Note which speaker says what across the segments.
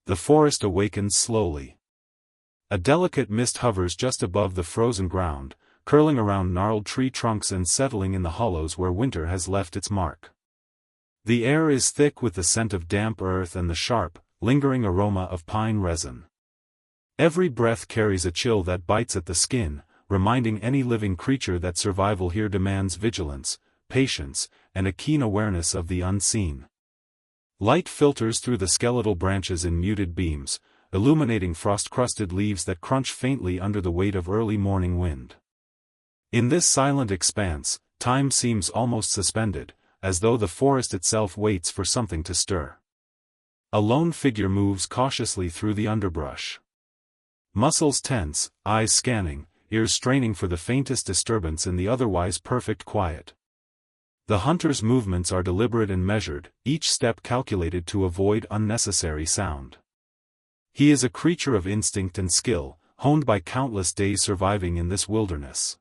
Speaker 1: The forest awakens slowly. A delicate mist hovers just above the frozen ground, curling around gnarled tree trunks and settling in the hollows where winter has left its mark. The air is thick with the scent of damp earth and the sharp, lingering aroma of pine resin. Every breath carries a chill that bites at the skin, reminding any living creature that survival here demands vigilance, patience, and a keen awareness of the unseen. Light filters through the skeletal branches in muted beams, illuminating frost-crusted leaves that crunch faintly under the weight of early morning wind. In this silent expanse, time seems almost suspended, as though the forest itself waits for something to stir. A lone figure moves cautiously through the underbrush. Muscles tense, eyes scanning, ears straining for the faintest disturbance in the otherwise perfect quiet. The hunter's movements are deliberate and measured, each step calculated to avoid unnecessary sound. He is a creature of instinct and skill, honed by countless days surviving in this wilderness.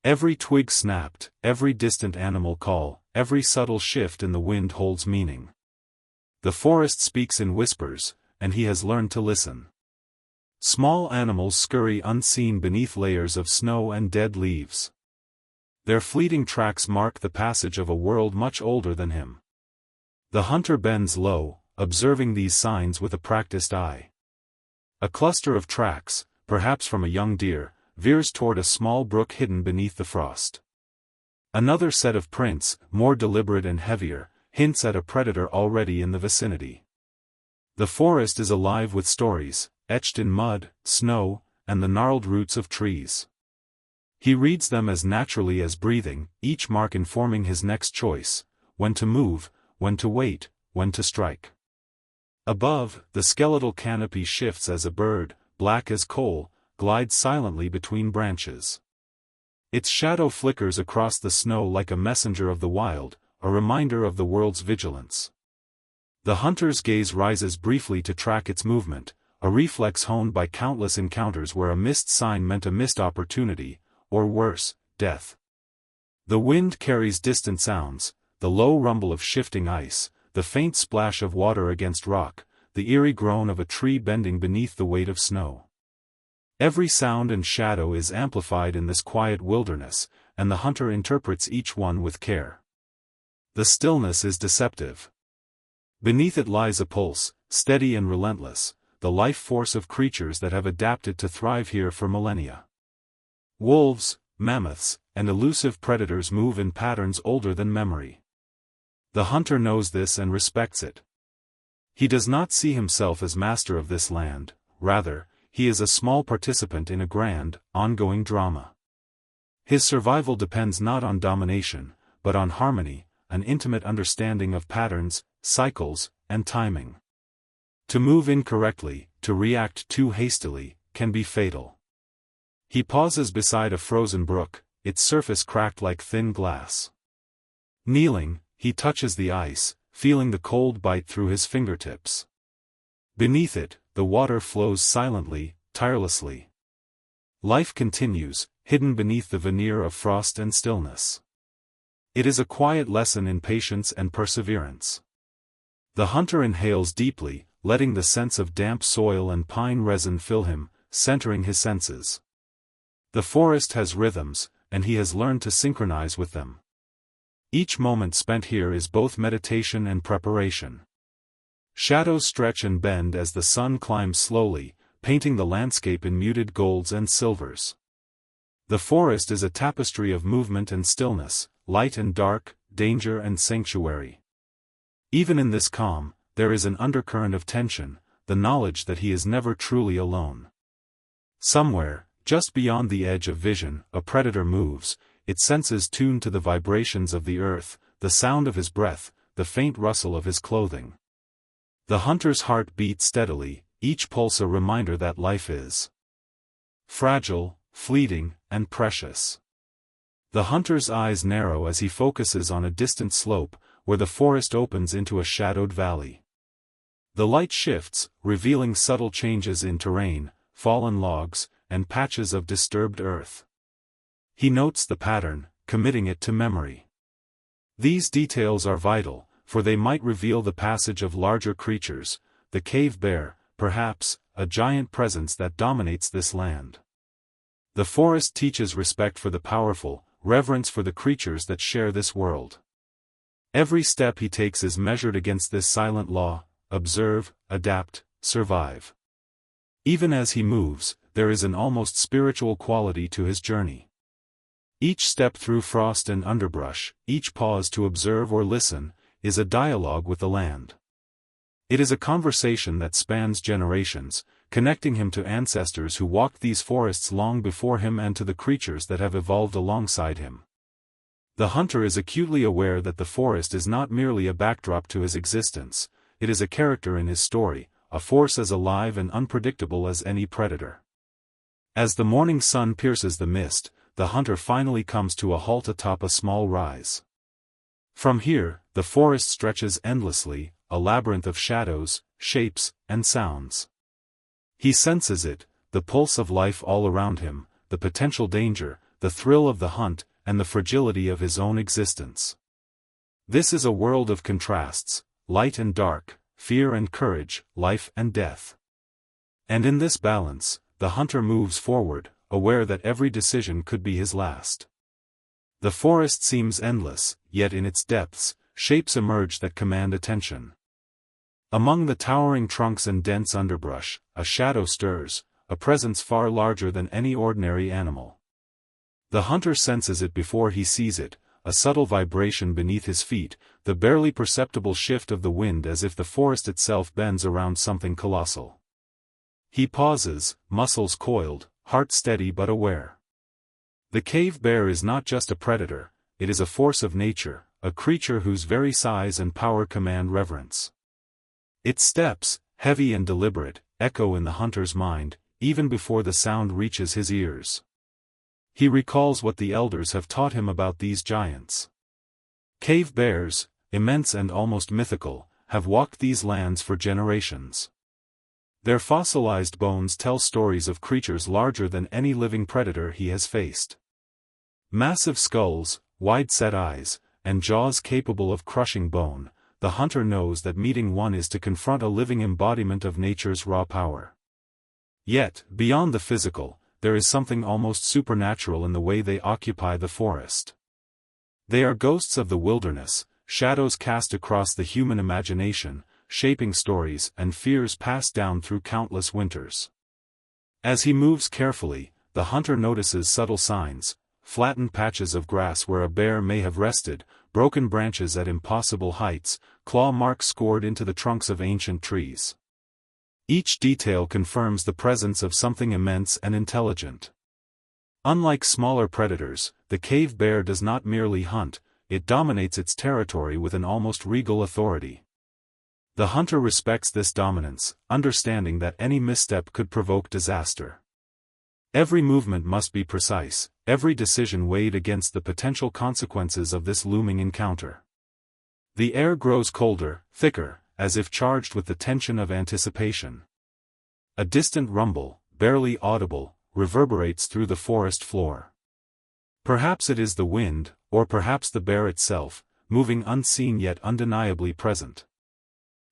Speaker 1: Every twig snapped, every distant animal call, every subtle shift in the wind holds meaning. The forest speaks in whispers, and he has learned to listen. Small animals scurry unseen beneath layers of snow and dead leaves. Their fleeting tracks mark the passage of a world much older than him. The hunter bends low, observing these signs with a practiced eye. A cluster of tracks, perhaps from a young deer, veers toward a small brook hidden beneath the frost. Another set of prints, more deliberate and heavier, hints at a predator already in the vicinity. The forest is alive with stories, etched in mud, snow, and the gnarled roots of trees. He reads them as naturally as breathing, each mark informing his next choice: when to move, when to wait, when to strike. Above, the skeletal canopy shifts as a bird, black as coal, glides silently between branches. Its shadow flickers across the snow like a messenger of the wild, a reminder of the world's vigilance. The hunter's gaze rises briefly to track its movement, a reflex honed by countless encounters where a missed sign meant a missed opportunity, or worse, death. The wind carries distant sounds, the low rumble of shifting ice, the faint splash of water against rock, the eerie groan of a tree bending beneath the weight of snow. Every sound and shadow is amplified in this quiet wilderness, and the hunter interprets each one with care. The stillness is deceptive. Beneath it lies a pulse, steady and relentless, the life force of creatures that have adapted to thrive here for millennia. Wolves, mammoths, and elusive predators move in patterns older than memory. The hunter knows this and respects it. He does not see himself as master of this land, rather, he is a small participant in a grand, ongoing drama. His survival depends not on domination, but on harmony, an intimate understanding of patterns, cycles, and timing. To move incorrectly, to react too hastily, can be fatal. He pauses beside a frozen brook, its surface cracked like thin glass. Kneeling, he touches the ice, feeling the cold bite through his fingertips. Beneath it, the water flows silently, tirelessly. Life continues, hidden beneath the veneer of frost and stillness. It is a quiet lesson in patience and perseverance. The hunter inhales deeply, letting the sense of damp soil and pine resin fill him, centering his senses. The forest has rhythms, and he has learned to synchronize with them. Each moment spent here is both meditation and preparation. Shadows stretch and bend as the sun climbs slowly, painting the landscape in muted golds and silvers. The forest is a tapestry of movement and stillness, light and dark, danger and sanctuary. Even in this calm, there is an undercurrent of tension, the knowledge that he is never truly alone. Somewhere, just beyond the edge of vision, a predator moves, its senses tuned to the vibrations of the earth, the sound of his breath, the faint rustle of his clothing. The hunter's heart beats steadily, each pulse a reminder that life is fragile, fleeting, and precious. The hunter's eyes narrow as he focuses on a distant slope, where the forest opens into a shadowed valley. The light shifts, revealing subtle changes in terrain, fallen logs, and patches of disturbed earth. He notes the pattern, committing it to memory. These details are vital, for they might reveal the passage of larger creatures, the cave bear, perhaps, a giant presence that dominates this land. The forest teaches respect for the powerful, reverence for the creatures that share this world. Every step he takes is measured against this silent law: observe, adapt, survive. Even as he moves, there is an almost spiritual quality to his journey. Each step through frost and underbrush, each pause to observe or listen, is a dialogue with the land. It is a conversation that spans generations, connecting him to ancestors who walked these forests long before him and to the creatures that have evolved alongside him. The hunter is acutely aware that the forest is not merely a backdrop to his existence, it is a character in his story, a force as alive and unpredictable as any predator. As the morning sun pierces the mist, the hunter finally comes to a halt atop a small rise. From here, the forest stretches endlessly, a labyrinth of shadows, shapes, and sounds. He senses it, the pulse of life all around him, the potential danger, the thrill of the hunt, and the fragility of his own existence. This is a world of contrasts, light and dark, fear and courage, life and death. And in this balance, the hunter moves forward, aware that every decision could be his last. The forest seems endless, yet in its depths, shapes emerge that command attention. Among the towering trunks and dense underbrush, a shadow stirs, a presence far larger than any ordinary animal. The hunter senses it before he sees it, a subtle vibration beneath his feet, the barely perceptible shift of the wind as if the forest itself bends around something colossal. He pauses, muscles coiled, heart steady but aware. The cave bear is not just a predator, it is a force of nature, a creature whose very size and power command reverence. Its steps, heavy and deliberate, echo in the hunter's mind, even before the sound reaches his ears. He recalls what the elders have taught him about these giants. Cave bears, immense and almost mythical, have walked these lands for generations. Their fossilized bones tell stories of creatures larger than any living predator he has faced. Massive skulls, wide-set eyes, and jaws capable of crushing bone, the hunter knows that meeting one is to confront a living embodiment of nature's raw power. Yet, beyond the physical, there is something almost supernatural in the way they occupy the forest. They are ghosts of the wilderness, shadows cast across the human imagination, shaping stories and fears passed down through countless winters. As he moves carefully, the hunter notices subtle signs: flattened patches of grass where a bear may have rested, broken branches at impossible heights, claw marks scored into the trunks of ancient trees. Each detail confirms the presence of something immense and intelligent. Unlike smaller predators, the cave bear does not merely hunt, it dominates its territory with an almost regal authority. The hunter respects this dominance, understanding that any misstep could provoke disaster. Every movement must be precise, every decision weighed against the potential consequences of this looming encounter. The air grows colder, thicker, as if charged with the tension of anticipation. A distant rumble, barely audible, reverberates through the forest floor. Perhaps it is the wind, or perhaps the bear itself, moving unseen yet undeniably present.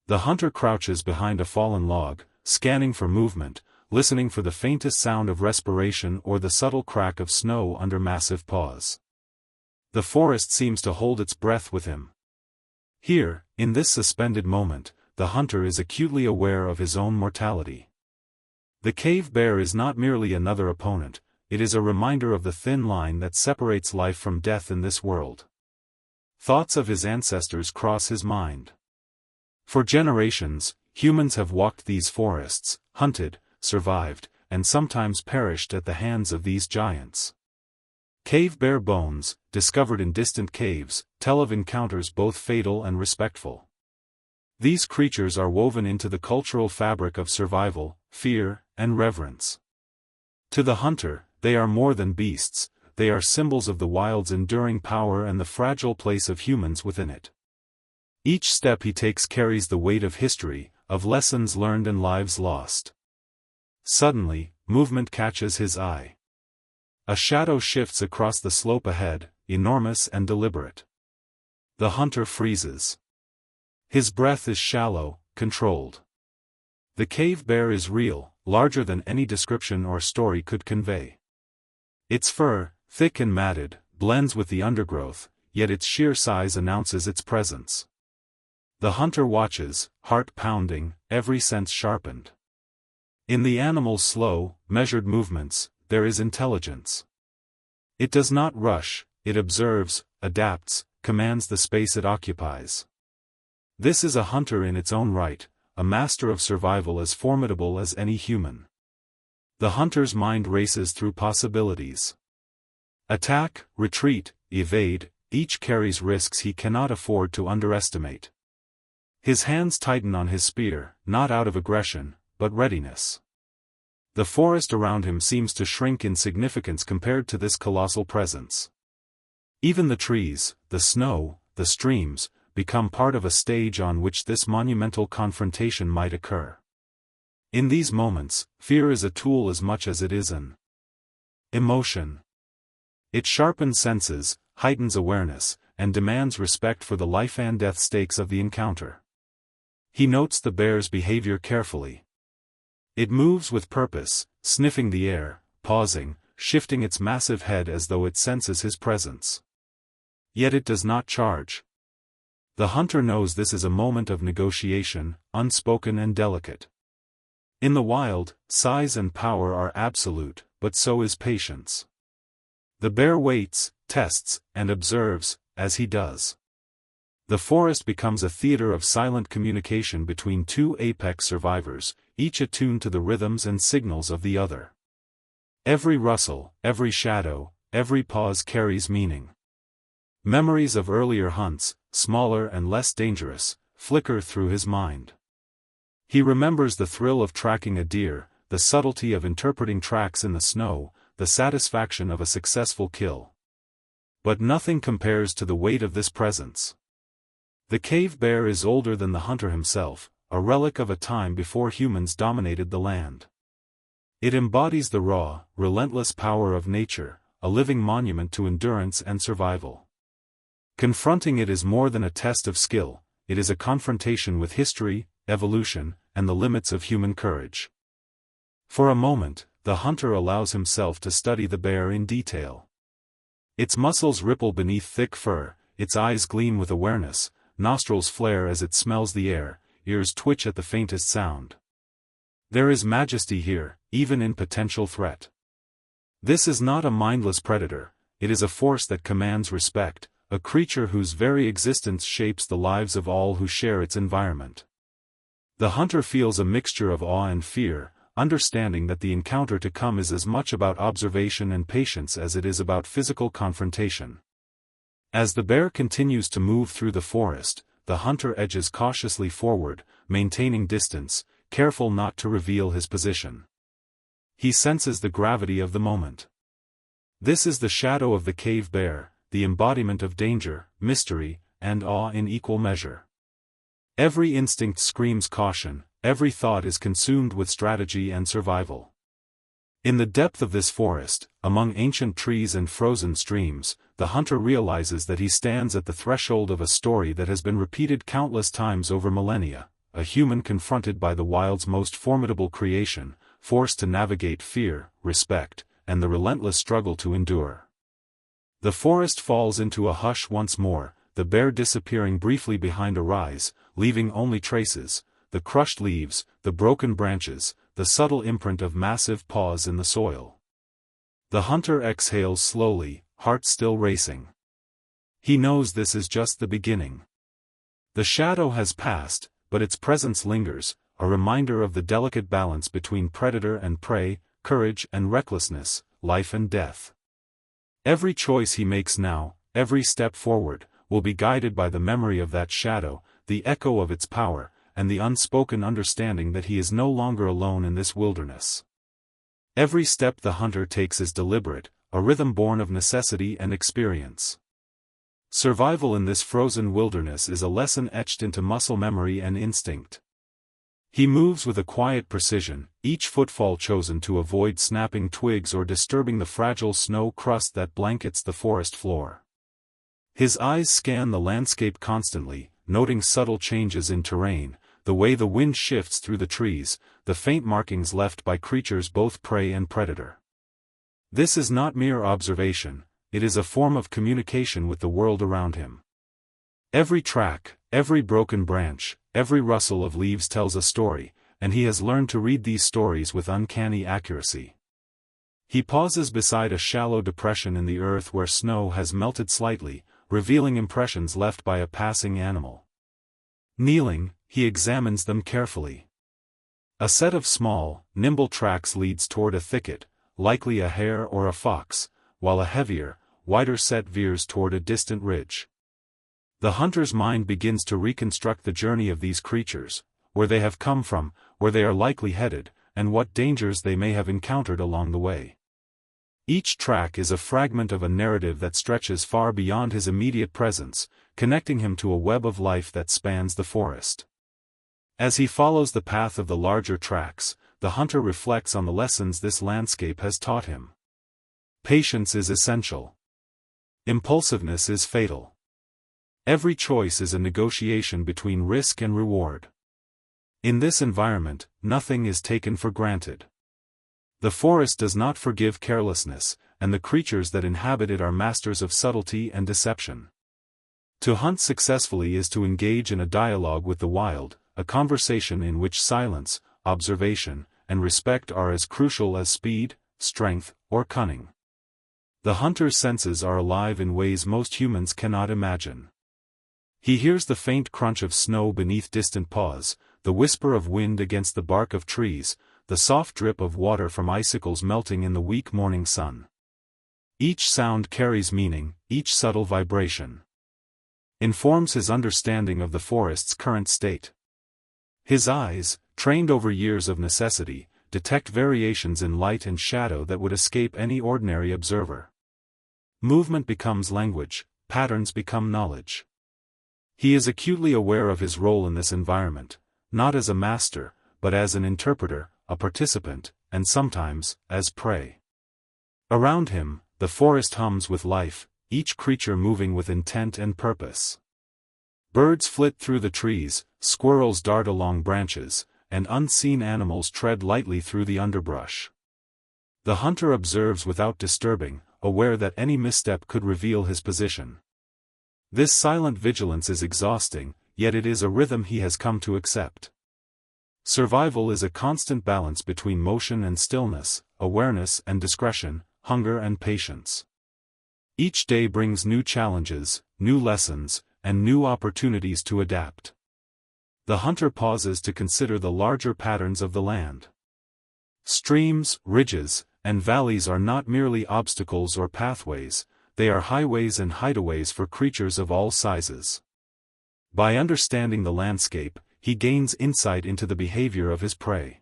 Speaker 1: The hunter crouches behind a fallen log, scanning for movement, listening for the faintest sound of respiration or the subtle crack of snow under massive paws. The forest seems to hold its breath with him. Here, in this suspended moment, the hunter is acutely aware of his own mortality. The cave bear is not merely another opponent, it is a reminder of the thin line that separates life from death in this world. Thoughts of his ancestors cross his mind. For generations, humans have walked these forests, hunted, survived, and sometimes perished at the hands of these giants. Cave bear bones, discovered in distant caves, tell of encounters both fatal and respectful. These creatures are woven into the cultural fabric of survival, fear, and reverence. To the hunter, they are more than beasts, they are symbols of the wild's enduring power and the fragile place of humans within it. Each step he takes carries the weight of history, of lessons learned and lives lost. Suddenly, movement catches his eye. A shadow shifts across the slope ahead, enormous and deliberate. The hunter freezes. His breath is shallow, controlled. The cave bear is real, larger than any description or story could convey. Its fur, thick and matted, blends with the undergrowth, yet its sheer size announces its presence. The hunter watches, heart pounding, every sense sharpened. In the animal's slow, measured movements, there is intelligence. It does not rush, it observes, adapts, commands the space it occupies. This is a hunter in its own right, a master of survival as formidable as any human. The hunter's mind races through possibilities. Attack, retreat, evade, each carries risks he cannot afford to underestimate. His hands tighten on his spear, not out of aggression, but readiness. The forest around him seems to shrink in significance compared to this colossal presence. Even the trees, the snow, the streams, become part of a stage on which this monumental confrontation might occur. In these moments, fear is a tool as much as it is an emotion. It sharpens senses, heightens awareness, and demands respect for the life and death stakes of the encounter. He notes the bear's behavior carefully. It moves with purpose, sniffing the air, pausing, shifting its massive head as though it senses his presence. Yet it does not charge. The hunter knows this is a moment of negotiation, unspoken and delicate. In the wild, size and power are absolute, but so is patience. The bear waits, tests, and observes, as he does. The forest becomes a theater of silent communication between two apex survivors, each attuned to the rhythms and signals of the other. Every rustle, every shadow, every pause carries meaning. Memories of earlier hunts, smaller and less dangerous, flicker through his mind. He remembers the thrill of tracking a deer, the subtlety of interpreting tracks in the snow, the satisfaction of a successful kill. But nothing compares to the weight of this presence. The cave bear is older than the hunter himself, a relic of a time before humans dominated the land. It embodies the raw, relentless power of nature, a living monument to endurance and survival. Confronting it is more than a test of skill, it is a confrontation with history, evolution, and the limits of human courage. For a moment, the hunter allows himself to study the bear in detail. Its muscles ripple beneath thick fur, its eyes gleam with awareness, nostrils flare as it smells the air, ears twitch at the faintest sound. There is majesty here, even in potential threat. This is not a mindless predator, it is a force that commands respect, a creature whose very existence shapes the lives of all who share its environment. The hunter feels a mixture of awe and fear, understanding that the encounter to come is as much about observation and patience as it is about physical confrontation. As the bear continues to move through the forest, the hunter edges cautiously forward, maintaining distance, careful not to reveal his position. He senses the gravity of the moment. This is the shadow of the cave bear, the embodiment of danger, mystery, and awe in equal measure. Every instinct screams caution, every thought is consumed with strategy and survival. In the depth of this forest, among ancient trees and frozen streams, the hunter realizes that he stands at the threshold of a story that has been repeated countless times over millennia, a human confronted by the wild's most formidable creation, forced to navigate fear, respect, and the relentless struggle to endure. The forest falls into a hush once more, the bear disappearing briefly behind a rise, leaving only traces, the crushed leaves, the broken branches, the subtle imprint of massive paws in the soil. The hunter exhales slowly, heart still racing. He knows this is just the beginning. The shadow has passed, but its presence lingers, a reminder of the delicate balance between predator and prey, courage and recklessness, life and death. Every choice he makes now, every step forward, will be guided by the memory of that shadow, the echo of its power, and the unspoken understanding that he is no longer alone in this wilderness. Every step the hunter takes is deliberate, a rhythm born of necessity and experience. Survival in this frozen wilderness is a lesson etched into muscle memory and instinct. He moves with a quiet precision, each footfall chosen to avoid snapping twigs or disturbing the fragile snow crust that blankets the forest floor. His eyes scan the landscape constantly, noting subtle changes in terrain, the way the wind shifts through the trees, the faint markings left by creatures both prey and predator. This is not mere observation, it is a form of communication with the world around him. Every track, every broken branch, every rustle of leaves tells a story, and he has learned to read these stories with uncanny accuracy. He pauses beside a shallow depression in the earth where snow has melted slightly, revealing impressions left by a passing animal. Kneeling, he examines them carefully. A set of small, nimble tracks leads toward a thicket, likely a hare or a fox, while a heavier, wider set veers toward a distant ridge. The hunter's mind begins to reconstruct the journey of these creatures, where they have come from, where they are likely headed, and what dangers they may have encountered along the way. Each track is a fragment of a narrative that stretches far beyond his immediate presence, connecting him to a web of life that spans the forest. As he follows the path of the larger tracks, the hunter reflects on the lessons this landscape has taught him. Patience is essential. Impulsiveness is fatal. Every choice is a negotiation between risk and reward. In this environment, nothing is taken for granted. The forest does not forgive carelessness, and the creatures that inhabit it are masters of subtlety and deception. To hunt successfully is to engage in a dialogue with the wild, a conversation in which silence, observation, and respect are as crucial as speed, strength, or cunning. The hunter's senses are alive in ways most humans cannot imagine. He hears the faint crunch of snow beneath distant paws, the whisper of wind against the bark of trees, the soft drip of water from icicles melting in the weak morning sun. Each sound carries meaning, each subtle vibration informs his understanding of the forest's current state. His eyes, trained over years of necessity, detect variations in light and shadow that would escape any ordinary observer. Movement becomes language, patterns become knowledge. He is acutely aware of his role in this environment, not as a master, but as an interpreter, a participant, and sometimes, as prey. Around him, the forest hums with life, each creature moving with intent and purpose. Birds flit through the trees, squirrels dart along branches, and unseen animals tread lightly through the underbrush. The hunter observes without disturbing, aware that any misstep could reveal his position. This silent vigilance is exhausting, yet it is a rhythm he has come to accept. Survival is a constant balance between motion and stillness, awareness and discretion, hunger and patience. Each day brings new challenges, new lessons, and new opportunities to adapt. The hunter pauses to consider the larger patterns of the land. Streams, ridges, and valleys are not merely obstacles or pathways, they are highways and hideaways for creatures of all sizes. By understanding the landscape, he gains insight into the behavior of his prey.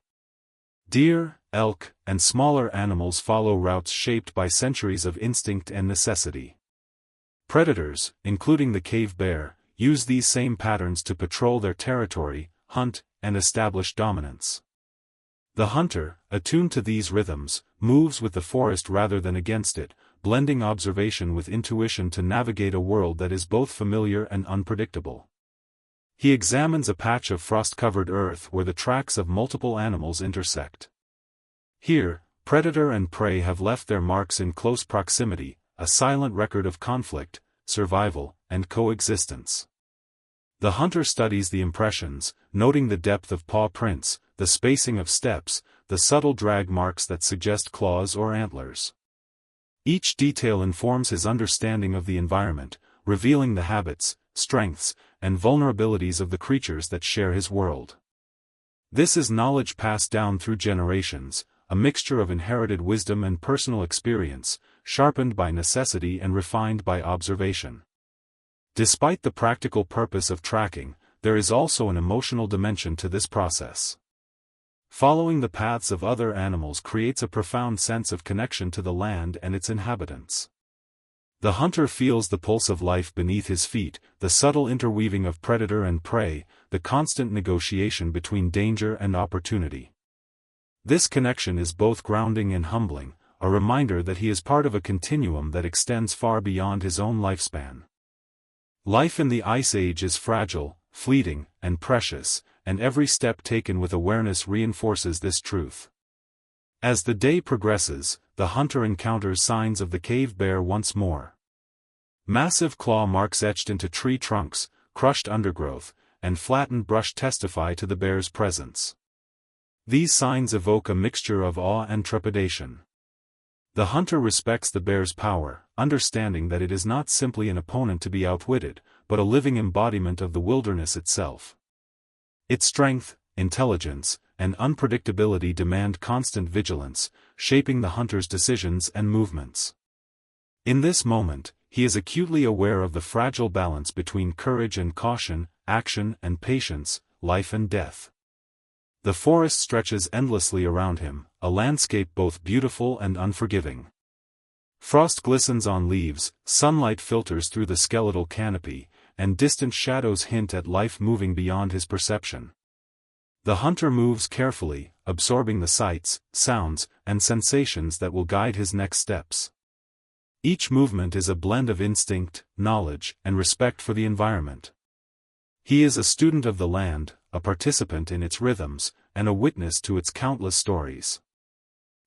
Speaker 1: Deer, elk, and smaller animals follow routes shaped by centuries of instinct and necessity. Predators, including the cave bear, use these same patterns to patrol their territory, hunt, and establish dominance. The hunter, attuned to these rhythms, moves with the forest rather than against it, blending observation with intuition to navigate a world that is both familiar and unpredictable. He examines a patch of frost-covered earth where the tracks of multiple animals intersect. Here, predator and prey have left their marks in close proximity, a silent record of conflict, survival, and coexistence. The hunter studies the impressions, noting the depth of paw prints, the spacing of steps, the subtle drag marks that suggest claws or antlers. Each detail informs his understanding of the environment, revealing the habits, strengths, and vulnerabilities of the creatures that share his world. This is knowledge passed down through generations, a mixture of inherited wisdom and personal experience, sharpened by necessity and refined by observation. Despite the practical purpose of tracking, there is also an emotional dimension to this process. Following the paths of other animals creates a profound sense of connection to the land and its inhabitants. The hunter feels the pulse of life beneath his feet, the subtle interweaving of predator and prey, the constant negotiation between danger and opportunity. This connection is both grounding and humbling, a reminder that he is part of a continuum that extends far beyond his own lifespan. Life in the Ice Age is fragile, fleeting, and precious, and every step taken with awareness reinforces this truth. As the day progresses, the hunter encounters signs of the cave bear once more. Massive claw marks etched into tree trunks, crushed undergrowth, and flattened brush testify to the bear's presence. These signs evoke a mixture of awe and trepidation. The hunter respects the bear's power, understanding that it is not simply an opponent to be outwitted, but a living embodiment of the wilderness itself. Its strength, intelligence, and unpredictability demand constant vigilance, shaping the hunter's decisions and movements. In this moment, he is acutely aware of the fragile balance between courage and caution, action and patience, life and death. The forest stretches endlessly around him, a landscape both beautiful and unforgiving. Frost glistens on leaves, sunlight filters through the skeletal canopy, and distant shadows hint at life moving beyond his perception. The hunter moves carefully, absorbing the sights, sounds, and sensations that will guide his next steps. Each movement is a blend of instinct, knowledge, and respect for the environment. He is a student of the land, a participant in its rhythms, and a witness to its countless stories.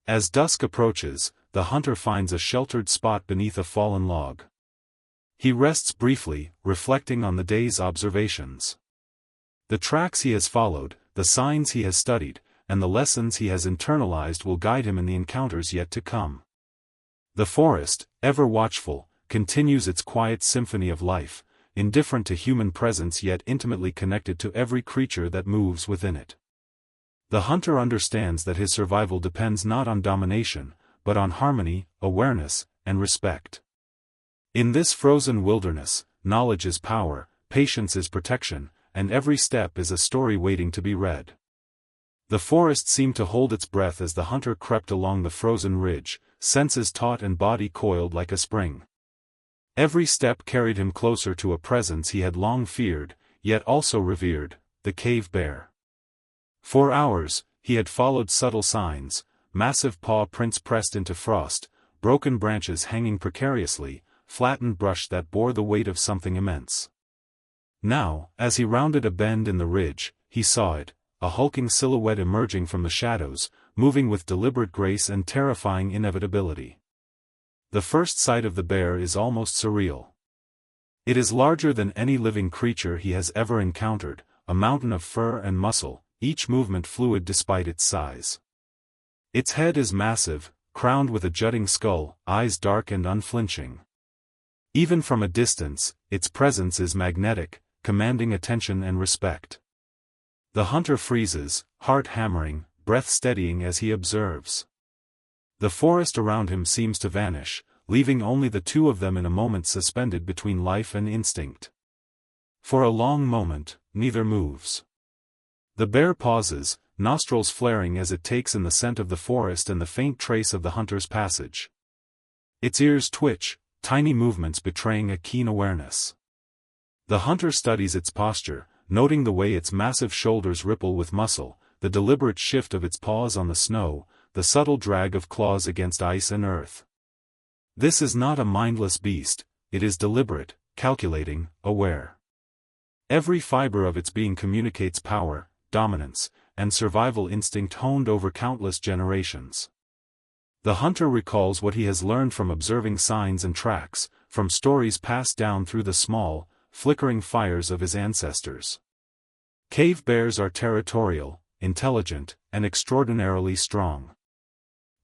Speaker 1: As dusk approaches, the hunter finds a sheltered spot beneath a fallen log. He rests briefly, reflecting on the day's observations. The tracks he has followed, the signs he has studied, and the lessons he has internalized will guide him in the encounters yet to come. The forest, ever watchful, continues its quiet symphony of life, indifferent to human presence yet intimately connected to every creature that moves within it. The hunter understands that his survival depends not on domination, but on harmony, awareness, and respect. In this frozen wilderness, knowledge is power, patience is protection, and every step is a story waiting to be read. The forest seemed to hold its breath as the hunter crept along the frozen ridge, senses taut and body coiled like a spring. Every step carried him closer to a presence he had long feared, yet also revered, the cave bear. For hours, he had followed subtle signs, massive paw prints pressed into frost, broken branches hanging precariously, flattened brush that bore the weight of something immense. Now, as he rounded a bend in the ridge, he saw it, a hulking silhouette emerging from the shadows, moving with deliberate grace and terrifying inevitability. The first sight of the bear is almost surreal. It is larger than any living creature he has ever encountered, a mountain of fur and muscle, each movement fluid despite its size. Its head is massive, crowned with a jutting skull, eyes dark and unflinching. Even from a distance, its presence is magnetic, commanding attention and respect. The hunter freezes, heart hammering, breath steadying as he observes. The forest around him seems to vanish, leaving only the two of them in a moment suspended between life and instinct. For a long moment, neither moves. The bear pauses, nostrils flaring as it takes in the scent of the forest and the faint trace of the hunter's passage. Its ears twitch, tiny movements betraying a keen awareness. The hunter studies its posture, noting the way its massive shoulders ripple with muscle, the deliberate shift of its paws on the snow, the subtle drag of claws against ice and earth. This is not a mindless beast, it is deliberate, calculating, aware. Every fiber of its being communicates power, dominance, and survival instinct honed over countless generations. The hunter recalls what he has learned from observing signs and tracks, from stories passed down through the small, flickering fires of his ancestors. Cave bears are territorial, intelligent, and extraordinarily strong.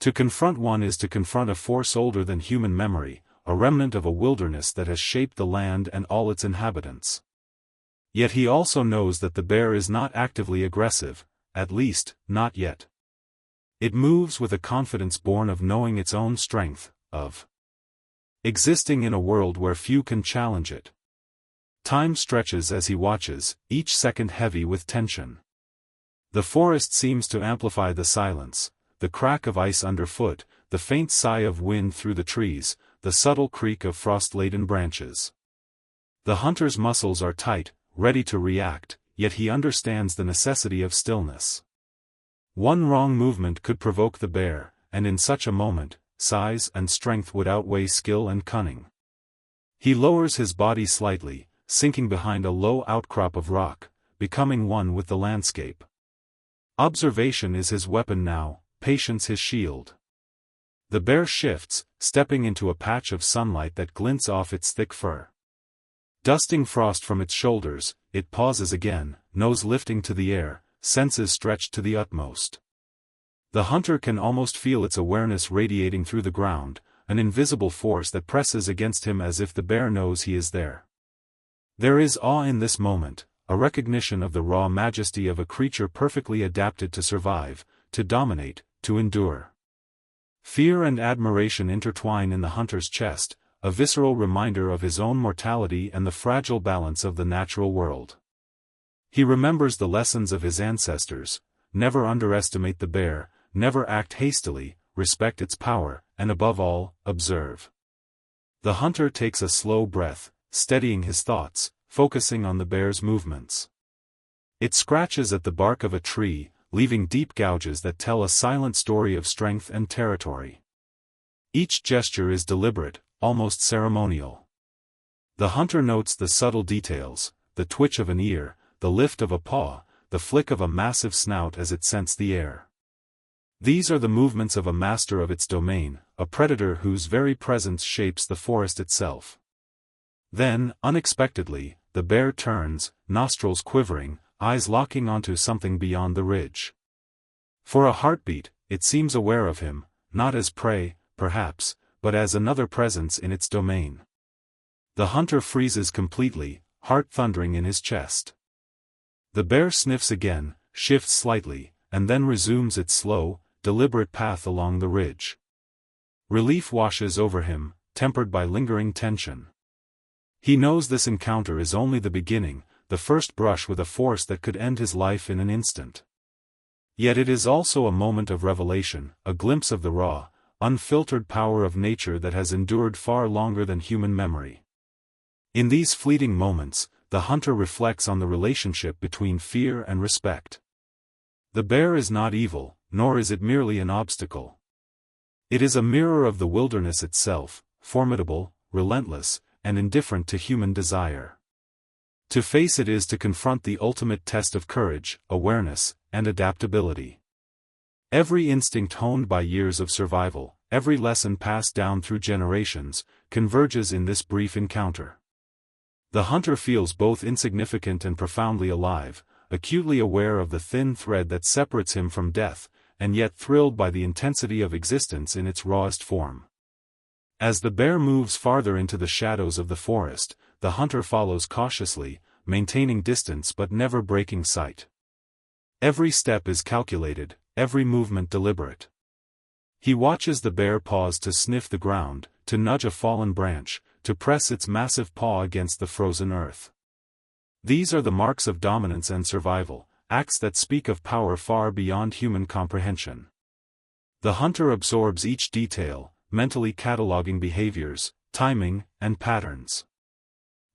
Speaker 1: To confront one is to confront a force older than human memory, a remnant of a wilderness that has shaped the land and all its inhabitants. Yet he also knows that the bear is not actively aggressive, at least, not yet. It moves with a confidence born of knowing its own strength, of existing in a world where few can challenge it. Time stretches as he watches, each second heavy with tension. The forest seems to amplify the silence, the crack of ice underfoot, the faint sigh of wind through the trees, the subtle creak of frost-laden branches. The hunter's muscles are tight, ready to react, yet he understands the necessity of stillness. One wrong movement could provoke the bear, and in such a moment, size and strength would outweigh skill and cunning. He lowers his body slightly, sinking behind a low outcrop of rock, becoming one with the landscape. Observation is his weapon now, patience his shield. The bear shifts, stepping into a patch of sunlight that glints off its thick fur. Dusting frost from its shoulders, it pauses again, nose lifting to the air, senses stretched to the utmost. The hunter can almost feel its awareness radiating through the ground, an invisible force that presses against him as if the bear knows he is there. There is awe in this moment, a recognition of the raw majesty of a creature perfectly adapted to survive, to dominate, to endure. Fear and admiration intertwine in the hunter's chest, a visceral reminder of his own mortality and the fragile balance of the natural world. He remembers the lessons of his ancestors: never underestimate the bear, never act hastily, respect its power, and above all, observe. The hunter takes a slow breath, steadying his thoughts, focusing on the bear's movements. It scratches at the bark of a tree, leaving deep gouges that tell a silent story of strength and territory. Each gesture is deliberate, almost ceremonial. The hunter notes the subtle details, the twitch of an ear, the lift of a paw, the flick of a massive snout as it scents the air. These are the movements of a master of its domain, a predator whose very presence shapes the forest itself. Then, unexpectedly, the bear turns, nostrils quivering, eyes locking onto something beyond the ridge. For a heartbeat, it seems aware of him, not as prey, perhaps, but as another presence in its domain. The hunter freezes completely, heart thundering in his chest. The bear sniffs again, shifts slightly, and then resumes its slow, deliberate path along the ridge. Relief washes over him, tempered by lingering tension. He knows this encounter is only the beginning, the first brush with a force that could end his life in an instant. Yet it is also a moment of revelation, a glimpse of the raw, unfiltered power of nature that has endured far longer than human memory. In these fleeting moments, the hunter reflects on the relationship between fear and respect. The bear is not evil, nor is it merely an obstacle. It is a mirror of the wilderness itself, formidable, relentless, and indifferent to human desire. To face it is to confront the ultimate test of courage, awareness, and adaptability. Every instinct honed by years of survival, every lesson passed down through generations, converges in this brief encounter. The hunter feels both insignificant and profoundly alive, acutely aware of the thin thread that separates him from death, and yet thrilled by the intensity of existence in its rawest form. As the bear moves farther into the shadows of the forest, the hunter follows cautiously, maintaining distance but never breaking sight. Every step is calculated, every movement deliberate. He watches the bear pause to sniff the ground, to nudge a fallen branch, to press its massive paw against the frozen earth. These are the marks of dominance and survival, acts that speak of power far beyond human comprehension. The hunter absorbs each detail, mentally cataloging behaviors, timing, and patterns.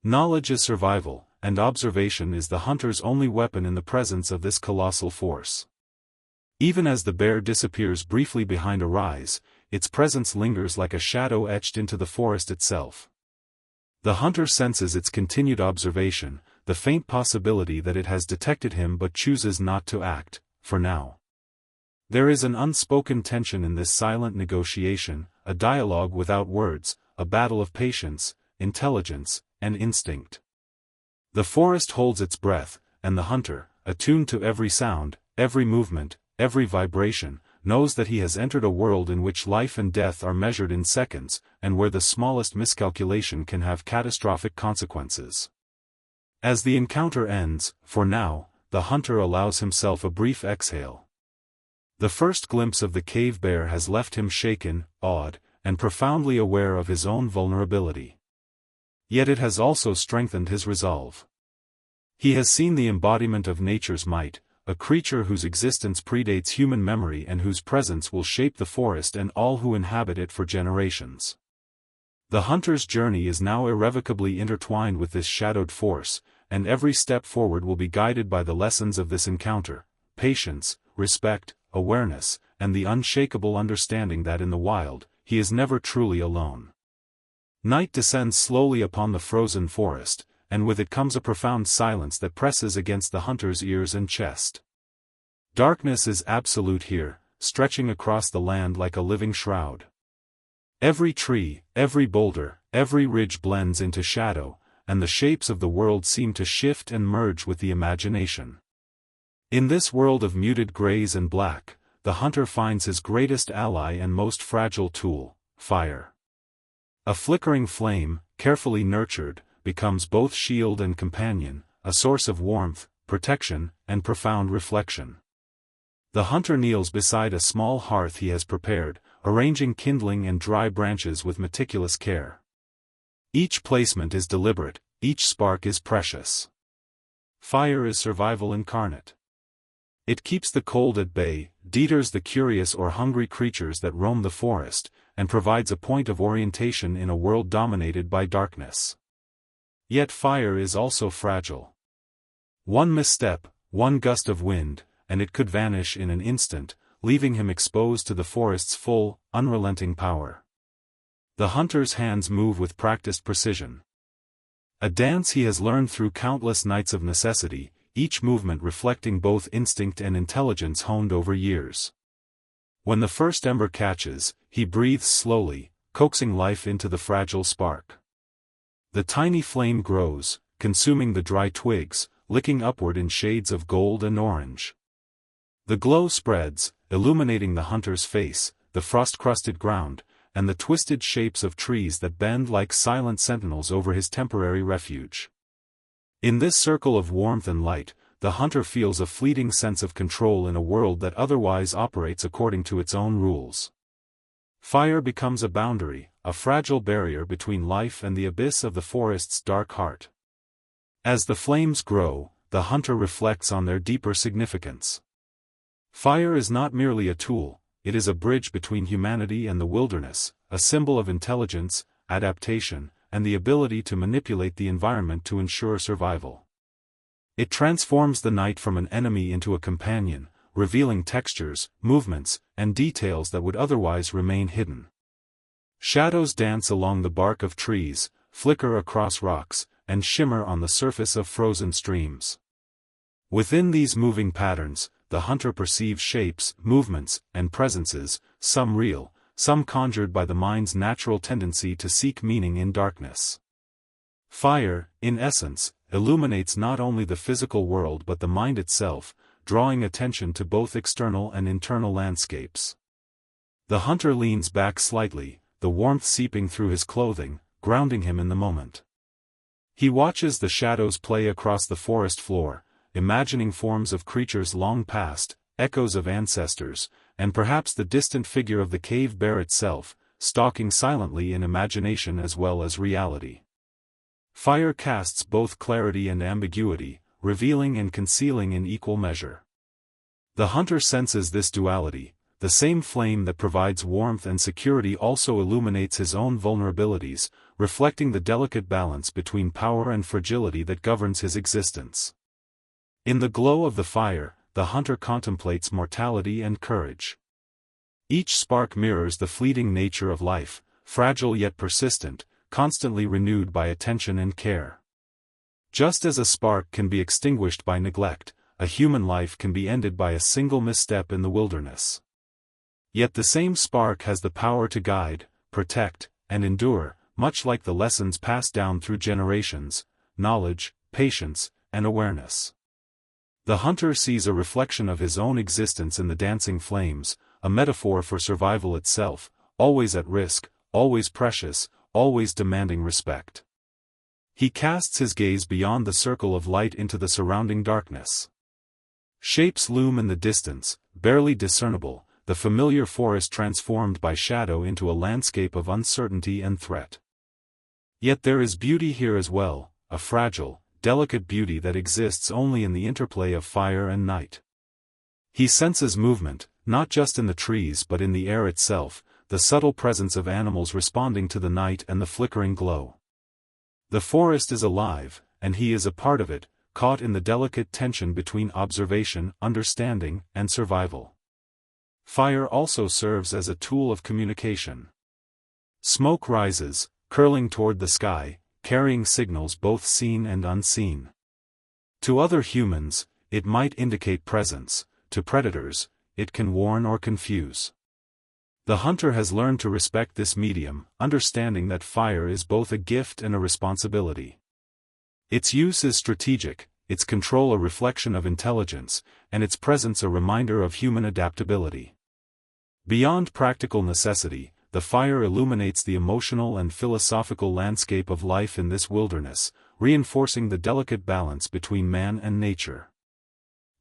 Speaker 1: Knowledge is survival, and observation is the hunter's only weapon in the presence of this colossal force. Even as the bear disappears briefly behind a rise, its presence lingers like a shadow etched into the forest itself. The hunter senses its continued observation, the faint possibility that it has detected him but chooses not to act, for now. There is an unspoken tension in this silent negotiation, a dialogue without words, a battle of patience, intelligence, and instinct. The forest holds its breath, and the hunter, attuned to every sound, every movement, every vibration, knows that he has entered a world in which life and death are measured in seconds, and where the smallest miscalculation can have catastrophic consequences. As the encounter ends, for now, the hunter allows himself a brief exhale. The first glimpse of the cave bear has left him shaken, awed, and profoundly aware of his own vulnerability. Yet it has also strengthened his resolve. He has seen the embodiment of nature's might, a creature whose existence predates human memory and whose presence will shape the forest and all who inhabit it for generations. The hunter's journey is now irrevocably intertwined with this shadowed force, and every step forward will be guided by the lessons of this encounter: patience, respect, awareness, and the unshakable understanding that in the wild, he is never truly alone. Night descends slowly upon the frozen forest, and with it comes a profound silence that presses against the hunter's ears and chest. Darkness is absolute here, stretching across the land like a living shroud. Every tree, every boulder, every ridge blends into shadow, and the shapes of the world seem to shift and merge with the imagination. In this world of muted grays and black, the hunter finds his greatest ally and most fragile tool, fire. A flickering flame, carefully nurtured, becomes both shield and companion, a source of warmth, protection, and profound reflection. The hunter kneels beside a small hearth he has prepared, arranging kindling and dry branches with meticulous care. Each placement is deliberate, each spark is precious. Fire is survival incarnate. It keeps the cold at bay, deters the curious or hungry creatures that roam the forest, and provides a point of orientation in a world dominated by darkness. Yet fire is also fragile. One misstep, one gust of wind, and it could vanish in an instant, leaving him exposed to the forest's full, unrelenting power. The hunter's hands move with practiced precision. A dance he has learned through countless nights of necessity, each movement reflecting both instinct and intelligence honed over years. When the first ember catches, he breathes slowly, coaxing life into the fragile spark. The tiny flame grows, consuming the dry twigs, licking upward in shades of gold and orange. The glow spreads, illuminating the hunter's face, the frost-crusted ground, and the twisted shapes of trees that bend like silent sentinels over his temporary refuge. In this circle of warmth and light, the hunter feels a fleeting sense of control in a world that otherwise operates according to its own rules. Fire becomes a boundary, a fragile barrier between life and the abyss of the forest's dark heart. As the flames grow, the hunter reflects on their deeper significance. Fire is not merely a tool, it is a bridge between humanity and the wilderness, a symbol of intelligence, adaptation, and the ability to manipulate the environment to ensure survival. It transforms the night from an enemy into a companion, revealing textures, movements, and details that would otherwise remain hidden. Shadows dance along the bark of trees, flicker across rocks, and shimmer on the surface of frozen streams. Within these moving patterns, the hunter perceives shapes, movements, and presences, some real, some conjured by the mind's natural tendency to seek meaning in darkness. Fire, in essence, illuminates not only the physical world but the mind itself, drawing attention to both external and internal landscapes. The hunter leans back slightly, the warmth seeping through his clothing, grounding him in the moment. He watches the shadows play across the forest floor, imagining forms of creatures long past, echoes of ancestors, and perhaps the distant figure of the cave bear itself, stalking silently in imagination as well as reality. Fire casts both clarity and ambiguity, revealing and concealing in equal measure. The hunter senses this duality. The same flame that provides warmth and security also illuminates his own vulnerabilities, reflecting the delicate balance between power and fragility that governs his existence. In the glow of the fire, the hunter contemplates mortality and courage. Each spark mirrors the fleeting nature of life, fragile yet persistent, constantly renewed by attention and care. Just as a spark can be extinguished by neglect, a human life can be ended by a single misstep in the wilderness. Yet the same spark has the power to guide, protect, and endure, much like the lessons passed down through generations: knowledge, patience, and awareness. The hunter sees a reflection of his own existence in the dancing flames, a metaphor for survival itself, always at risk, always precious, always demanding respect. He casts his gaze beyond the circle of light into the surrounding darkness. Shapes loom in the distance, barely discernible, the familiar forest transformed by shadow into a landscape of uncertainty and threat. Yet there is beauty here as well, a fragile, delicate beauty that exists only in the interplay of fire and night. He senses movement, not just in the trees but in the air itself, the subtle presence of animals responding to the night and the flickering glow. The forest is alive, and he is a part of it, caught in the delicate tension between observation, understanding, and survival. Fire also serves as a tool of communication. Smoke rises, curling toward the sky, carrying signals both seen and unseen. To other humans, it might indicate presence; to predators, it can warn or confuse. The hunter has learned to respect this medium, understanding that fire is both a gift and a responsibility. Its use is strategic, its control a reflection of intelligence, and its presence a reminder of human adaptability. Beyond practical necessity, the fire illuminates the emotional and philosophical landscape of life in this wilderness, reinforcing the delicate balance between man and nature.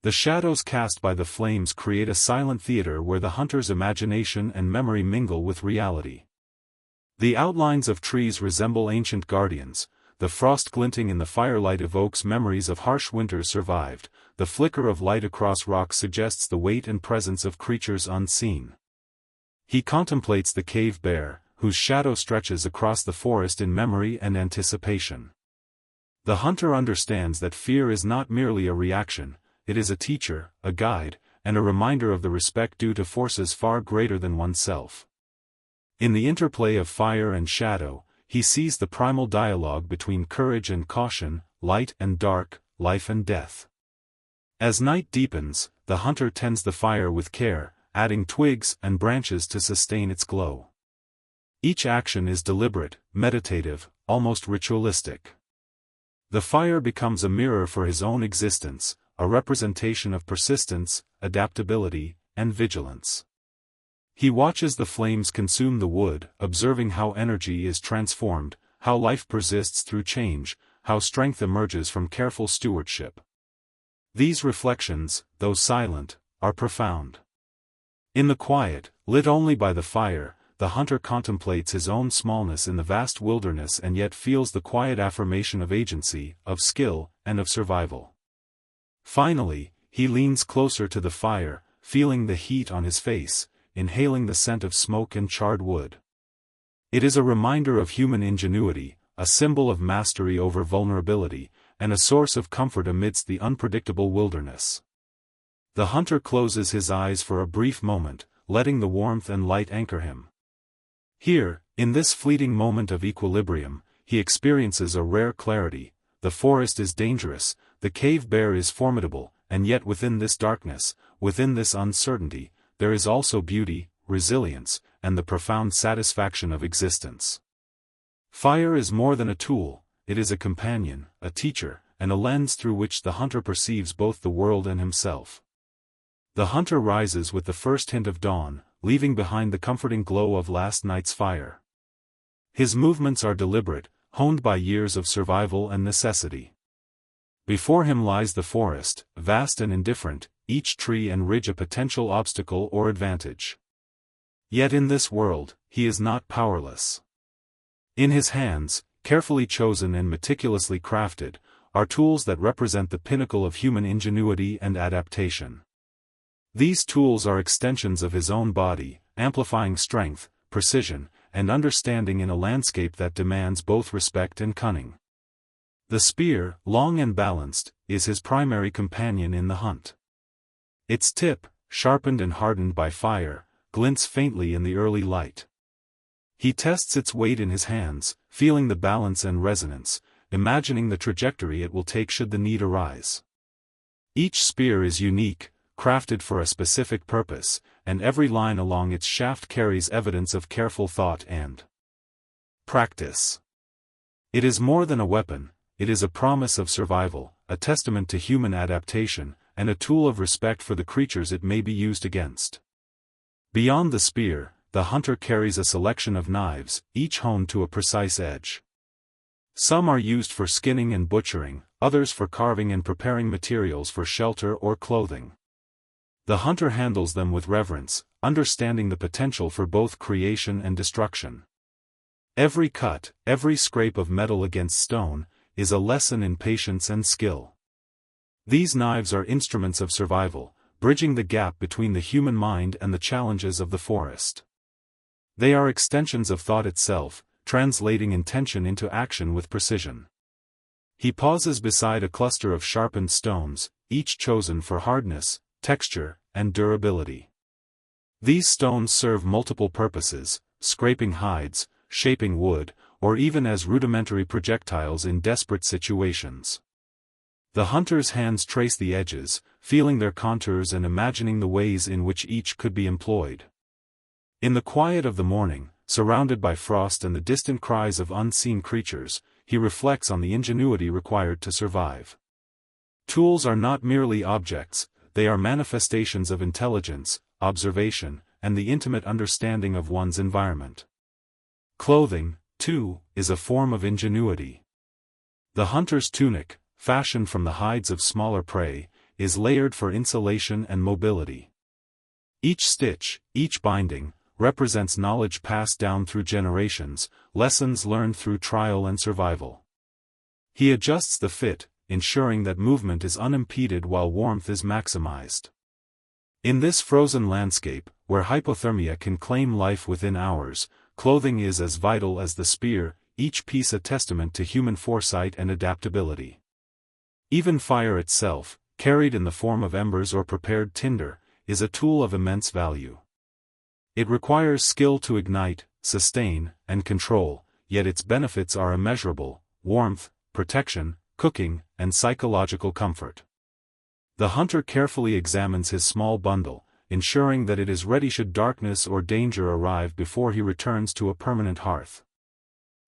Speaker 1: The shadows cast by the flames create a silent theater where the hunter's imagination and memory mingle with reality. The outlines of trees resemble ancient guardians, the frost glinting in the firelight evokes memories of harsh winters survived, the flicker of light across rocks suggests the weight and presence of creatures unseen. He contemplates the cave bear, whose shadow stretches across the forest in memory and anticipation. The hunter understands that fear is not merely a reaction, it is a teacher, a guide, and a reminder of the respect due to forces far greater than oneself. In the interplay of fire and shadow, he sees the primal dialogue between courage and caution, light and dark, life and death. As night deepens, the hunter tends the fire with care, adding twigs and branches to sustain its glow. Each action is deliberate, meditative, almost ritualistic. The fire becomes a mirror for his own existence, a representation of persistence, adaptability, and vigilance. He watches the flames consume the wood, observing how energy is transformed, how life persists through change, how strength emerges from careful stewardship. These reflections, though silent, are profound. In the quiet, lit only by the fire, the hunter contemplates his own smallness in the vast wilderness and yet feels the quiet affirmation of agency, of skill, and of survival. Finally, he leans closer to the fire, feeling the heat on his face, inhaling the scent of smoke and charred wood. It is a reminder of human ingenuity, a symbol of mastery over vulnerability, and a source of comfort amidst the unpredictable wilderness. The hunter closes his eyes for a brief moment, letting the warmth and light anchor him. Here, in this fleeting moment of equilibrium, he experiences a rare clarity. The forest is dangerous, the cave bear is formidable, and yet within this darkness, within this uncertainty, there is also beauty, resilience, and the profound satisfaction of existence. Fire is more than a tool, it is a companion, a teacher, and a lens through which the hunter perceives both the world and himself. The hunter rises with the first hint of dawn, leaving behind the comforting glow of last night's fire. His movements are deliberate, honed by years of survival and necessity. Before him lies the forest, vast and indifferent, each tree and ridge a potential obstacle or advantage. Yet in this world, he is not powerless. In his hands, carefully chosen and meticulously crafted, are tools that represent the pinnacle of human ingenuity and adaptation. These tools are extensions of his own body, amplifying strength, precision, and understanding in a landscape that demands both respect and cunning. The spear, long and balanced, is his primary companion in the hunt. Its tip, sharpened and hardened by fire, glints faintly in the early light. He tests its weight in his hands, feeling the balance and resonance, imagining the trajectory it will take should the need arise. Each spear is unique, crafted for a specific purpose, and every line along its shaft carries evidence of careful thought and practice. It is more than a weapon, it is a promise of survival, a testament to human adaptation, and a tool of respect for the creatures it may be used against. Beyond the spear, the hunter carries a selection of knives, each honed to a precise edge. Some are used for skinning and butchering, others for carving and preparing materials for shelter or clothing. The hunter handles them with reverence, understanding the potential for both creation and destruction. Every cut, every scrape of metal against stone, is a lesson in patience and skill. These knives are instruments of survival, bridging the gap between the human mind and the challenges of the forest. They are extensions of thought itself, translating intention into action with precision. He pauses beside a cluster of sharpened stones, each chosen for hardness, texture, and durability. These stones serve multiple purposes, scraping hides, shaping wood, or even as rudimentary projectiles in desperate situations. The hunter's hands trace the edges, feeling their contours and imagining the ways in which each could be employed. In the quiet of the morning, surrounded by frost and the distant cries of unseen creatures, he reflects on the ingenuity required to survive. Tools are not merely objects, they are manifestations of intelligence, observation, and the intimate understanding of one's environment. Clothing, too, is a form of ingenuity. The hunter's tunic, fashioned from the hides of smaller prey, is layered for insulation and mobility. Each stitch, each binding, represents knowledge passed down through generations, lessons learned through trial and survival. He adjusts the fit, ensuring that movement is unimpeded while warmth is maximized. In this frozen landscape, where hypothermia can claim life within hours, clothing is as vital as the spear, each piece a testament to human foresight and adaptability. Even fire itself, carried in the form of embers or prepared tinder, is a tool of immense value. It requires skill to ignite, sustain, and control, yet its benefits are immeasurable: warmth, protection, cooking, and psychological comfort. The hunter carefully examines his small bundle, ensuring that it is ready should darkness or danger arrive before he returns to a permanent hearth.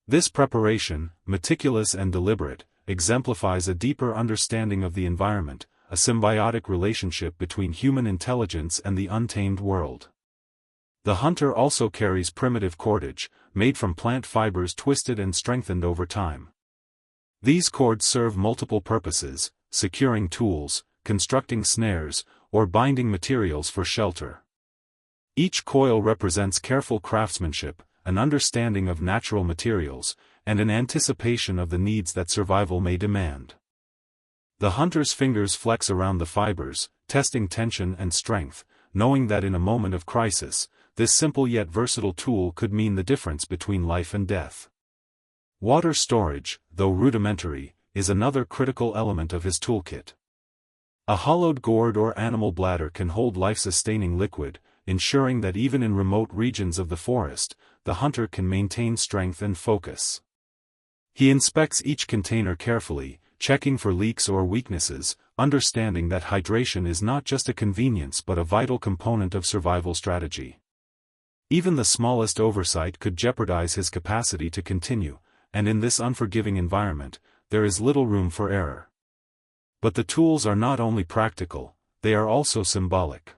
Speaker 1: This preparation, meticulous and deliberate, exemplifies a deeper understanding of the environment, a symbiotic relationship between human intelligence and the untamed world. The hunter also carries primitive cordage, made from plant fibers twisted and strengthened over time. These cords serve multiple purposes: securing tools, constructing snares, or binding materials for shelter. Each coil represents careful craftsmanship, an understanding of natural materials, and an anticipation of the needs that survival may demand. The hunter's fingers flex around the fibers, testing tension and strength, knowing that in a moment of crisis, this simple yet versatile tool could mean the difference between life and death. Water storage, though rudimentary, is another critical element of his toolkit. A hollowed gourd or animal bladder can hold life-sustaining liquid, ensuring that even in remote regions of the forest, the hunter can maintain strength and focus. He inspects each container carefully, checking for leaks or weaknesses, understanding that hydration is not just a convenience but a vital component of survival strategy. Even the smallest oversight could jeopardize his capacity to continue, and in this unforgiving environment, there is little room for error. But the tools are not only practical, they are also symbolic.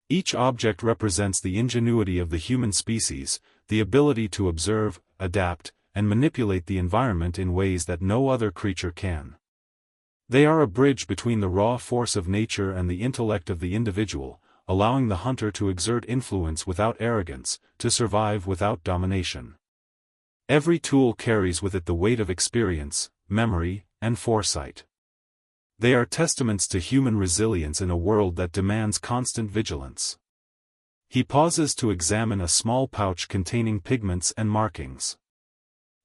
Speaker 1: Each object represents the ingenuity of the human species, the ability to observe, adapt, and manipulate the environment in ways that no other creature can. They are a bridge between the raw force of nature and the intellect of the individual, allowing the hunter to exert influence without arrogance, to survive without domination. Every tool carries with it the weight of experience, memory, and foresight. They are testaments to human resilience in a world that demands constant vigilance. He pauses to examine a small pouch containing pigments and markings.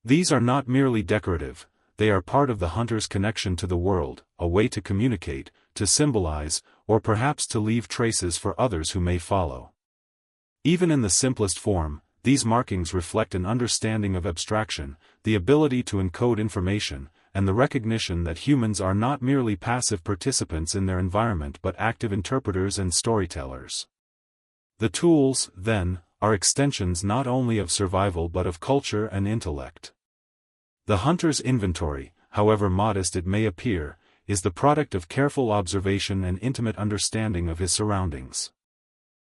Speaker 1: These are not merely decorative, they are part of the hunter's connection to the world, a way to communicate, to symbolize, or perhaps to leave traces for others who may follow. Even in the simplest form, these markings reflect an understanding of abstraction, the ability to encode information, and the recognition that humans are not merely passive participants in their environment but active interpreters and storytellers. The tools, then, are extensions not only of survival but of culture and intellect. The hunter's inventory, however modest it may appear, is the product of careful observation and intimate understanding of his surroundings.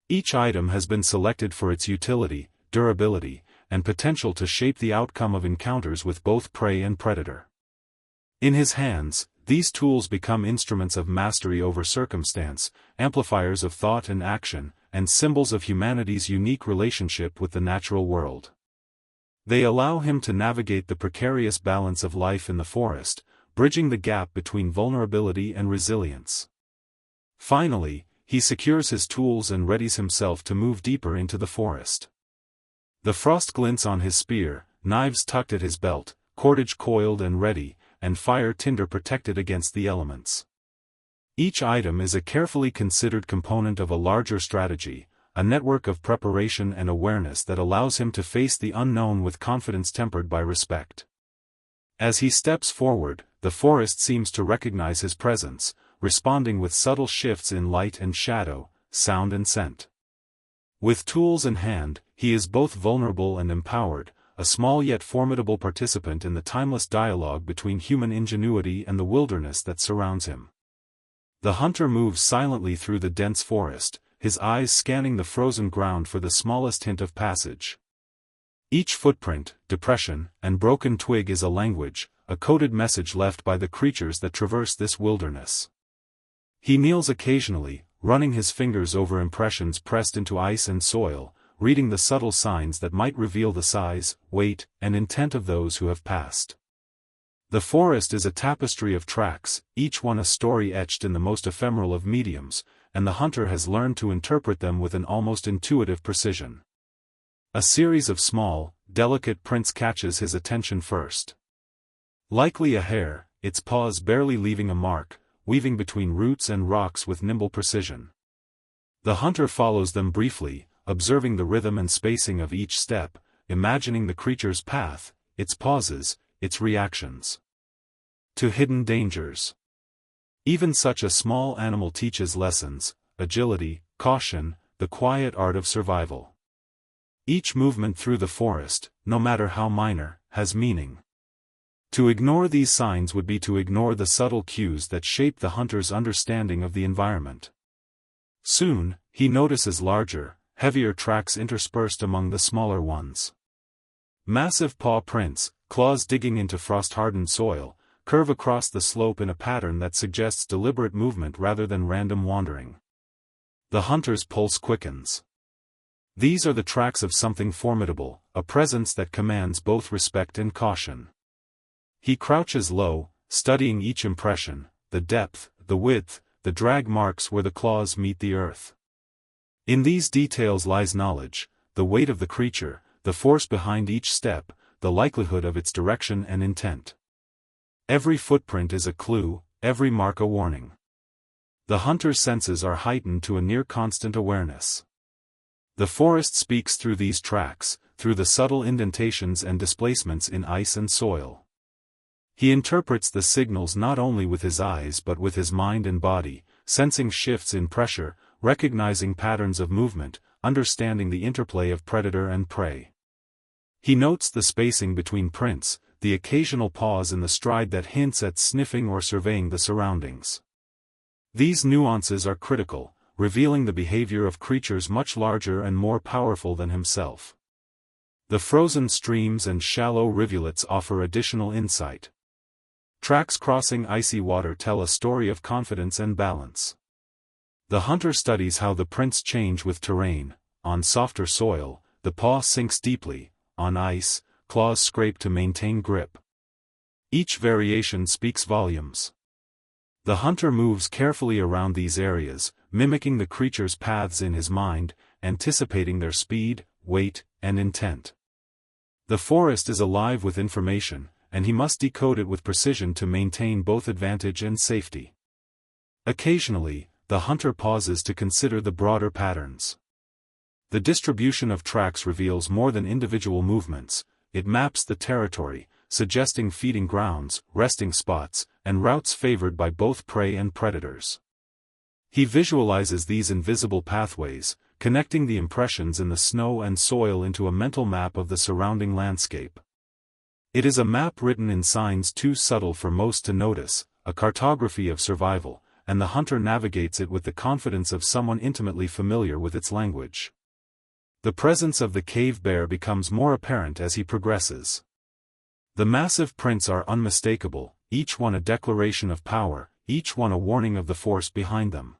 Speaker 1: Each item has been selected for its utility, durability, and potential to shape the outcome of encounters with both prey and predator. In his hands, these tools become instruments of mastery over circumstance, amplifiers of thought and action, and symbols of humanity's unique relationship with the natural world. They allow him to navigate the precarious balance of life in the forest, bridging the gap between vulnerability and resilience. Finally, he secures his tools and readies himself to move deeper into the forest. The frost glints on his spear, knives tucked at his belt, cordage coiled and ready, and fire tinder protected against the elements. Each item is a carefully considered component of a larger strategy, a network of preparation and awareness that allows him to face the unknown with confidence tempered by respect. As he steps forward, the forest seems to recognize his presence, responding with subtle shifts in light and shadow, sound and scent. With tools in hand, he is both vulnerable and empowered, a small yet formidable participant in the timeless dialogue between human ingenuity and the wilderness that surrounds him. The hunter moves silently through the dense forest, his eyes scanning the frozen ground for the smallest hint of passage. Each footprint, depression, and broken twig is a language, a coded message left by the creatures that traverse this wilderness. He kneels occasionally, running his fingers over impressions pressed into ice and soil, reading the subtle signs that might reveal the size, weight, and intent of those who have passed. The forest is a tapestry of tracks, each one a story etched in the most ephemeral of mediums, and the hunter has learned to interpret them with an almost intuitive precision. A series of small, delicate prints catches his attention first. Likely a hair, its paws barely leaving a mark, weaving between roots and rocks with nimble precision. The hunter follows them briefly, observing the rhythm and spacing of each step, imagining the creature's path, its pauses, its reactions to hidden dangers. Even such a small animal teaches lessons: agility, caution, the quiet art of survival. Each movement through the forest, no matter how minor, has meaning. To ignore these signs would be to ignore the subtle cues that shape the hunter's understanding of the environment. Soon, he notices larger, heavier tracks interspersed among the smaller ones. Massive paw prints, claws digging into frost-hardened soil, curve across the slope in a pattern that suggests deliberate movement rather than random wandering. The hunter's pulse quickens. These are the tracks of something formidable, a presence that commands both respect and caution. He crouches low, studying each impression, the depth, the width, the drag marks where the claws meet the earth. In these details lies knowledge, the weight of the creature, the force behind each step, the likelihood of its direction and intent. Every footprint is a clue, every mark a warning. The hunter's senses are heightened to a near-constant awareness. The forest speaks through these tracks, through the subtle indentations and displacements in ice and soil. He interprets the signals not only with his eyes but with his mind and body, sensing shifts in pressure, recognizing patterns of movement, understanding the interplay of predator and prey. He notes the spacing between prints, the occasional pause in the stride that hints at sniffing or surveying the surroundings. These nuances are critical, revealing the behavior of creatures much larger and more powerful than himself. The frozen streams and shallow rivulets offer additional insight. Tracks crossing icy water tell a story of confidence and balance. The hunter studies how the prints change with terrain. On softer soil, the paw sinks deeply; on ice, claws scrape to maintain grip. Each variation speaks volumes. The hunter moves carefully around these areas, mimicking the creature's paths in his mind, anticipating their speed, weight, and intent. The forest is alive with information, and he must decode it with precision to maintain both advantage and safety. Occasionally, the hunter pauses to consider the broader patterns. The distribution of tracks reveals more than individual movements; it maps the territory, suggesting feeding grounds, resting spots, and routes favored by both prey and predators. He visualizes these invisible pathways, connecting the impressions in the snow and soil into a mental map of the surrounding landscape. It is a map written in signs too subtle for most to notice, a cartography of survival, and the hunter navigates it with the confidence of someone intimately familiar with its language. The presence of the cave bear becomes more apparent as he progresses. The massive prints are unmistakable, each one a declaration of power, each one a warning of the force behind them.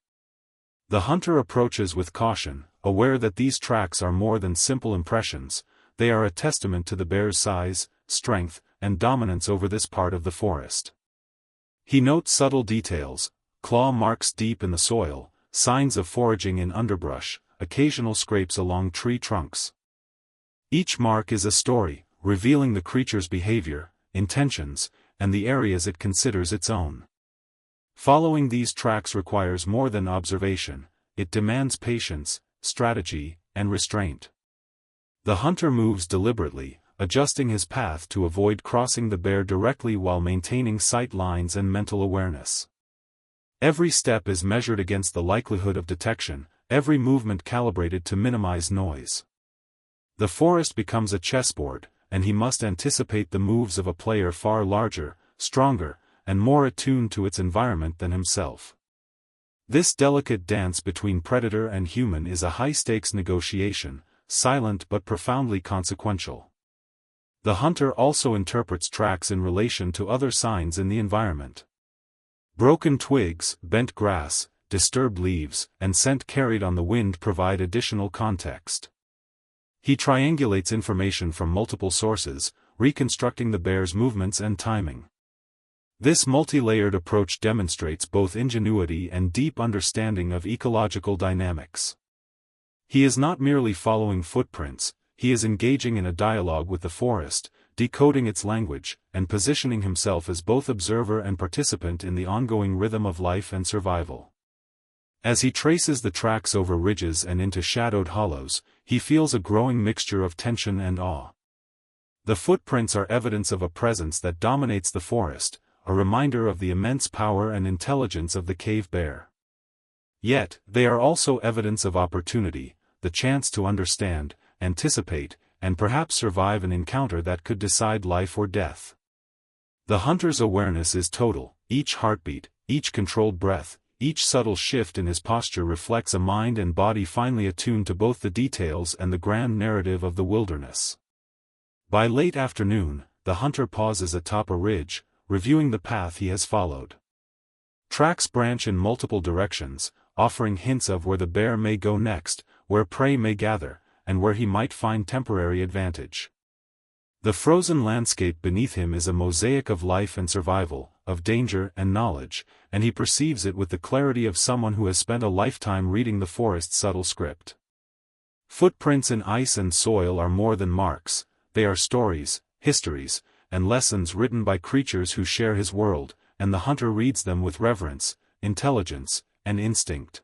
Speaker 1: The hunter approaches with caution, aware that these tracks are more than simple impressions; they are a testament to the bear's size, strength, and dominance over this part of the forest. He notes subtle details: claw marks deep in the soil, signs of foraging in underbrush, occasional scrapes along tree trunks. Each mark is a story, revealing the creature's behavior, intentions, and the areas it considers its own. Following these tracks requires more than observation; it demands patience, strategy, and restraint. The hunter moves deliberately, adjusting his path to avoid crossing the bear directly while maintaining sight lines and mental awareness. Every step is measured against the likelihood of detection, every movement calibrated to minimize noise. The forest becomes a chessboard, and he must anticipate the moves of a player far larger, stronger, and more attuned to its environment than himself. This delicate dance between predator and human is a high-stakes negotiation, silent but profoundly consequential. The hunter also interprets tracks in relation to other signs in the environment. Broken twigs, bent grass, disturbed leaves, and scent carried on the wind provide additional context. He triangulates information from multiple sources, reconstructing the bear's movements and timing. This multi-layered approach demonstrates both ingenuity and deep understanding of ecological dynamics. He is not merely following footprints, he is engaging in a dialogue with the forest, decoding its language, and positioning himself as both observer and participant in the ongoing rhythm of life and survival. As he traces the tracks over ridges and into shadowed hollows, he feels a growing mixture of tension and awe. The footprints are evidence of a presence that dominates the forest, a reminder of the immense power and intelligence of the cave bear. Yet, they are also evidence of opportunity, the chance to understand, anticipate, and perhaps survive an encounter that could decide life or death. The hunter's awareness is total, each heartbeat, each controlled breath, each subtle shift in his posture reflects a mind and body finely attuned to both the details and the grand narrative of the wilderness. By late afternoon, the hunter pauses atop a ridge, reviewing the path he has followed. Tracks branch in multiple directions, offering hints of where the bear may go next, where prey may gather, and where he might find temporary advantage. The frozen landscape beneath him is a mosaic of life and survival, of danger and knowledge, and he perceives it with the clarity of someone who has spent a lifetime reading the forest's subtle script. Footprints in ice and soil are more than marks, they are stories, histories, and lessons written by creatures who share his world, and the hunter reads them with reverence, intelligence, and instinct.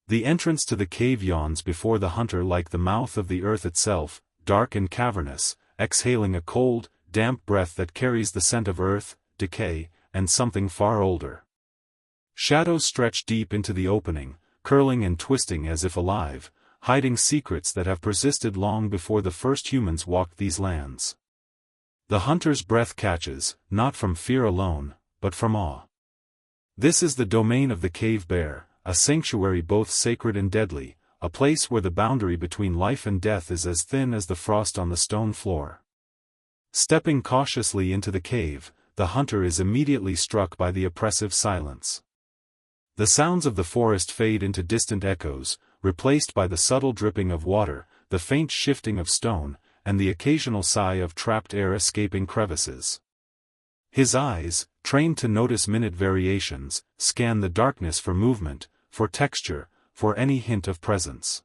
Speaker 1: The entrance to the cave yawns before the hunter like the mouth of the earth itself, dark and cavernous, exhaling a cold, damp breath that carries the scent of earth, decay, and something far older. Shadows stretch deep into the opening, curling and twisting as if alive, hiding secrets that have persisted long before the first humans walked these lands. The hunter's breath catches, not from fear alone, but from awe. This is the domain of the cave bear, a sanctuary both sacred and deadly, a place where the boundary between life and death is as thin as the frost on the stone floor. Stepping cautiously into the cave, the hunter is immediately struck by the oppressive silence. The sounds of the forest fade into distant echoes, replaced by the subtle dripping of water, the faint shifting of stone, and the occasional sigh of trapped air escaping crevices. His eyes, trained to notice minute variations, scan the darkness for movement, for texture, for any hint of presence.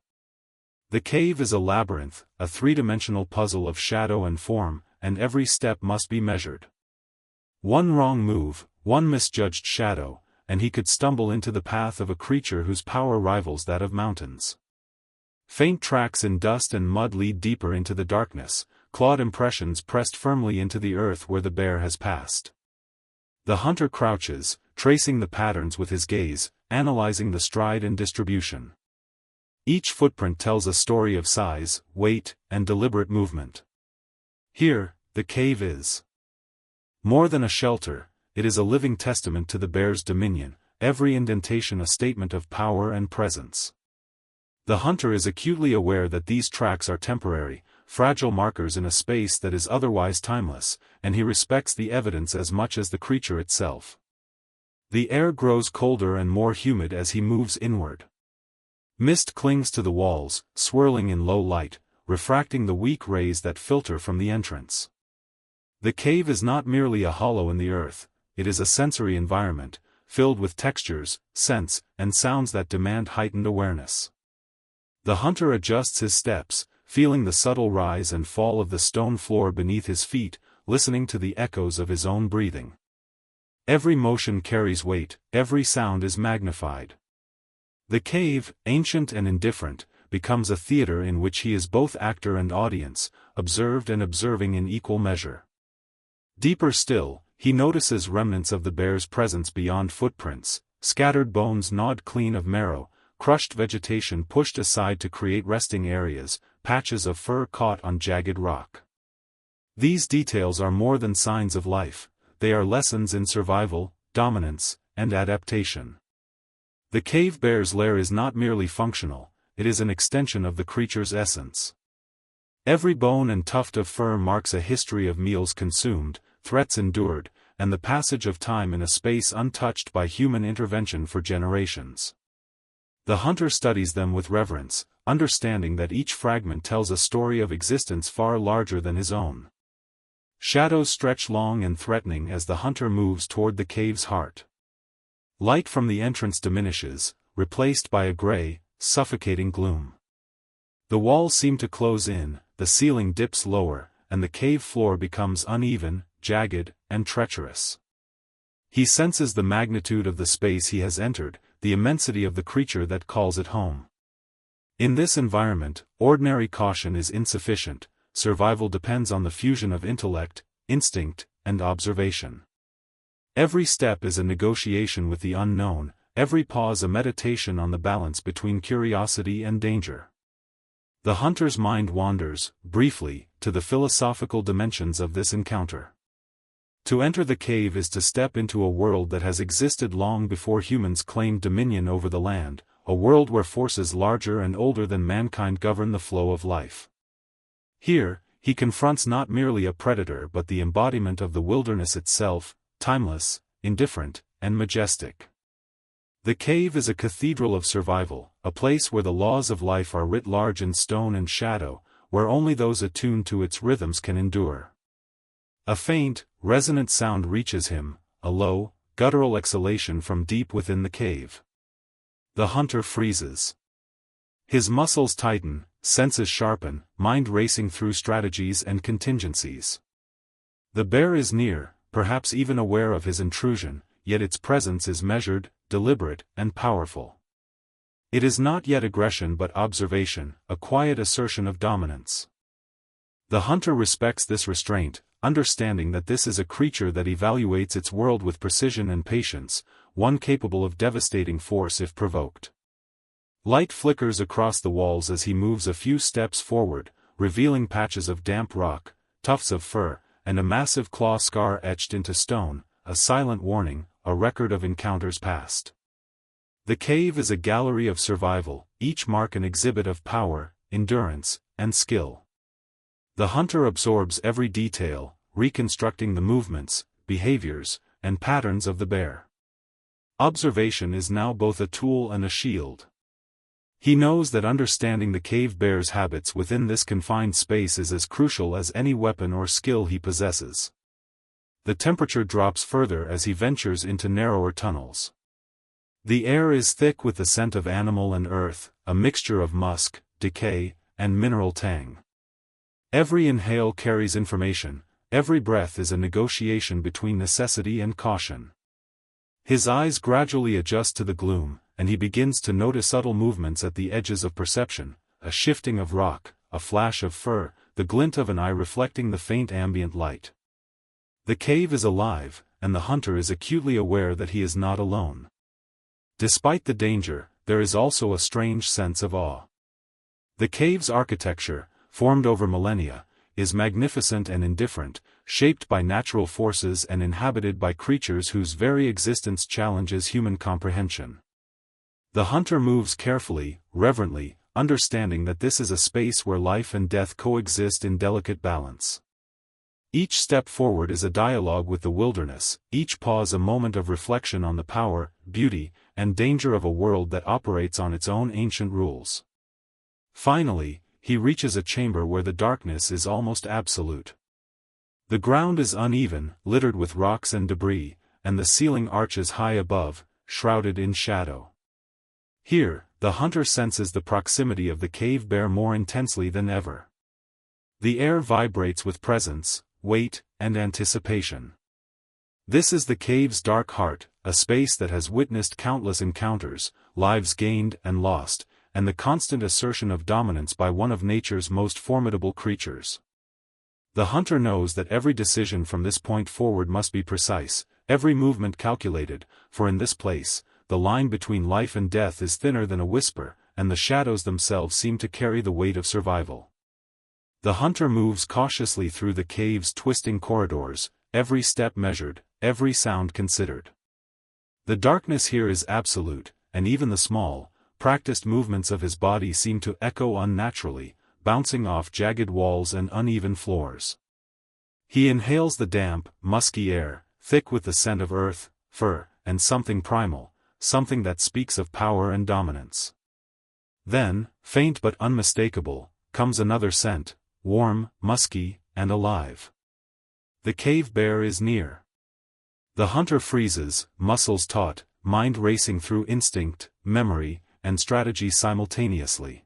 Speaker 1: The cave is a labyrinth, a three-dimensional puzzle of shadow and form, and every step must be measured. One wrong move, one misjudged shadow, and he could stumble into the path of a creature whose power rivals that of mountains. Faint tracks in dust and mud lead deeper into the darkness, clawed impressions pressed firmly into the earth where the bear has passed. The hunter crouches, tracing the patterns with his gaze, analyzing the stride and distribution. Each footprint tells a story of size, weight, and deliberate movement. Here, the cave is more than a shelter, it is a living testament to the bear's dominion, every indentation a statement of power and presence. The hunter is acutely aware that these tracks are temporary, fragile markers in a space that is otherwise timeless, and he respects the evidence as much as the creature itself. The air grows colder and more humid as he moves inward. Mist clings to the walls, swirling in low light, refracting the weak rays that filter from the entrance. The cave is not merely a hollow in the earth, it is a sensory environment, filled with textures, scents, and sounds that demand heightened awareness. The hunter adjusts his steps, feeling the subtle rise and fall of the stone floor beneath his feet, listening to the echoes of his own breathing. Every motion carries weight, every sound is magnified. The cave, ancient and indifferent, becomes a theater in which he is both actor and audience, observed and observing in equal measure. Deeper still, he notices remnants of the bear's presence beyond footprints, scattered bones gnawed clean of marrow, crushed vegetation pushed aside to create resting areas, patches of fur caught on jagged rock. These details are more than signs of life, they are lessons in survival, dominance, and adaptation. The cave bear's lair is not merely functional, it is an extension of the creature's essence. Every bone and tuft of fur marks a history of meals consumed, threats endured, and the passage of time in a space untouched by human intervention for generations. The hunter studies them with reverence, understanding that each fragment tells a story of existence far larger than his own. Shadows stretch long and threatening as the hunter moves toward the cave's heart. Light from the entrance diminishes, replaced by a gray, suffocating gloom. The walls seem to close in, the ceiling dips lower, and the cave floor becomes uneven, jagged, and treacherous. He senses the magnitude of the space he has entered, the immensity of the creature that calls it home. In this environment, ordinary caution is insufficient, survival depends on the fusion of intellect, instinct, and observation. Every step is a negotiation with the unknown, every pause a meditation on the balance between curiosity and danger. The hunter's mind wanders, briefly, to the philosophical dimensions of this encounter. To enter the cave is to step into a world that has existed long before humans claimed dominion over the land, a world where forces larger and older than mankind govern the flow of life. Here, he confronts not merely a predator but the embodiment of the wilderness itself, timeless, indifferent, and majestic. The cave is a cathedral of survival, a place where the laws of life are writ large in stone and shadow, where only those attuned to its rhythms can endure. A faint, resonant sound reaches him, a low, guttural exhalation from deep within the cave. The hunter freezes. His muscles tighten, senses sharpen, mind racing through strategies and contingencies. The bear is near, perhaps even aware of his intrusion, yet its presence is measured, deliberate, and powerful. It is not yet aggression but observation, a quiet assertion of dominance. The hunter respects this restraint, understanding that this is a creature that evaluates its world with precision and patience, one capable of devastating force if provoked. Light flickers across the walls as he moves a few steps forward, revealing patches of damp rock, tufts of fur, and a massive claw scar etched into stone, a silent warning, a record of encounters past. The cave is a gallery of survival, each mark an exhibit of power, endurance, and skill. The hunter absorbs every detail, reconstructing the movements, behaviors, and patterns of the bear. Observation is now both a tool and a shield. He knows that understanding the cave bear's habits within this confined space is as crucial as any weapon or skill he possesses. The temperature drops further as he ventures into narrower tunnels. The air is thick with the scent of animal and earth, a mixture of musk, decay, and mineral tang. Every inhale carries information, every breath is a negotiation between necessity and caution. His eyes gradually adjust to the gloom, and he begins to notice subtle movements at the edges of perception, a shifting of rock, a flash of fur, the glint of an eye reflecting the faint ambient light. The cave is alive, and the hunter is acutely aware that he is not alone. Despite the danger, there is also a strange sense of awe. The cave's architecture, formed over millennia, is magnificent and indifferent, shaped by natural forces and inhabited by creatures whose very existence challenges human comprehension. The hunter moves carefully, reverently, understanding that this is a space where life and death coexist in delicate balance. Each step forward is a dialogue with the wilderness, each pause a moment of reflection on the power, beauty, and danger of a world that operates on its own ancient rules. Finally, he reaches a chamber where the darkness is almost absolute. The ground is uneven, littered with rocks and debris, and the ceiling arches high above, shrouded in shadow. Here, the hunter senses the proximity of the cave bear more intensely than ever. The air vibrates with presence, weight, and anticipation. This is the cave's dark heart, a space that has witnessed countless encounters, lives gained and lost, and the constant assertion of dominance by one of nature's most formidable creatures. The hunter knows that every decision from this point forward must be precise, every movement calculated, for in this place, the line between life and death is thinner than a whisper, and the shadows themselves seem to carry the weight of survival. The hunter moves cautiously through the cave's twisting corridors, every step measured, every sound considered. The darkness here is absolute, and even the small, practiced movements of his body seem to echo unnaturally, bouncing off jagged walls and uneven floors. He inhales the damp, musky air, thick with the scent of earth, fur, and something primal, something that speaks of power and dominance. Then, faint but unmistakable, comes another scent, warm, musky, and alive. The cave bear is near. The hunter freezes, muscles taut, mind racing through instinct, memory, and strategy simultaneously.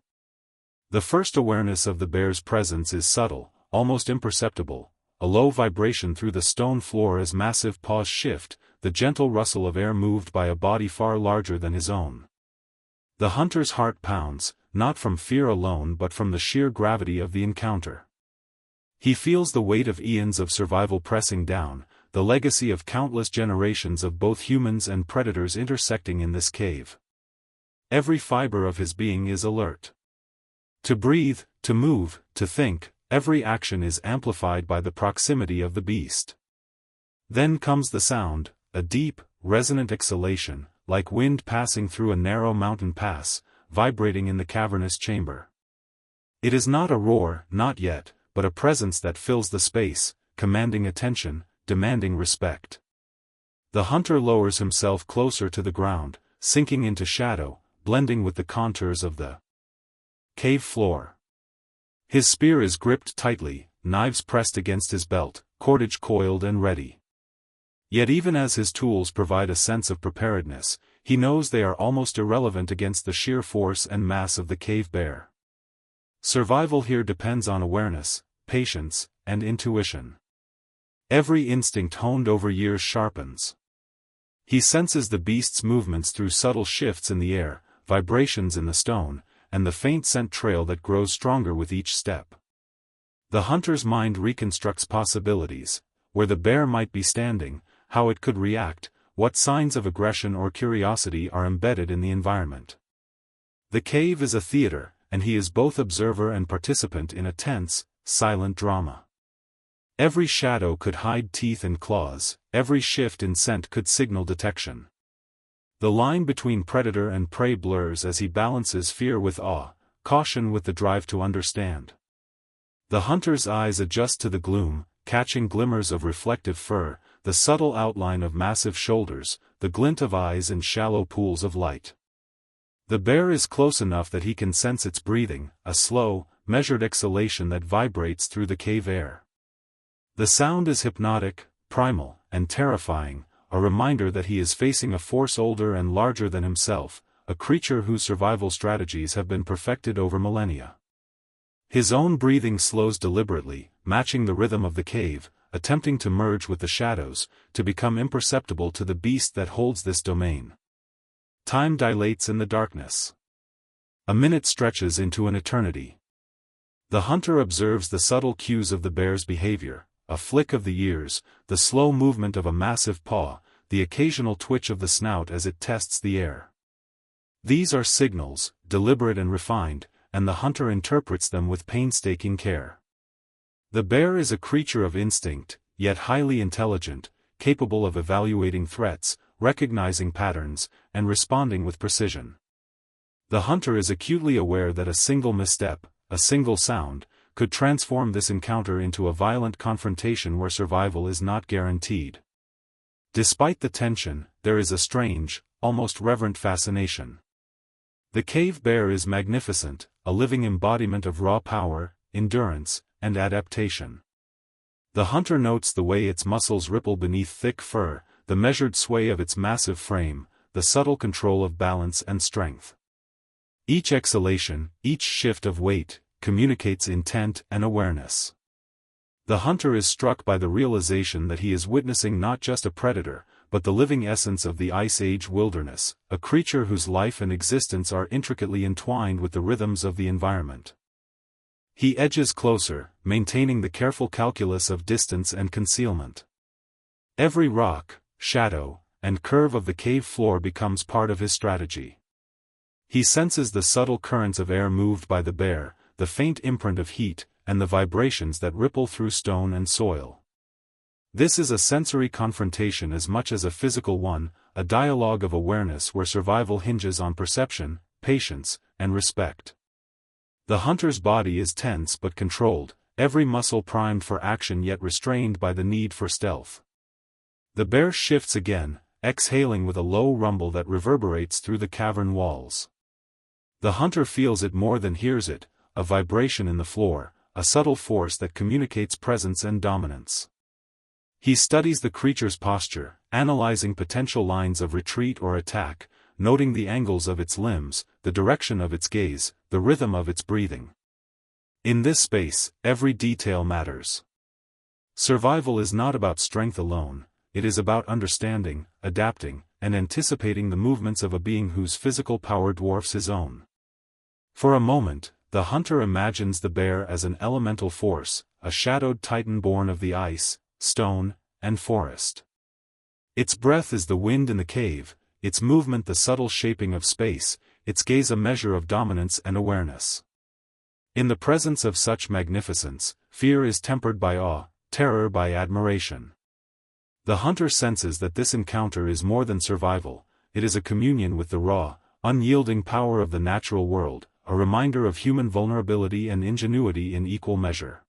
Speaker 1: The first awareness of the bear's presence is subtle, almost imperceptible, a low vibration through the stone floor as massive paws shift, the gentle rustle of air moved by a body far larger than his own. The hunter's heart pounds, not from fear alone but from the sheer gravity of the encounter. He feels the weight of eons of survival pressing down, the legacy of countless generations of both humans and predators intersecting in this cave. Every fiber of his being is alert. To breathe, to move, to think, every action is amplified by the proximity of the beast. Then comes the sound, a deep, resonant exhalation, like wind passing through a narrow mountain pass, vibrating in the cavernous chamber. It is not a roar, not yet, but a presence that fills the space, commanding attention, demanding respect. The hunter lowers himself closer to the ground, sinking into shadow, blending with the contours of the cave floor. His spear is gripped tightly, knives pressed against his belt, cordage coiled and ready. Yet even as his tools provide a sense of preparedness, he knows they are almost irrelevant against the sheer force and mass of the cave bear. Survival here depends on awareness, patience, and intuition. Every instinct honed over years sharpens. He senses the beast's movements through subtle shifts in the air, vibrations in the stone, and the faint scent trail that grows stronger with each step. The hunter's mind reconstructs possibilities, where the bear might be standing, how it could react, what signs of aggression or curiosity are embedded in the environment. The cave is a theater, and he is both observer and participant in a tense, silent drama. Every shadow could hide teeth and claws, every shift in scent could signal detection. The line between predator and prey blurs as he balances fear with awe, caution with the drive to understand. The hunter's eyes adjust to the gloom, catching glimmers of reflective fur, the subtle outline of massive shoulders, the glint of eyes in shallow pools of light. The bear is close enough that he can sense its breathing, a slow, measured exhalation that vibrates through the cave air. The sound is hypnotic, primal, and terrifying, a reminder that he is facing a force older and larger than himself, a creature whose survival strategies have been perfected over millennia. His own breathing slows deliberately, matching the rhythm of the cave, attempting to merge with the shadows, to become imperceptible to the beast that holds this domain. Time dilates in the darkness. A minute stretches into an eternity. The hunter observes the subtle cues of the bear's behavior, a flick of the ears, the slow movement of a massive paw, the occasional twitch of the snout as it tests the air. These are signals, deliberate and refined, and the hunter interprets them with painstaking care. The bear is a creature of instinct, yet highly intelligent, capable of evaluating threats, recognizing patterns, and responding with precision. The hunter is acutely aware that a single misstep, a single sound, could transform this encounter into a violent confrontation where survival is not guaranteed. Despite the tension, there is a strange, almost reverent fascination. The cave bear is magnificent, a living embodiment of raw power, endurance, and adaptation. The hunter notes the way its muscles ripple beneath thick fur, the measured sway of its massive frame, the subtle control of balance and strength. Each exhalation, each shift of weight, communicates intent and awareness. The hunter is struck by the realization that he is witnessing not just a predator, but the living essence of the Ice Age wilderness, a creature whose life and existence are intricately entwined with the rhythms of the environment. He edges closer, maintaining the careful calculus of distance and concealment. Every rock, shadow, and curve of the cave floor becomes part of his strategy. He senses the subtle currents of air moved by the bear, the faint imprint of heat, and the vibrations that ripple through stone and soil. This is a sensory confrontation as much as a physical one, a dialogue of awareness where survival hinges on perception, patience, and respect. The hunter's body is tense but controlled, every muscle primed for action yet restrained by the need for stealth. The bear shifts again, exhaling with a low rumble that reverberates through the cavern walls. The hunter feels it more than hears it, a vibration in the floor, a subtle force that communicates presence and dominance. He studies the creature's posture, analyzing potential lines of retreat or attack, noting the angles of its limbs, the direction of its gaze, the rhythm of its breathing. In this space, every detail matters. Survival is not about strength alone, it is about understanding, adapting, and anticipating the movements of a being whose physical power dwarfs his own. For a moment, the hunter imagines the bear as an elemental force, a shadowed titan born of the ice, stone, and forest. Its breath is the wind in the cave, its movement the subtle shaping of space, its gaze a measure of dominance and awareness. In the presence of such magnificence, fear is tempered by awe, terror by admiration. The hunter senses that this encounter is more than survival, it is a communion with the raw, unyielding power of the natural world, a reminder of human vulnerability and ingenuity in equal measure.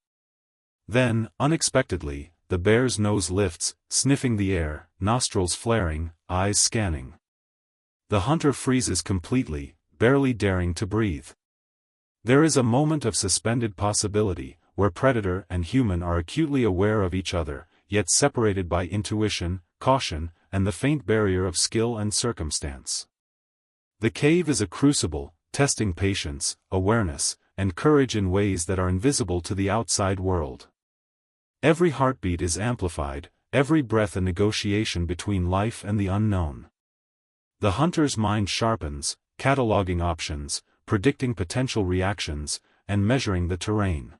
Speaker 1: Then, unexpectedly, the bear's nose lifts, sniffing the air, nostrils flaring, eyes scanning. The hunter freezes completely, barely daring to breathe. There is a moment of suspended possibility, where predator and human are acutely aware of each other, yet separated by intuition, caution, and the faint barrier of skill and circumstance. The cave is a crucible, testing patience, awareness, and courage in ways that are invisible to the outside world. Every heartbeat is amplified, every breath a negotiation between life and the unknown. The hunter's mind sharpens, cataloging options, predicting potential reactions, and measuring the terrain.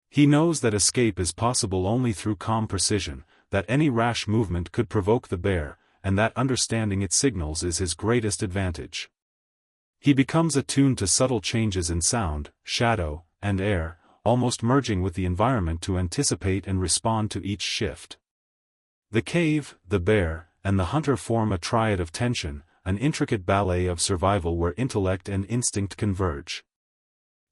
Speaker 1: He knows that escape is possible only through calm precision, that any rash movement could provoke the bear, and that understanding its signals is his greatest advantage. He becomes attuned to subtle changes in sound, shadow, and air, almost merging with the environment to anticipate and respond to each shift. The cave, the bear, and the hunter form a triad of tension, an intricate ballet of survival where intellect and instinct converge.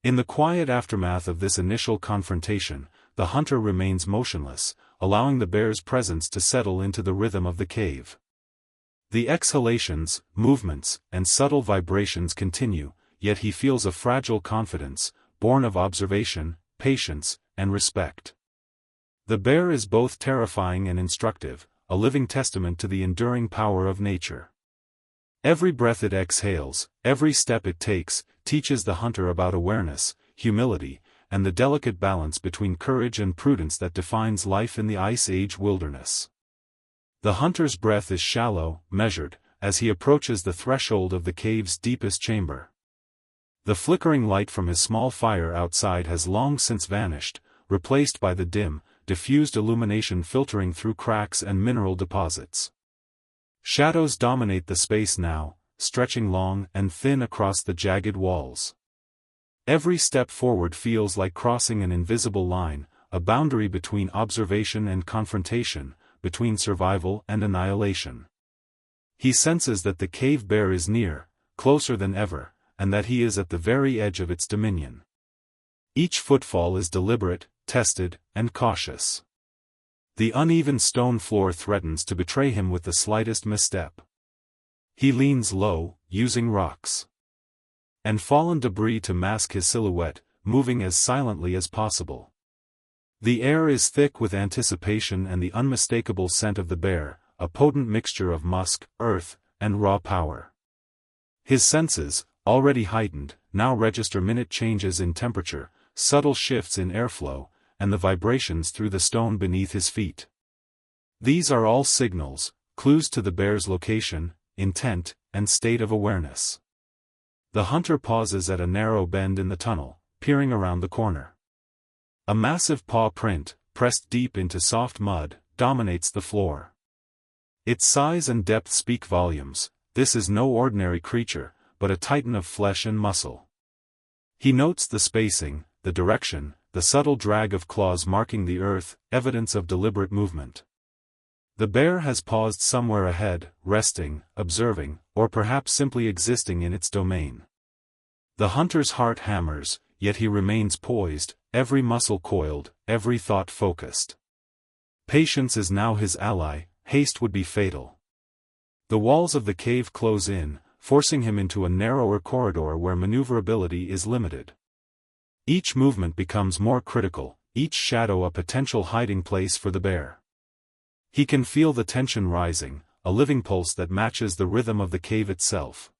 Speaker 1: In the quiet aftermath of this initial confrontation, the hunter remains motionless, allowing the bear's presence to settle into the rhythm of the cave. The exhalations, movements, and subtle vibrations continue, yet he feels a fragile confidence, born of observation, patience, and respect. The bear is both terrifying and instructive, a living testament to the enduring power of nature. Every breath it exhales, every step it takes, teaches the hunter about awareness, humility, and the delicate balance between courage and prudence that defines life in the Ice Age wilderness. The hunter's breath is shallow, measured, as he approaches the threshold of the cave's deepest chamber. The flickering light from his small fire outside has long since vanished, replaced by the dim, diffused illumination filtering through cracks and mineral deposits. Shadows dominate the space now, stretching long and thin across the jagged walls. Every step forward feels like crossing an invisible line, a boundary between observation and confrontation, between survival and annihilation. He senses that the cave bear is near, closer than ever, and that he is at the very edge of its dominion. Each footfall is deliberate, tested, and cautious. The uneven stone floor threatens to betray him with the slightest misstep. He leans low, using rocks and fallen debris to mask his silhouette, moving as silently as possible. The air is thick with anticipation and the unmistakable scent of the bear, a potent mixture of musk, earth, and raw power. His senses, already heightened, now register minute changes in temperature, subtle shifts in airflow, and the vibrations through the stone beneath his feet. These are all signals, clues to the bear's location, intent, and state of awareness. The hunter pauses at a narrow bend in the tunnel, peering around the corner. A massive paw print, pressed deep into soft mud, dominates the floor. Its size and depth speak volumes. This is no ordinary creature, but a titan of flesh and muscle. He notes the spacing, the direction, the subtle drag of claws marking the earth, evidence of deliberate movement. The bear has paused somewhere ahead, resting, observing, or perhaps simply existing in its domain. The hunter's heart hammers, yet he remains poised, every muscle coiled, every thought focused. Patience is now his ally, haste would be fatal. The walls of the cave close in, forcing him into a narrower corridor where maneuverability is limited. Each movement becomes more critical, each shadow a potential hiding place for the bear. He can feel the tension rising, a living pulse that matches the rhythm of the cave itself.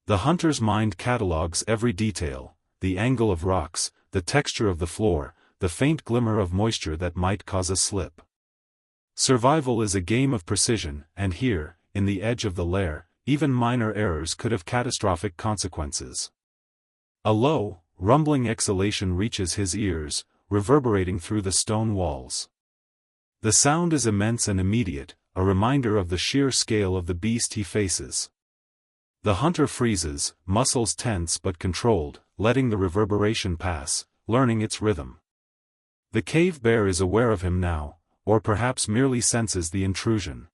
Speaker 1: The hunter's mind catalogues every detail, the angle of rocks, the texture of the floor, the faint glimmer of moisture that might cause a slip. Survival is a game of precision, and here, in the edge of the lair, even minor errors could have catastrophic consequences. A low, rumbling exhalation reaches his ears, reverberating through the stone walls. The sound is immense and immediate, a reminder of the sheer scale of the beast he faces. The hunter freezes, muscles tense but controlled, letting the reverberation pass, learning its rhythm. The cave bear is aware of him now, or perhaps merely senses the intrusion.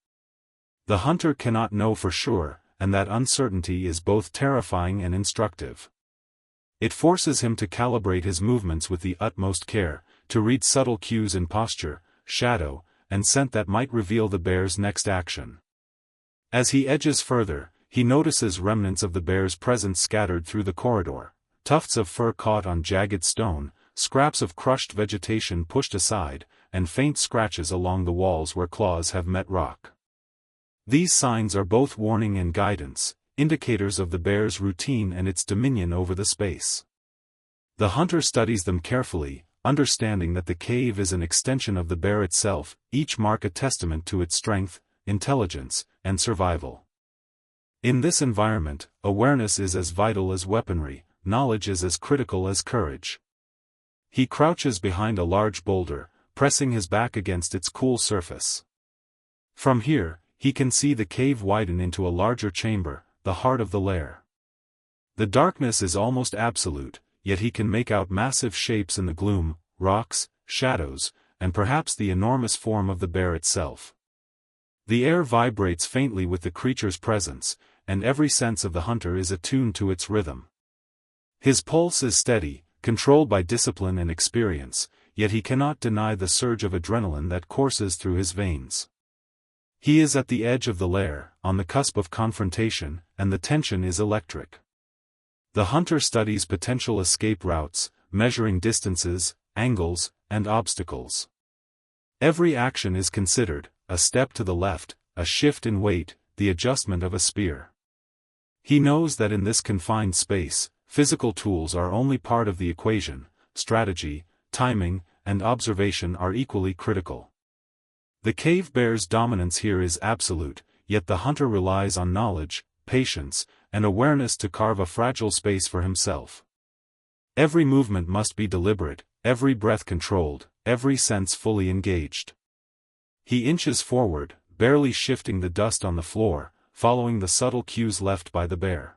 Speaker 1: The hunter cannot know for sure, and that uncertainty is both terrifying and instructive. It forces him to calibrate his movements with the utmost care, to read subtle cues in posture, shadow, and scent that might reveal the bear's next action. As he edges further, he notices remnants of the bear's presence scattered through the corridor, tufts of fur caught on jagged stone, scraps of crushed vegetation pushed aside, and faint scratches along the walls where claws have met rock. These signs are both warning and guidance, indicators of the bear's routine and its dominion over the space. The hunter studies them carefully, understanding that the cave is an extension of the bear itself, each mark a testament to its strength, intelligence, and survival. In this environment, awareness is as vital as weaponry, knowledge is as critical as courage. He crouches behind a large boulder, pressing his back against its cool surface. From here, he can see the cave widen into a larger chamber, the heart of the lair. The darkness is almost absolute, yet he can make out massive shapes in the gloom, rocks, shadows, and perhaps the enormous form of the bear itself. The air vibrates faintly with the creature's presence, and every sense of the hunter is attuned to its rhythm. His pulse is steady, controlled by discipline and experience, yet he cannot deny the surge of adrenaline that courses through his veins. He is at the edge of the lair, on the cusp of confrontation, and the tension is electric. The hunter studies potential escape routes, measuring distances, angles, and obstacles. Every action is considered, a step to the left, a shift in weight, the adjustment of a spear. He knows that in this confined space, physical tools are only part of the equation, strategy, timing, and observation are equally critical. The cave bear's dominance here is absolute, yet the hunter relies on knowledge, patience, and awareness to carve a fragile space for himself. Every movement must be deliberate, every breath controlled, every sense fully engaged. He inches forward, barely shifting the dust on the floor, following the subtle cues left by the bear.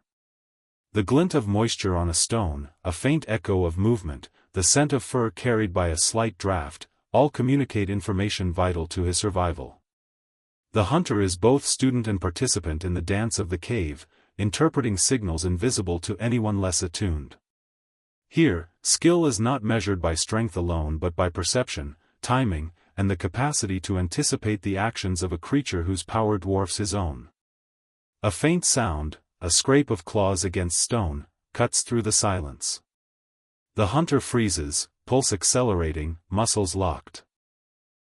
Speaker 1: The glint of moisture on a stone, a faint echo of movement, the scent of fur carried by a slight draft, all communicate information vital to his survival. The hunter is both student and participant in the dance of the cave, interpreting signals invisible to anyone less attuned. Here, skill is not measured by strength alone but by perception, timing, and the capacity to anticipate the actions of a creature whose power dwarfs his own. A faint sound, a scrape of claws against stone, cuts through the silence. The hunter freezes, pulse accelerating, muscles locked.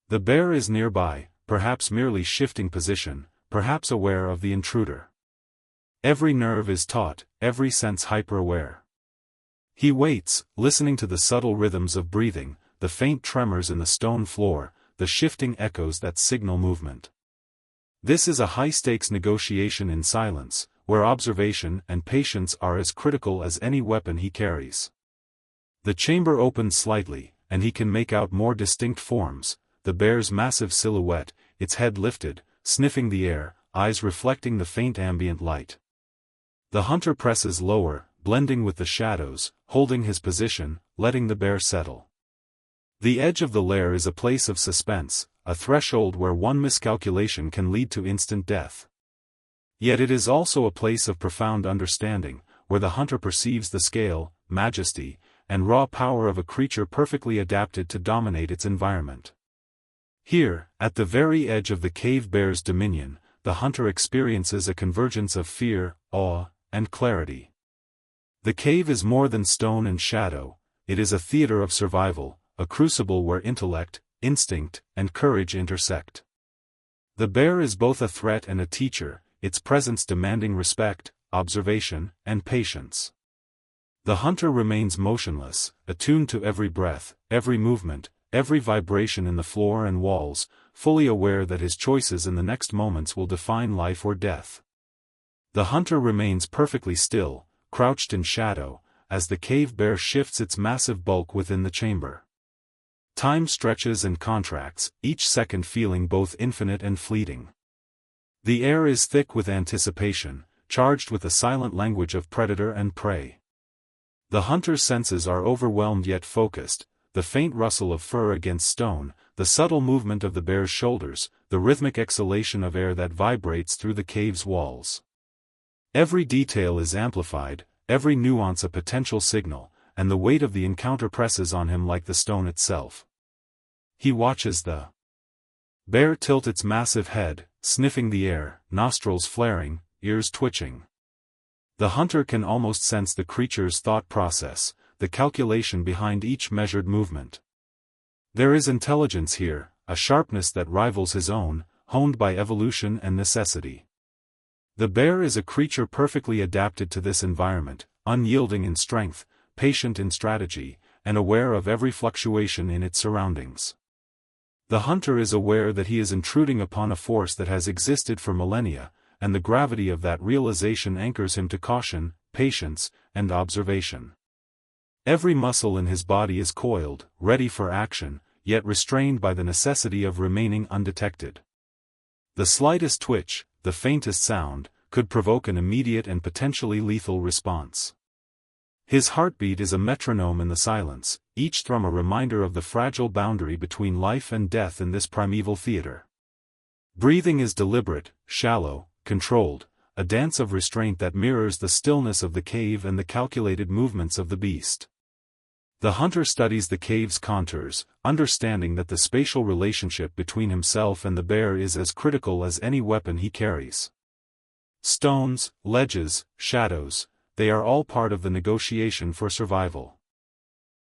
Speaker 1: The bear is nearby, perhaps merely shifting position, perhaps aware of the intruder. Every nerve is taut, every sense hyper-aware. He waits, listening to the subtle rhythms of breathing, the faint tremors in the stone floor, the shifting echoes that signal movement. This is a high-stakes negotiation in silence, where observation and patience are as critical as any weapon he carries. The chamber opens slightly, and he can make out more distinct forms: the bear's massive silhouette, its head lifted, sniffing the air, eyes reflecting the faint ambient light. The hunter presses lower, blending with the shadows, holding his position, letting the bear settle. The edge of the lair is a place of suspense, a threshold where one miscalculation can lead to instant death. Yet it is also a place of profound understanding, where the hunter perceives the scale, majesty, and raw power of a creature perfectly adapted to dominate its environment. Here, at the very edge of the cave bear's dominion, the hunter experiences a convergence of fear, awe, and clarity. The cave is more than stone and shadow, it is a theater of survival, a crucible where intellect, instinct, and courage intersect. The bear is both a threat and a teacher, its presence demanding respect, observation, and patience. The hunter remains motionless, attuned to every breath, every movement, every vibration in the floor and walls, fully aware that his choices in the next moments will define life or death. The hunter remains perfectly still, crouched in shadow, as the cave bear shifts its massive bulk within the chamber. Time stretches and contracts, each second feeling both infinite and fleeting. The air is thick with anticipation, charged with the silent language of predator and prey. The hunter's senses are overwhelmed yet focused: the faint rustle of fur against stone, the subtle movement of the bear's shoulders, the rhythmic exhalation of air that vibrates through the cave's walls. Every detail is amplified, every nuance a potential signal, and the weight of the encounter presses on him like the stone itself. He watches the bear tilt its massive head, sniffing the air, nostrils flaring, ears twitching. The hunter can almost sense the creature's thought process, the calculation behind each measured movement. There is intelligence here, a sharpness that rivals his own, honed by evolution and necessity. The bear is a creature perfectly adapted to this environment, unyielding in strength, patient in strategy, and aware of every fluctuation in its surroundings. The hunter is aware that he is intruding upon a force that has existed for millennia, and the gravity of that realization anchors him to caution, patience, and observation. Every muscle in his body is coiled, ready for action, yet restrained by the necessity of remaining undetected. The slightest twitch, the faintest sound, could provoke an immediate and potentially lethal response. His heartbeat is a metronome in the silence, each thrum a reminder of the fragile boundary between life and death in this primeval theater. Breathing is deliberate, shallow, controlled, a dance of restraint that mirrors the stillness of the cave and the calculated movements of the beast. The hunter studies the cave's contours, understanding that the spatial relationship between himself and the bear is as critical as any weapon he carries. Stones, ledges, shadows, they are all part of the negotiation for survival.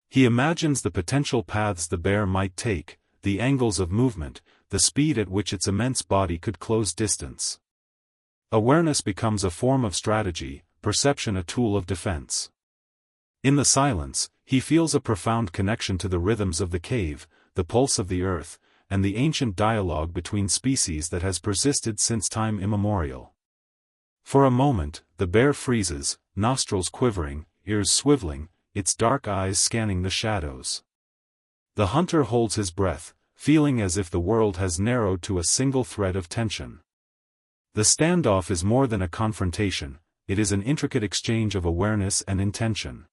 Speaker 1: He imagines the potential paths the bear might take, the angles of movement, the speed at which its immense body could close distance. Awareness becomes a form of strategy, perception a tool of defense. In the silence, he feels a profound connection to the rhythms of the cave, the pulse of the earth, and the ancient dialogue between species that has persisted since time immemorial. For a moment, the bear freezes, nostrils quivering, ears swiveling, its dark eyes scanning the shadows. The hunter holds his breath, feeling as if the world has narrowed to a single thread of tension. The standoff is more than a confrontation, it is an intricate exchange of awareness and intention.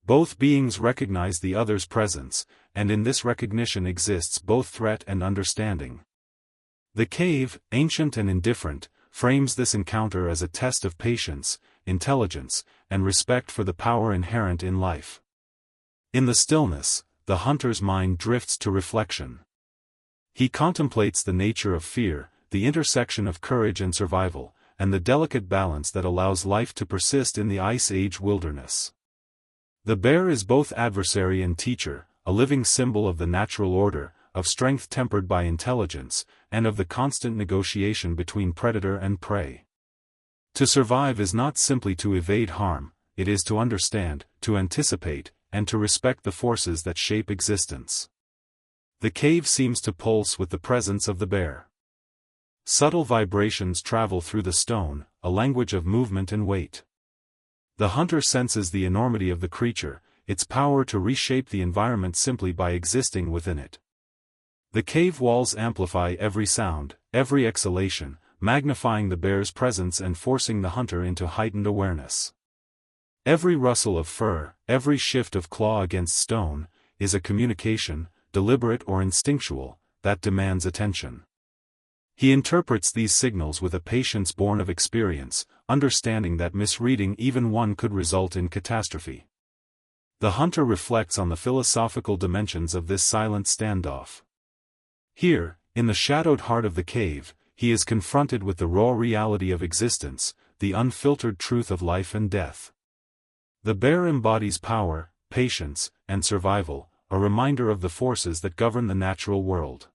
Speaker 1: Both beings recognize the other's presence, and in this recognition exists both threat and understanding. The cave, ancient and indifferent, frames this encounter as a test of patience, intelligence, and respect for the power inherent in life. In the stillness, the hunter's mind drifts to reflection. He contemplates the nature of fear, the intersection of courage and survival, and the delicate balance that allows life to persist in the Ice Age wilderness. The bear is both adversary and teacher, a living symbol of the natural order, of strength tempered by intelligence, and of the constant negotiation between predator and prey. To survive is not simply to evade harm, it is to understand, to anticipate, and to respect the forces that shape existence. The cave seems to pulse with the presence of the bear. subtle vibrations travel through the stone, a language of movement and weight. The hunter senses the enormity of the creature, its power to reshape the environment simply by existing within it. The cave walls amplify every sound, every exhalation, magnifying the bear's presence and forcing the hunter into heightened awareness. Every rustle of fur, every shift of claw against stone, is a communication, deliberate or instinctual, that demands attention. He interprets these signals with a patience born of experience, understanding that misreading even one could result in catastrophe. The hunter reflects on the philosophical dimensions of this silent standoff. Here, in the shadowed heart of the cave, he is confronted with the raw reality of existence, the unfiltered truth of life and death. The bear embodies power, patience, and survival, a reminder of the forces that govern the natural world.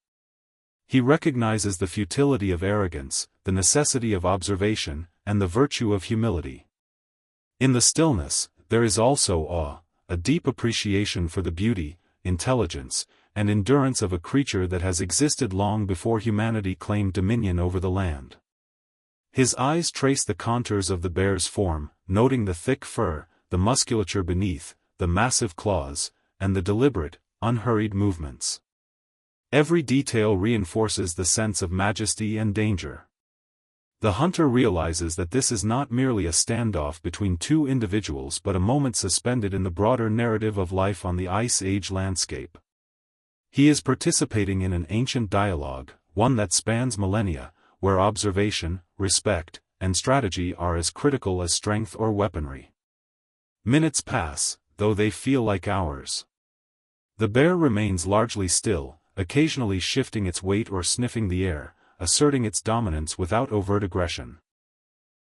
Speaker 1: He recognizes the futility of arrogance, the necessity of observation, and the virtue of humility. In the stillness, there is also awe, a deep appreciation for the beauty, intelligence, and endurance of a creature that has existed long before humanity claimed dominion over the land. His eyes trace the contours of the bear's form, noting the thick fur, the musculature beneath, the massive claws, and the deliberate, unhurried movements. Every detail reinforces the sense of majesty and danger. The hunter realizes that this is not merely a standoff between two individuals but a moment suspended in the broader narrative of life on the Ice Age landscape. He is participating in an ancient dialogue, one that spans millennia, where observation, respect, and strategy are as critical as strength or weaponry. Minutes pass, though they feel like hours. The bear remains largely still, occasionally shifting its weight or sniffing the air, asserting its dominance without overt aggression.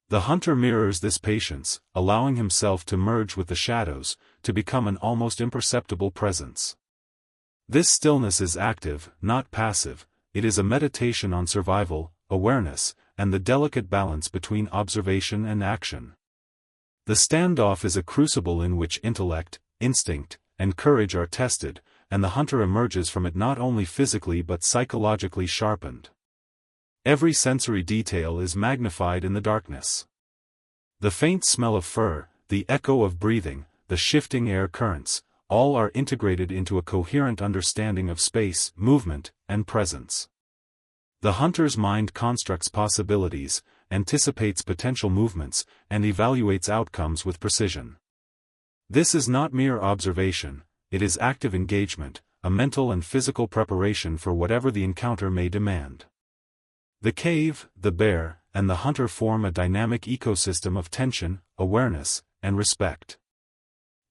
Speaker 1: The hunter mirrors this patience, allowing himself to merge with the shadows, to become an almost imperceptible presence. This stillness is active, not passive, it is a meditation on survival, awareness, and the delicate balance between observation and action. The standoff is a crucible in which intellect, instinct, and courage are tested, and the hunter emerges from it not only physically but psychologically sharpened. Every sensory detail is magnified in the darkness. The faint smell of fur, the echo of breathing, the shifting air currents, all are integrated into a coherent understanding of space, movement, and presence. The hunter's mind constructs possibilities, anticipates potential movements, and evaluates outcomes with precision. This is not mere observation, it is active engagement, a mental and physical preparation for whatever the encounter may demand. The cave, the bear, and the hunter form a dynamic ecosystem of tension, awareness, and respect.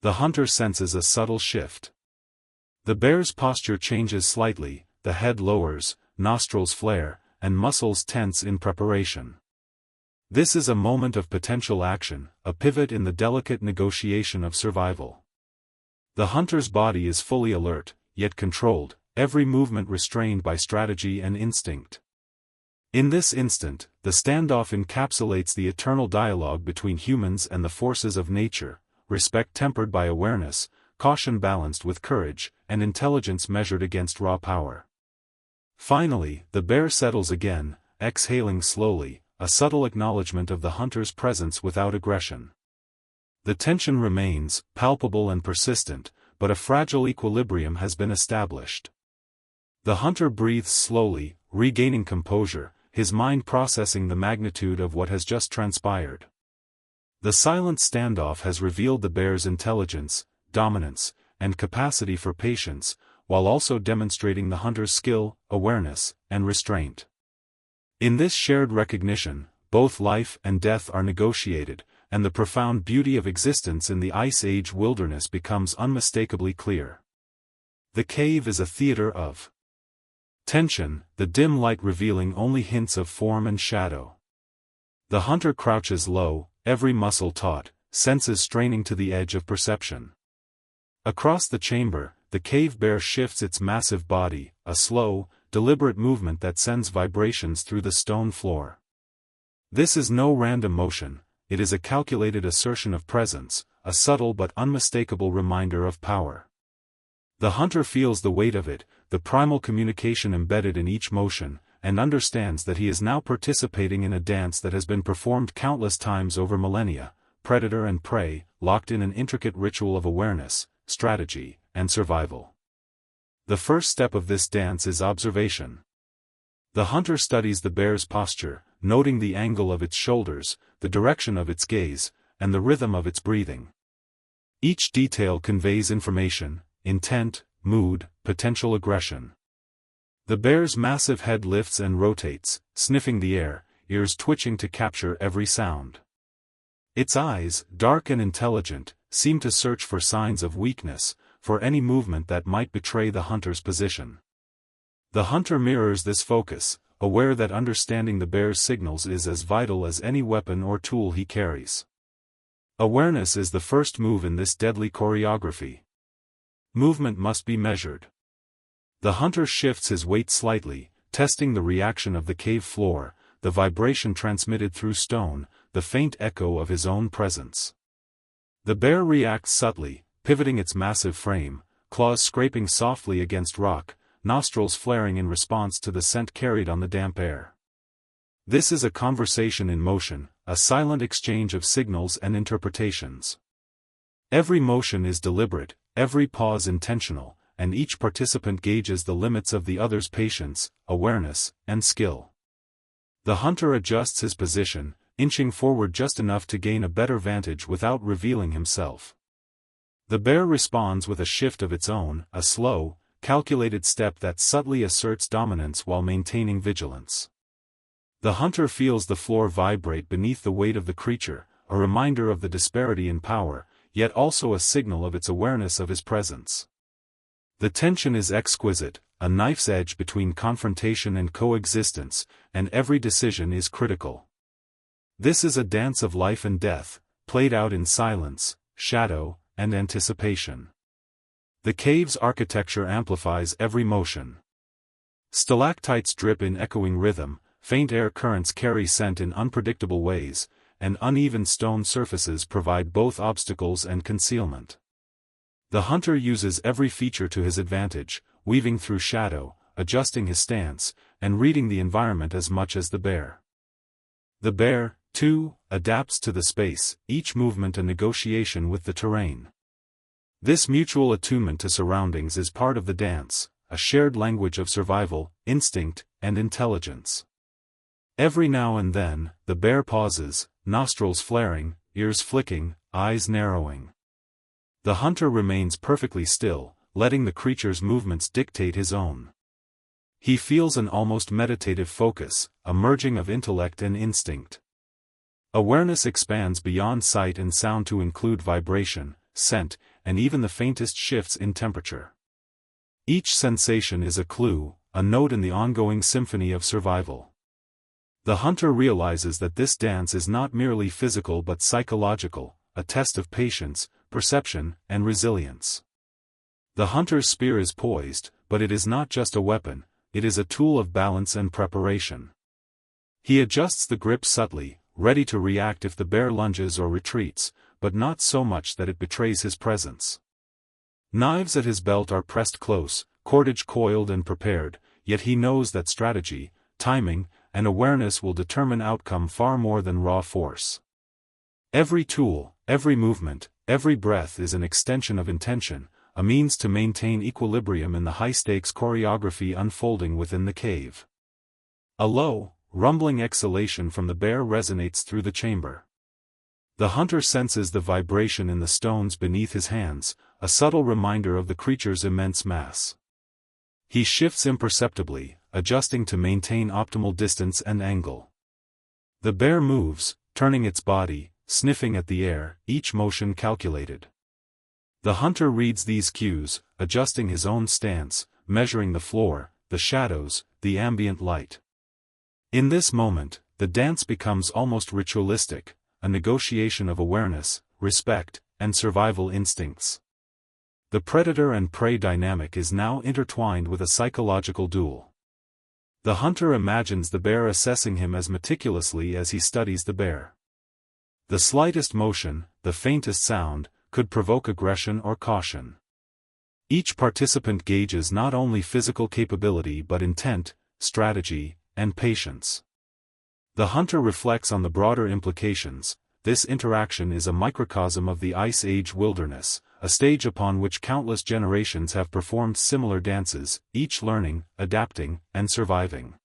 Speaker 1: The hunter senses a subtle shift. The bear's posture changes slightly, the head lowers, nostrils flare, and muscles tense in preparation. This is a moment of potential action, a pivot in the delicate negotiation of survival. The hunter's body is fully alert, yet controlled, every movement restrained by strategy and instinct. In this instant, the standoff encapsulates the eternal dialogue between humans and the forces of nature, respect tempered by awareness, caution balanced with courage, and intelligence measured against raw power. Finally, the bear settles again, exhaling slowly, a subtle acknowledgement of the hunter's presence without aggression. The tension remains, palpable and persistent, but a fragile equilibrium has been established. The hunter breathes slowly, regaining composure, his mind processing the magnitude of what has just transpired. The silent standoff has revealed the bear's intelligence, dominance, and capacity for patience, while also demonstrating the hunter's skill, awareness, and restraint. In this shared recognition, both life and death are negotiated, and the profound beauty of existence in the Ice Age wilderness becomes unmistakably clear. The cave is a theater of tension, the dim light revealing only hints of form and shadow. The hunter crouches low, every muscle taut, senses straining to the edge of perception. Across the chamber, the cave bear shifts its massive body, a slow, deliberate movement that sends vibrations through the stone floor. This is no random motion, it is a calculated assertion of presence, a subtle but unmistakable reminder of power. The hunter feels the weight of it, the primal communication embedded in each motion, and understands that he is now participating in a dance that has been performed countless times over millennia, predator and prey, locked in an intricate ritual of awareness, strategy, and survival. The first step of this dance is observation. The hunter studies the bear's posture, noting the angle of its shoulders, the direction of its gaze, and the rhythm of its breathing. Each detail conveys information, intent, mood, potential aggression. The bear's massive head lifts and rotates, sniffing the air, ears twitching to capture every sound. Its eyes, dark and intelligent, seem to search for signs of weakness, for any movement that might betray the hunter's position. The hunter mirrors this focus, aware that understanding the bear's signals is as vital as any weapon or tool he carries. Awareness is the first move in this deadly choreography. Movement must be measured. The hunter shifts his weight slightly, testing the reaction of the cave floor, the vibration transmitted through stone, the faint echo of his own presence. The bear reacts subtly, pivoting its massive frame, claws scraping softly against rock, nostrils flaring in response to the scent carried on the damp air. This is a conversation in motion, a silent exchange of signals and interpretations. Every motion is deliberate, every pause intentional, and each participant gauges the limits of the other's patience, awareness, and skill. The hunter adjusts his position, inching forward just enough to gain a better vantage without revealing himself. The bear responds with a shift of its own, a slow, calculated step that subtly asserts dominance while maintaining vigilance. The hunter feels the floor vibrate beneath the weight of the creature, a reminder of the disparity in power, yet also a signal of its awareness of his presence. The tension is exquisite, a knife's edge between confrontation and coexistence, and every decision is critical. This is a dance of life and death, played out in silence, shadow, and anticipation. The cave's architecture amplifies every motion. Stalactites drip in echoing rhythm, faint air currents carry scent in unpredictable ways, and uneven stone surfaces provide both obstacles and concealment. The hunter uses every feature to his advantage, weaving through shadow, adjusting his stance, and reading the environment as much as the bear. The bear, too, adapts to the space, each movement a negotiation with the terrain. This mutual attunement to surroundings is part of the dance, a shared language of survival, instinct, and intelligence. Every now and then, the bear pauses, nostrils flaring, ears flicking, eyes narrowing. The hunter remains perfectly still, letting the creature's movements dictate his own. He feels an almost meditative focus, a merging of intellect and instinct. Awareness expands beyond sight and sound to include vibration, scent, and even the faintest shifts in temperature. Each sensation is a clue, a note in the ongoing symphony of survival. The hunter realizes that this dance is not merely physical but psychological, a test of patience, perception, and resilience. The hunter's spear is poised, but it is not just a weapon, it is a tool of balance and preparation. He adjusts the grip subtly, ready to react if the bear lunges or retreats, but not so much that it betrays his presence. Knives at his belt are pressed close, cordage coiled and prepared, yet he knows that strategy, timing, and awareness will determine outcome far more than raw force. Every tool, every movement, every breath is an extension of intention, a means to maintain equilibrium in the high-stakes choreography unfolding within the cave. A low, rumbling exhalation from the bear resonates through the chamber. The hunter senses the vibration in the stones beneath his hands, a subtle reminder of the creature's immense mass. He shifts imperceptibly, adjusting to maintain optimal distance and angle. The bear moves, turning its body, sniffing at the air, each motion calculated. The hunter reads these cues, adjusting his own stance, measuring the floor, the shadows, the ambient light. In this moment, the dance becomes almost ritualistic, a negotiation of awareness, respect, and survival instincts. The predator and prey dynamic is now intertwined with a psychological duel. The hunter imagines the bear assessing him as meticulously as he studies the bear. The slightest motion, the faintest sound, could provoke aggression or caution. Each participant gauges not only physical capability but intent, strategy, and patience. The hunter reflects on the broader implications. This interaction is a microcosm of the Ice Age wilderness, a stage upon which countless generations have performed similar dances, each learning, adapting, and surviving.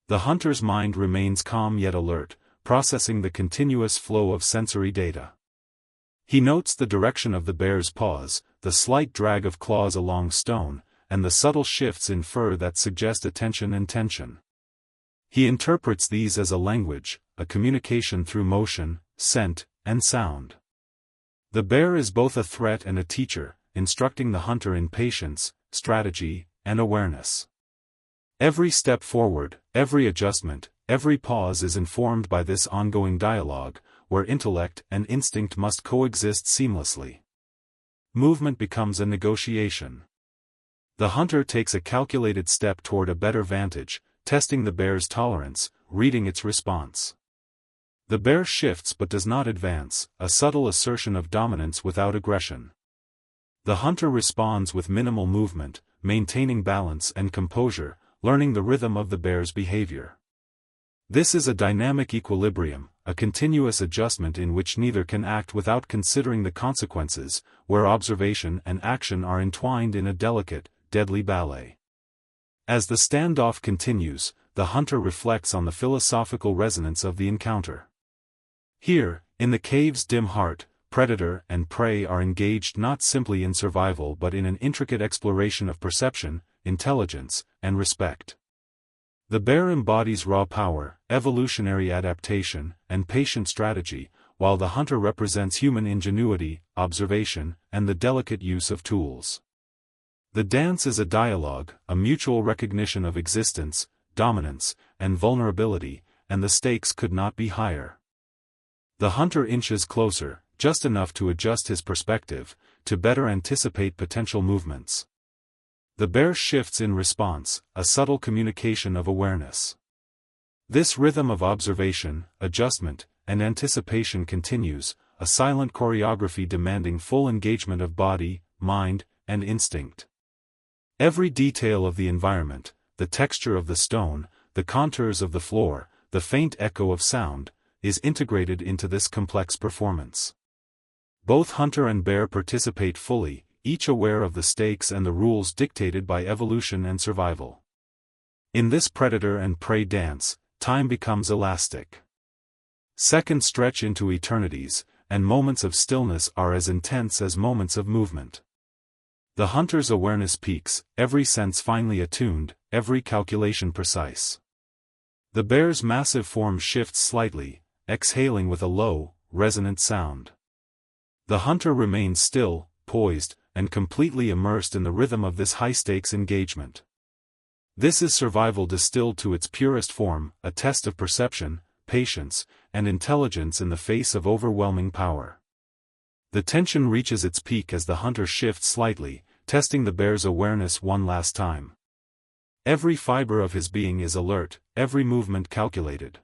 Speaker 1: The hunter's mind remains calm yet alert, processing the continuous flow of sensory data. He notes the direction of the bear's paws, the slight drag of claws along stone, and the subtle shifts in fur that suggest attention and tension. He interprets these as a language, a communication through motion, scent, and sound. The bear is both a threat and a teacher, instructing the hunter in patience, strategy, and awareness. Every step forward, every adjustment, every pause is informed by this ongoing dialogue, where intellect and instinct must coexist seamlessly. Movement becomes a negotiation. The hunter takes a calculated step toward a better vantage, testing the bear's tolerance, reading its response. The bear shifts but does not advance, a subtle assertion of dominance without aggression. The hunter responds with minimal movement, maintaining balance and composure, learning the rhythm of the bear's behavior. This is a dynamic equilibrium, a continuous adjustment in which neither can act without considering the consequences, where observation and action are entwined in a delicate, deadly ballet. As the standoff continues, the hunter reflects on the philosophical resonance of the encounter. Here, in the cave's dim heart, predator and prey are engaged not simply in survival but in an intricate exploration of perception, intelligence, and respect. The bear embodies raw power, evolutionary adaptation, and patient strategy, while the hunter represents human ingenuity, observation, and the delicate use of tools. The dance is a dialogue, a mutual recognition of existence, dominance, and vulnerability, and the stakes could not be higher. The hunter inches closer, just enough to adjust his perspective, to better anticipate potential movements. The bear shifts in response, a subtle communication of awareness. This rhythm of observation, adjustment, and anticipation continues, a silent choreography demanding full engagement of body, mind, and instinct. Every detail of the environment, the texture of the stone, the contours of the floor, the faint echo of sound, is integrated into this complex performance. Both hunter and bear participate fully, each aware of the stakes and the rules dictated by evolution and survival. In this predator and prey dance, time becomes elastic. Seconds stretch into eternities, and moments of stillness are as intense as moments of movement. The hunter's awareness peaks, every sense finely attuned, every calculation precise. The bear's massive form shifts slightly, exhaling with a low, resonant sound. The hunter remains still, poised, and completely immersed in the rhythm of this high-stakes engagement. This is survival distilled to its purest form, a test of perception, patience, and intelligence in the face of overwhelming power. The tension reaches its peak as the hunter shifts slightly, testing the bear's awareness one last time. Every fiber of his being is alert, every movement calculated.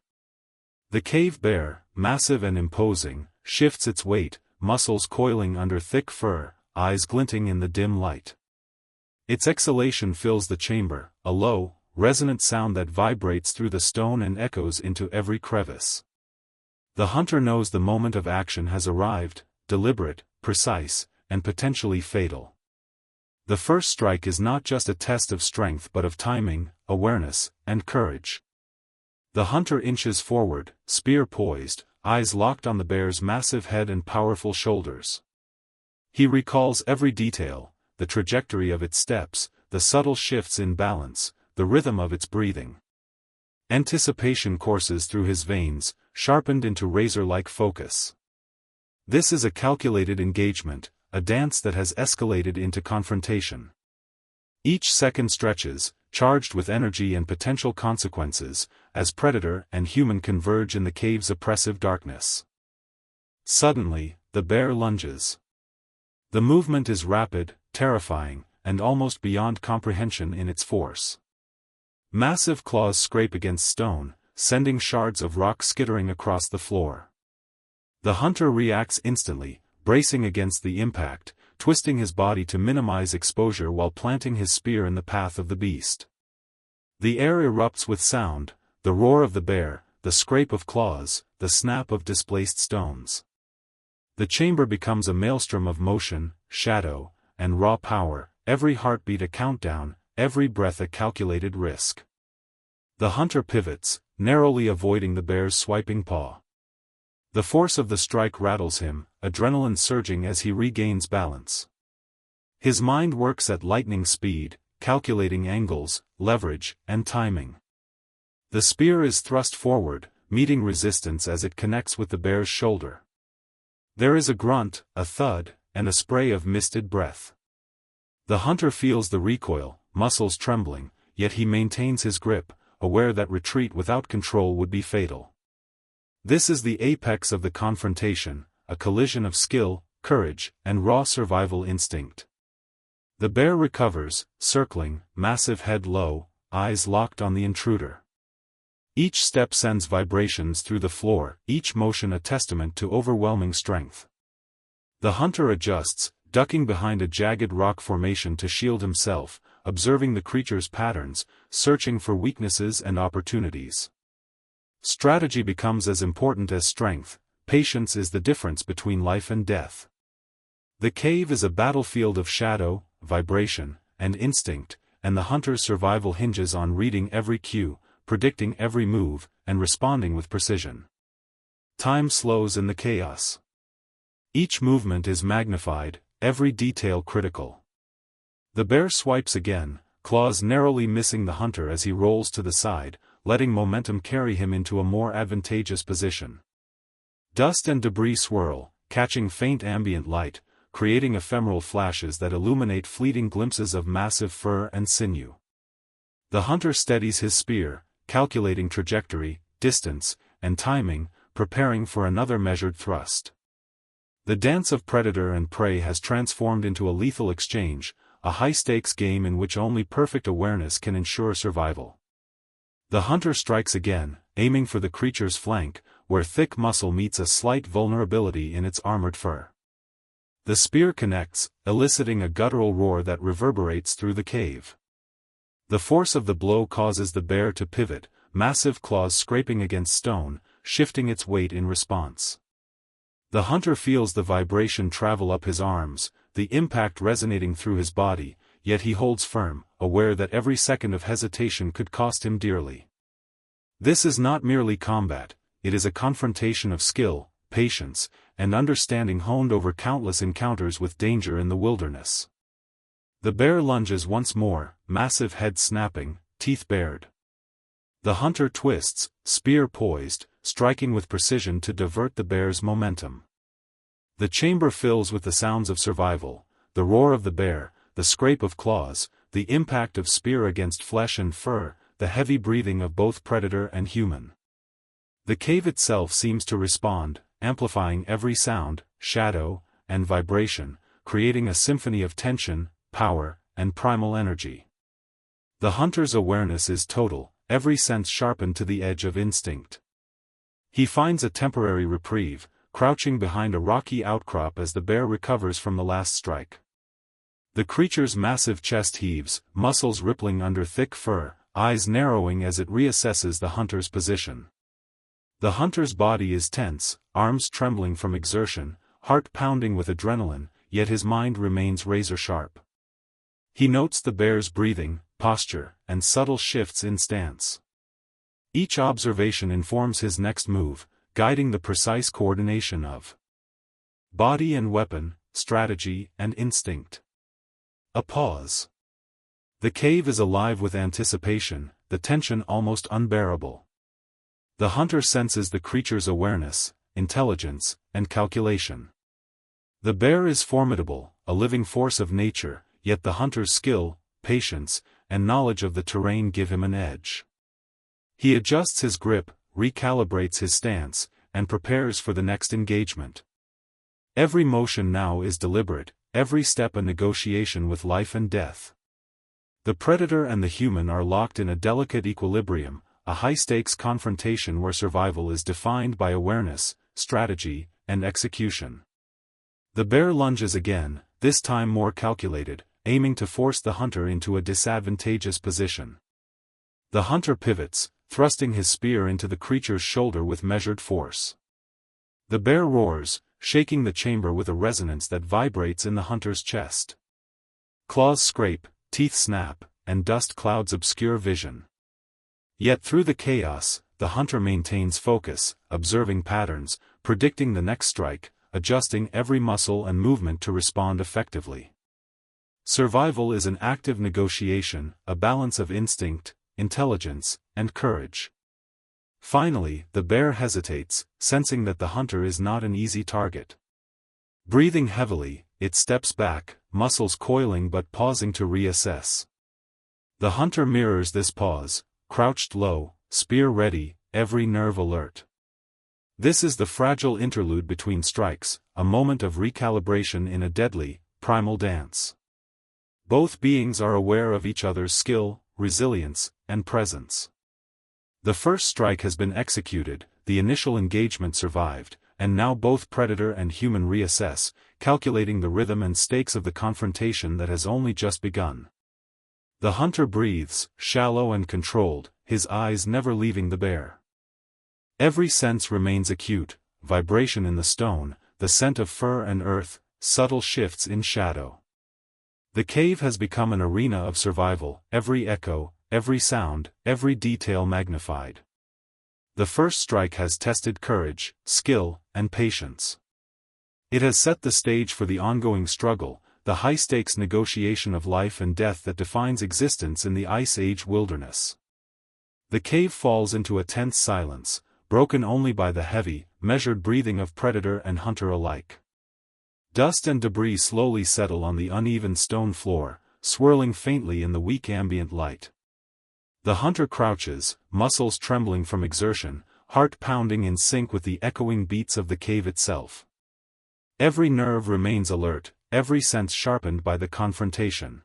Speaker 1: The cave bear, massive and imposing, shifts its weight, muscles coiling under thick fur, eyes glinting in the dim light. Its exhalation fills the chamber, a low, resonant sound that vibrates through the stone and echoes into every crevice. The hunter knows the moment of action has arrived, deliberate, precise, and potentially fatal. The first strike is not just a test of strength but of timing, awareness, and courage. The hunter inches forward, spear poised, eyes locked on the bear's massive head and powerful shoulders. He recalls every detail, the trajectory of its steps, the subtle shifts in balance, the rhythm of its breathing. Anticipation courses through his veins, sharpened into razor-like focus. This is a calculated engagement, a dance that has escalated into confrontation. Each second stretches, charged with energy and potential consequences, as predator and human converge in the cave's oppressive darkness. Suddenly, the bear lunges. The movement is rapid, terrifying, and almost beyond comprehension in its force. Massive claws scrape against stone, sending shards of rock skittering across the floor. The hunter reacts instantly, bracing against the impact, twisting his body to minimize exposure while planting his spear in the path of the beast. The air erupts with sound, the roar of the bear, the scrape of claws, the snap of displaced stones. The chamber becomes a maelstrom of motion, shadow, and raw power, every heartbeat a countdown, every breath a calculated risk. The hunter pivots, narrowly avoiding the bear's swiping paw. The force of the strike rattles him, adrenaline surging as he regains balance. His mind works at lightning speed, calculating angles, leverage, and timing. The spear is thrust forward, meeting resistance as it connects with the bear's shoulder. There is a grunt, a thud, and a spray of misted breath. The hunter feels the recoil, muscles trembling, yet he maintains his grip, aware that retreat without control would be fatal. This is the apex of the confrontation, a collision of skill, courage, and raw survival instinct. The bear recovers, circling, massive head low, eyes locked on the intruder. Each step sends vibrations through the floor, each motion a testament to overwhelming strength. The hunter adjusts, ducking behind a jagged rock formation to shield himself, observing the creature's patterns, searching for weaknesses and opportunities. Strategy becomes as important as strength, patience is the difference between life and death. The cave is a battlefield of shadow, vibration, and instinct, and the hunter's survival hinges on reading every cue, predicting every move, and responding with precision. Time slows in the chaos. Each movement is magnified, every detail critical. The bear swipes again, claws narrowly missing the hunter as he rolls to the side, letting momentum carry him into a more advantageous position. Dust and debris swirl, catching faint ambient light, creating ephemeral flashes that illuminate fleeting glimpses of massive fur and sinew. The hunter steadies his spear, calculating trajectory, distance, and timing, preparing for another measured thrust. The dance of predator and prey has transformed into a lethal exchange, a high-stakes game in which only perfect awareness can ensure survival. The hunter strikes again, aiming for the creature's flank, where thick muscle meets a slight vulnerability in its armored fur. The spear connects, eliciting a guttural roar that reverberates through the cave. The force of the blow causes the bear to pivot, massive claws scraping against stone, shifting its weight in response. The hunter feels the vibration travel up his arms, the impact resonating through his body, yet he holds firm, aware that every second of hesitation could cost him dearly. This is not merely combat, it is a confrontation of skill, patience, and understanding honed over countless encounters with danger in the wilderness. The bear lunges once more, massive head snapping, teeth bared. The hunter twists, spear poised, striking with precision to divert the bear's momentum. The chamber fills with the sounds of survival, the roar of the bear, the scrape of claws, the impact of spear against flesh and fur, the heavy breathing of both predator and human. The cave itself seems to respond, amplifying every sound, shadow, and vibration, creating a symphony of tension, power, and primal energy. The hunter's awareness is total, every sense sharpened to the edge of instinct. He finds a temporary reprieve, crouching behind a rocky outcrop as the bear recovers from the last strike. The creature's massive chest heaves, muscles rippling under thick fur, eyes narrowing as it reassesses the hunter's position. The hunter's body is tense, arms trembling from exertion, heart pounding with adrenaline, yet his mind remains razor-sharp. He notes the bear's breathing, posture, and subtle shifts in stance. Each observation informs his next move, guiding the precise coordination of body and weapon, strategy and instinct. A pause. The cave is alive with anticipation, the tension almost unbearable. The hunter senses the creature's awareness, intelligence, and calculation. The bear is formidable, a living force of nature, yet the hunter's skill, patience, and knowledge of the terrain give him an edge. He adjusts his grip, recalibrates his stance, and prepares for the next engagement. Every motion now is deliberate, every step a negotiation with life and death. The predator and the human are locked in a delicate equilibrium, a high-stakes confrontation where survival is defined by awareness, strategy, and execution. The bear lunges again, this time more calculated, aiming to force the hunter into a disadvantageous position. The hunter pivots, thrusting his spear into the creature's shoulder with measured force. The bear roars, shaking the chamber with a resonance that vibrates in the hunter's chest. Claws scrape, teeth snap, and dust clouds obscure vision. Yet through the chaos, the hunter maintains focus, observing patterns, predicting the next strike, adjusting every muscle and movement to respond effectively. Survival is an active negotiation, a balance of instinct, intelligence, and courage. Finally, the bear hesitates, sensing that the hunter is not an easy target. Breathing heavily, it steps back, muscles coiling but pausing to reassess. The hunter mirrors this pause, crouched low, spear ready, every nerve alert. This is the fragile interlude between strikes, a moment of recalibration in a deadly, primal dance. Both beings are aware of each other's skill, resilience, and presence. The first strike has been executed, the initial engagement survived, and now both predator and human reassess, calculating the rhythm and stakes of the confrontation that has only just begun. The hunter breathes, shallow and controlled, his eyes never leaving the bear. Every sense remains acute, vibration in the stone, the scent of fur and earth, subtle shifts in shadow. The cave has become an arena of survival, every echo, every sound, every detail magnified. The first strike has tested courage, skill, and patience. It has set the stage for the ongoing struggle, the high-stakes negotiation of life and death that defines existence in the Ice Age wilderness. The cave falls into a tense silence, broken only by the heavy, measured breathing of predator and hunter alike. Dust and debris slowly settle on the uneven stone floor, swirling faintly in the weak ambient light. The hunter crouches, muscles trembling from exertion, heart pounding in sync with the echoing beats of the cave itself. Every nerve remains alert, every sense sharpened by the confrontation.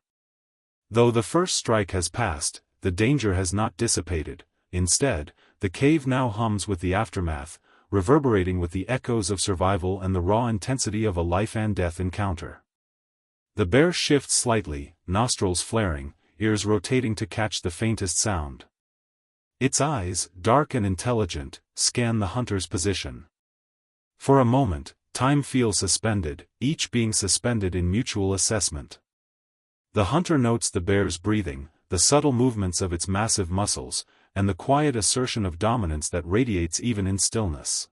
Speaker 1: Though the first strike has passed, the danger has not dissipated. Instead, the cave now hums with the aftermath, reverberating with the echoes of survival and the raw intensity of a life-and-death encounter. The bear shifts slightly, nostrils flaring, ears rotating to catch the faintest sound. Its eyes, dark and intelligent, scan the hunter's position. For a moment, time feels suspended, each being suspended in mutual assessment. The hunter notes the bear's breathing, the subtle movements of its massive muscles, and the quiet assertion of dominance that radiates even in stillness.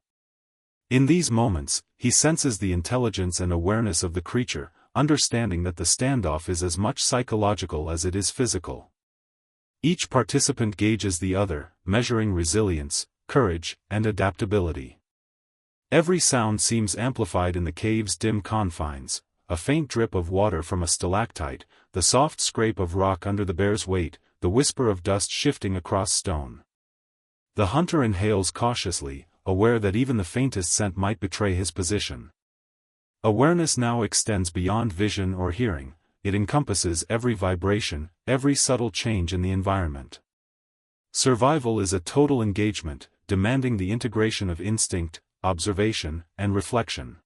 Speaker 1: In these moments, he senses the intelligence and awareness of the creature, understanding that the standoff is as much psychological as it is physical. Each participant gauges the other, measuring resilience, courage, and adaptability. Every sound seems amplified in the cave's dim confines, a faint drip of water from a stalactite, the soft scrape of rock under the bear's weight, the whisper of dust shifting across stone. The hunter inhales cautiously, aware that even the faintest scent might betray his position. Awareness now extends beyond vision or hearing, it encompasses every vibration, every subtle change in the environment. Survival is a total engagement, demanding the integration of instinct, observation, and reflection.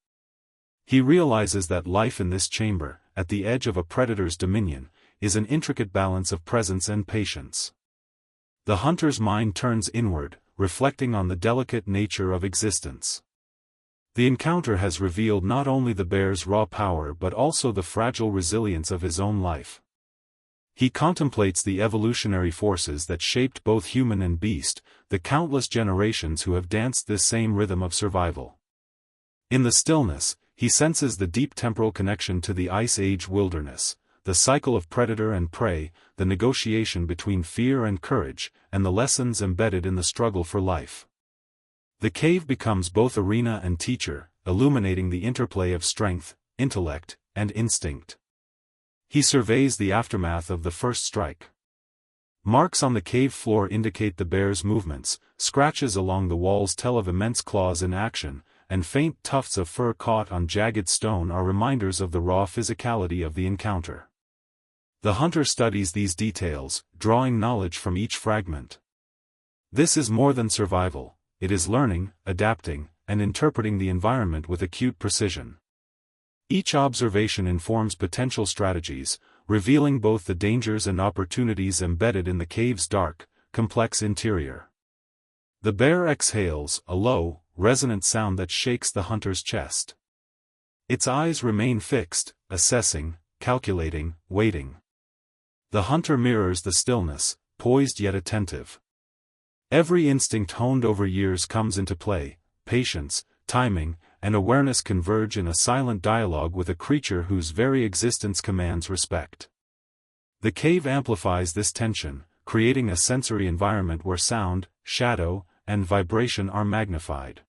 Speaker 1: He realizes that life in this chamber, at the edge of a predator's dominion, is an intricate balance of presence and patience. The hunter's mind turns inward, reflecting on the delicate nature of existence. The encounter has revealed not only the bear's raw power but also the fragile resilience of his own life. He contemplates the evolutionary forces that shaped both human and beast, the countless generations who have danced this same rhythm of survival. In the stillness, he senses the deep temporal connection to the Ice Age wilderness, the cycle of predator and prey, the negotiation between fear and courage, and the lessons embedded in the struggle for life. The cave becomes both arena and teacher, illuminating the interplay of strength, intellect, and instinct. He surveys the aftermath of the first strike. Marks on the cave floor indicate the bear's movements, scratches along the walls tell of immense claws in action, and faint tufts of fur caught on jagged stone are reminders of the raw physicality of the encounter. The hunter studies these details, drawing knowledge from each fragment. This is more than survival, it is learning, adapting, and interpreting the environment with acute precision. Each observation informs potential strategies, revealing both the dangers and opportunities embedded in the cave's dark, complex interior. The bear exhales, a low, resonant sound that shakes the hunter's chest. Its eyes remain fixed, assessing, calculating, waiting. The hunter mirrors the stillness, poised yet attentive. Every instinct honed over years comes into play. Patience, timing, and awareness converge in a silent dialogue with a creature whose very existence commands respect. The cave amplifies this tension, creating a sensory environment where sound, shadow, and vibration are magnified.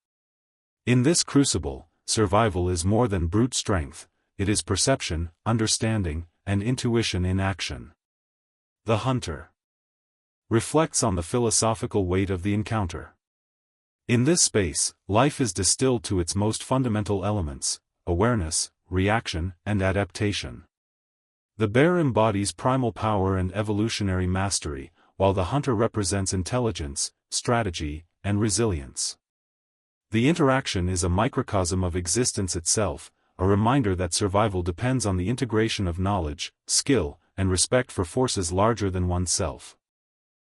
Speaker 1: In this crucible, survival is more than brute strength, it is perception, understanding, and intuition in action. The hunter reflects on the philosophical weight of the encounter. In this space, life is distilled to its most fundamental elements: awareness, reaction, and adaptation. The bear embodies primal power and evolutionary mastery, while the hunter represents intelligence, strategy, and resilience. The interaction is a microcosm of existence itself, a reminder that survival depends on the integration of knowledge, skill, and respect for forces larger than oneself.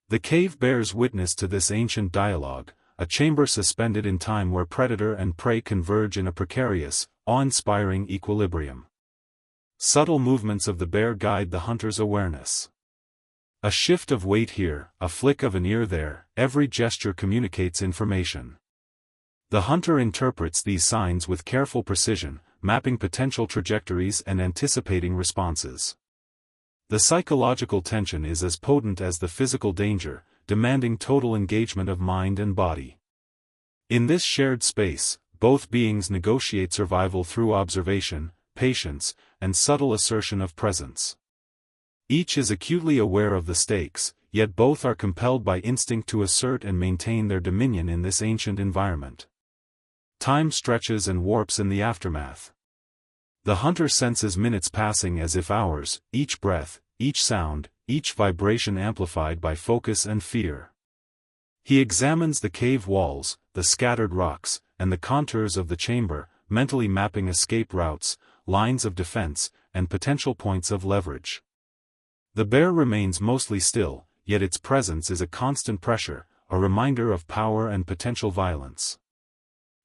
Speaker 1: The cave bears witness to this ancient dialogue, a chamber suspended in time where predator and prey converge in a precarious, awe-inspiring equilibrium. Subtle movements of the bear guide the hunter's awareness. A shift of weight here, a flick of an ear there, every gesture communicates information. The hunter interprets these signs with careful precision, mapping potential trajectories and anticipating responses. The psychological tension is as potent as the physical danger, demanding total engagement of mind and body. In this shared space, both beings negotiate survival through observation, patience, and subtle assertion of presence. Each is acutely aware of the stakes, yet both are compelled by instinct to assert and maintain their dominion in this ancient environment. Time stretches and warps in the aftermath. The hunter senses minutes passing as if hours, each breath, each sound, each vibration amplified by focus and fear. He examines the cave walls, the scattered rocks, and the contours of the chamber, mentally mapping escape routes, lines of defense, and potential points of leverage. The bear remains mostly still, yet its presence is a constant pressure, a reminder of power and potential violence.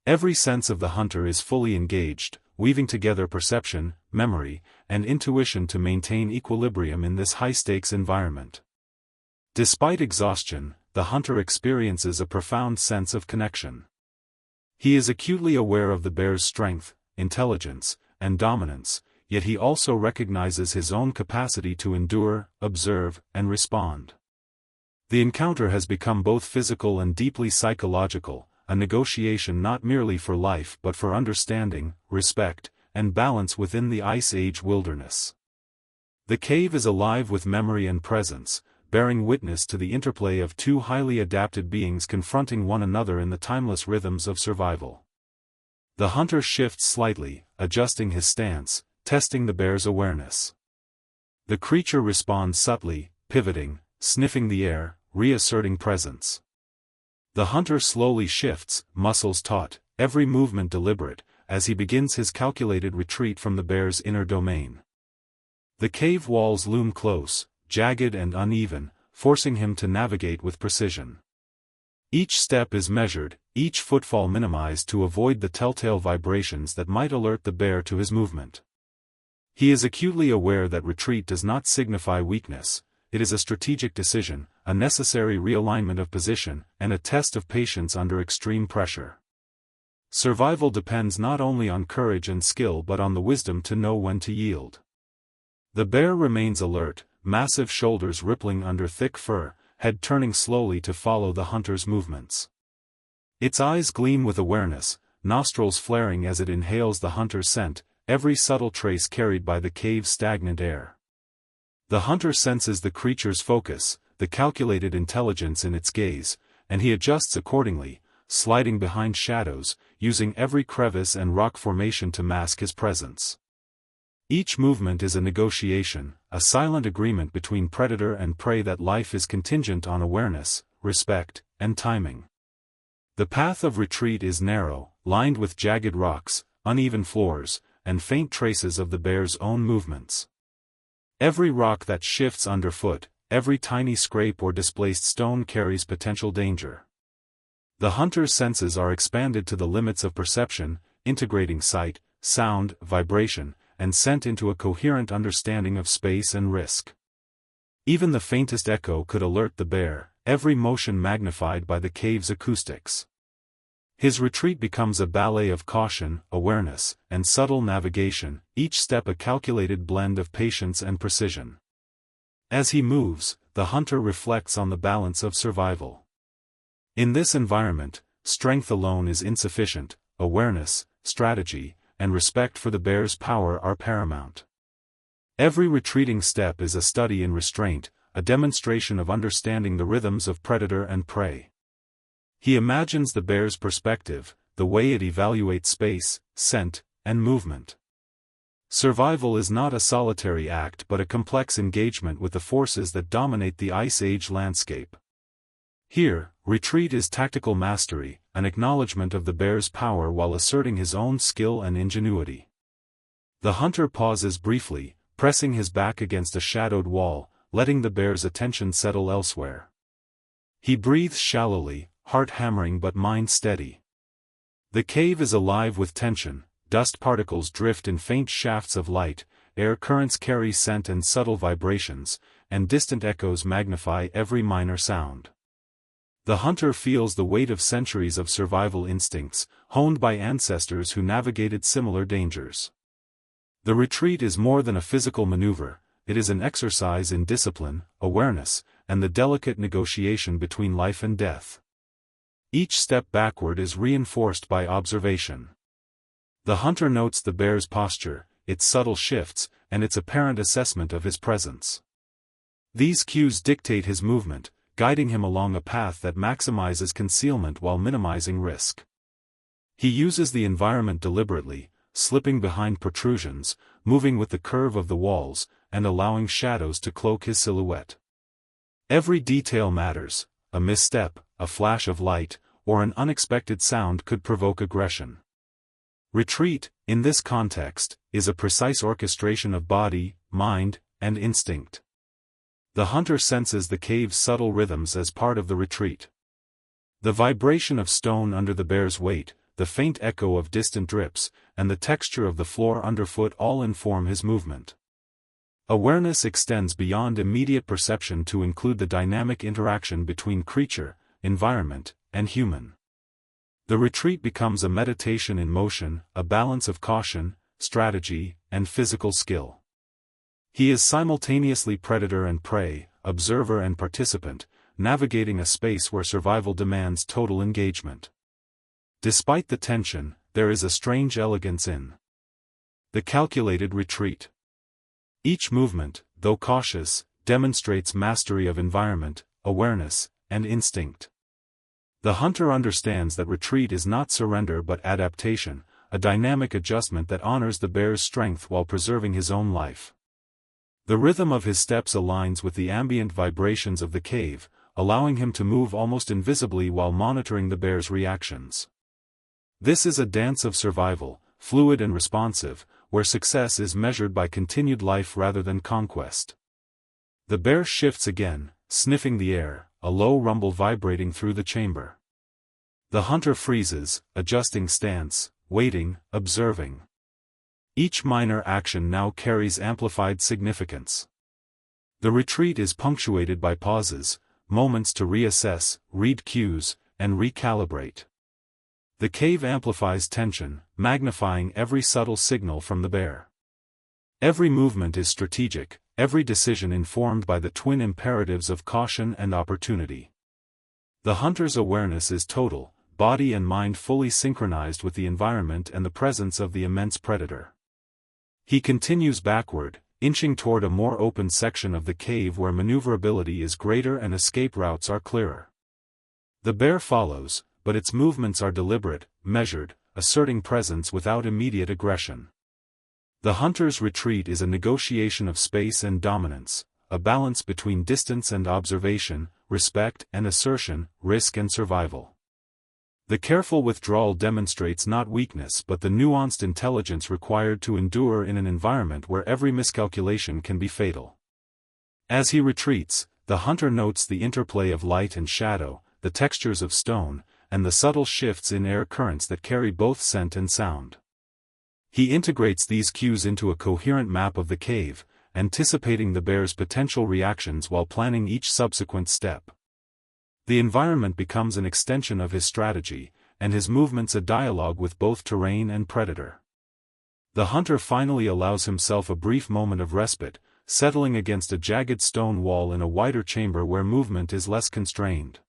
Speaker 1: Every sense of the hunter is fully engaged, weaving together perception, memory, and intuition to maintain equilibrium in this high-stakes environment. Despite exhaustion, the hunter experiences a profound sense of connection. He is acutely aware of the bear's strength, intelligence, and dominance, yet he also recognizes his own capacity to endure, observe, and respond. The encounter has become both physical and deeply psychological, a negotiation not merely for life but for understanding, respect, and balance within the Ice Age wilderness. The cave is alive with memory and presence, bearing witness to the interplay of two highly adapted beings confronting one another in the timeless rhythms of survival. The hunter shifts slightly, adjusting his stance, testing the bear's awareness. The creature responds subtly, pivoting, sniffing the air, reasserting presence. The hunter slowly shifts, muscles taut, every movement deliberate, as he begins his calculated retreat from the bear's inner domain. The cave walls loom close, jagged and uneven, forcing him to navigate with precision. Each step is measured, each footfall minimized to avoid the telltale vibrations that might alert the bear to his movement. He is acutely aware that retreat does not signify weakness, it is a strategic decision, a necessary realignment of position, and a test of patience under extreme pressure. Survival depends not only on courage and skill but on the wisdom to know when to yield. The bear remains alert, massive shoulders rippling under thick fur, head turning slowly to follow the hunter's movements. Its eyes gleam with awareness, nostrils flaring as it inhales the hunter's scent, every subtle trace carried by the cave's stagnant air. The hunter senses the creature's focus, the calculated intelligence in its gaze, and he adjusts accordingly, sliding behind shadows, using every crevice and rock formation to mask his presence. Each movement is a negotiation, a silent agreement between predator and prey that life is contingent on awareness, respect, and timing. The path of retreat is narrow, lined with jagged rocks, uneven floors, and faint traces of the bear's own movements. Every rock that shifts underfoot, every tiny scrape or displaced stone carries potential danger. The hunter's senses are expanded to the limits of perception, integrating sight, sound, vibration, and scent into a coherent understanding of space and risk. Even the faintest echo could alert the bear, every motion magnified by the cave's acoustics. His retreat becomes a ballet of caution, awareness, and subtle navigation, each step a calculated blend of patience and precision. As he moves, the hunter reflects on the balance of survival. In this environment, strength alone is insufficient, awareness, strategy, and respect for the bear's power are paramount. Every retreating step is a study in restraint, a demonstration of understanding the rhythms of predator and prey. He imagines the bear's perspective, the way it evaluates space, scent, and movement. Survival is not a solitary act but a complex engagement with the forces that dominate the Ice Age landscape. Here, retreat is tactical mastery, an acknowledgement of the bear's power while asserting his own skill and ingenuity. The hunter pauses briefly, pressing his back against a shadowed wall, letting the bear's attention settle elsewhere. He breathes shallowly, heart hammering but mind steady. The cave is alive with tension, dust particles drift in faint shafts of light, air currents carry scent and subtle vibrations, and distant echoes magnify every minor sound. The hunter feels the weight of centuries of survival instincts, honed by ancestors who navigated similar dangers. The retreat is more than a physical maneuver, it is an exercise in discipline, awareness, and the delicate negotiation between life and death. Each step backward is reinforced by observation. The hunter notes the bear's posture, its subtle shifts, and its apparent assessment of his presence. These cues dictate his movement, guiding him along a path that maximizes concealment while minimizing risk. He uses the environment deliberately, slipping behind protrusions, moving with the curve of the walls, and allowing shadows to cloak his silhouette. Every detail matters, a misstep, a flash of light, or an unexpected sound could provoke aggression. Retreat, in this context, is a precise orchestration of body, mind, and instinct. The hunter senses the cave's subtle rhythms as part of the retreat. The vibration of stone under the bear's weight, the faint echo of distant drips, and the texture of the floor underfoot all inform his movement. Awareness extends beyond immediate perception to include the dynamic interaction between creature, environment, and human. The retreat becomes a meditation in motion, a balance of caution, strategy, and physical skill. He is simultaneously predator and prey, observer and participant, navigating a space where survival demands total engagement. Despite the tension, there is a strange elegance in the calculated retreat. Each movement, though cautious, demonstrates mastery of environment, awareness, and instinct. The hunter understands that retreat is not surrender but adaptation, a dynamic adjustment that honors the bear's strength while preserving his own life. The rhythm of his steps aligns with the ambient vibrations of the cave, allowing him to move almost invisibly while monitoring the bear's reactions. This is a dance of survival, fluid and responsive, where success is measured by continued life rather than conquest. The bear shifts again, sniffing the air, a low rumble vibrating through the chamber. The hunter freezes, adjusting stance, waiting, observing. Each minor action now carries amplified significance. The retreat is punctuated by pauses, moments to reassess, read cues, and recalibrate. The cave amplifies tension, magnifying every subtle signal from the bear. Every movement is strategic, every decision informed by the twin imperatives of caution and opportunity. The hunter's awareness is total, body and mind fully synchronized with the environment and the presence of the immense predator. He continues backward, inching toward a more open section of the cave where maneuverability is greater and escape routes are clearer. The bear follows, but its movements are deliberate, measured, asserting presence without immediate aggression. The hunter's retreat is a negotiation of space and dominance, a balance between distance and observation, respect and assertion, risk and survival. The careful withdrawal demonstrates not weakness but the nuanced intelligence required to endure in an environment where every miscalculation can be fatal. As he retreats, The hunter notes the interplay of light and shadow, the textures of stone, and the subtle shifts in air currents that carry both scent and sound. He integrates these cues into a coherent map of the cave, anticipating the bear's potential reactions while planning each subsequent step. The environment becomes an extension of his strategy, and his movements a dialogue with both terrain and predator. The hunter finally allows himself a brief moment of respite, settling against a jagged stone wall in a wider chamber where movement is less constrained.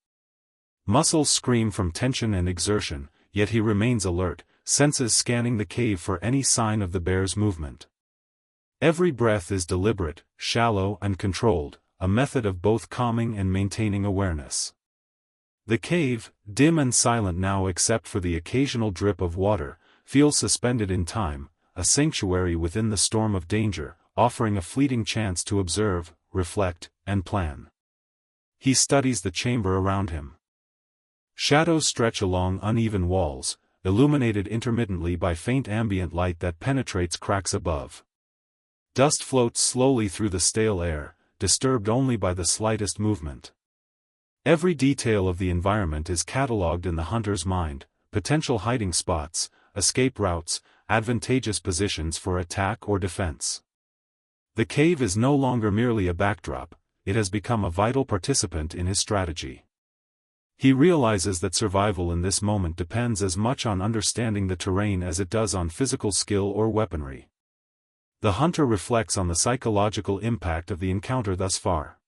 Speaker 1: Muscles scream from tension and exertion, yet he remains alert, senses scanning the cave for any sign of the bear's movement. Every breath is deliberate, shallow and controlled, a method of both calming and maintaining awareness. The cave, dim and silent now except for the occasional drip of water, feels suspended in time, a sanctuary within the storm of danger, offering a fleeting chance to observe, reflect, and plan. He studies the chamber around him. Shadows stretch along uneven walls, illuminated intermittently by faint ambient light that penetrates cracks above. Dust floats slowly through the stale air, disturbed only by the slightest movement. Every detail of the environment is catalogued in the hunter's mind: potential hiding spots, escape routes, advantageous positions for attack or defense. The cave is no longer merely a backdrop, it has become a vital participant in his strategy. He realizes that survival in this moment depends as much on understanding the terrain as it does on physical skill or weaponry. The hunter reflects on the psychological impact of the encounter thus far.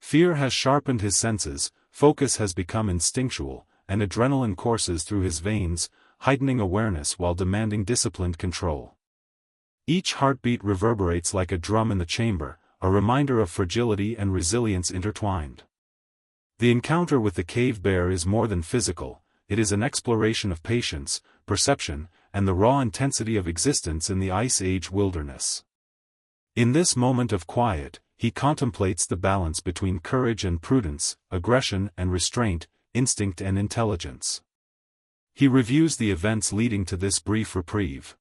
Speaker 1: Fear has sharpened his senses, focus has become instinctual, and adrenaline courses through his veins, heightening awareness while demanding disciplined control. Each heartbeat reverberates like a drum in the chamber, a reminder of fragility and resilience intertwined. The encounter with the cave bear is more than physical, it is an exploration of patience, perception, and the raw intensity of existence in the Ice Age wilderness. In this moment of quiet, he contemplates the balance between courage and prudence, aggression and restraint, instinct and intelligence. He reviews the events leading to this brief reprieve.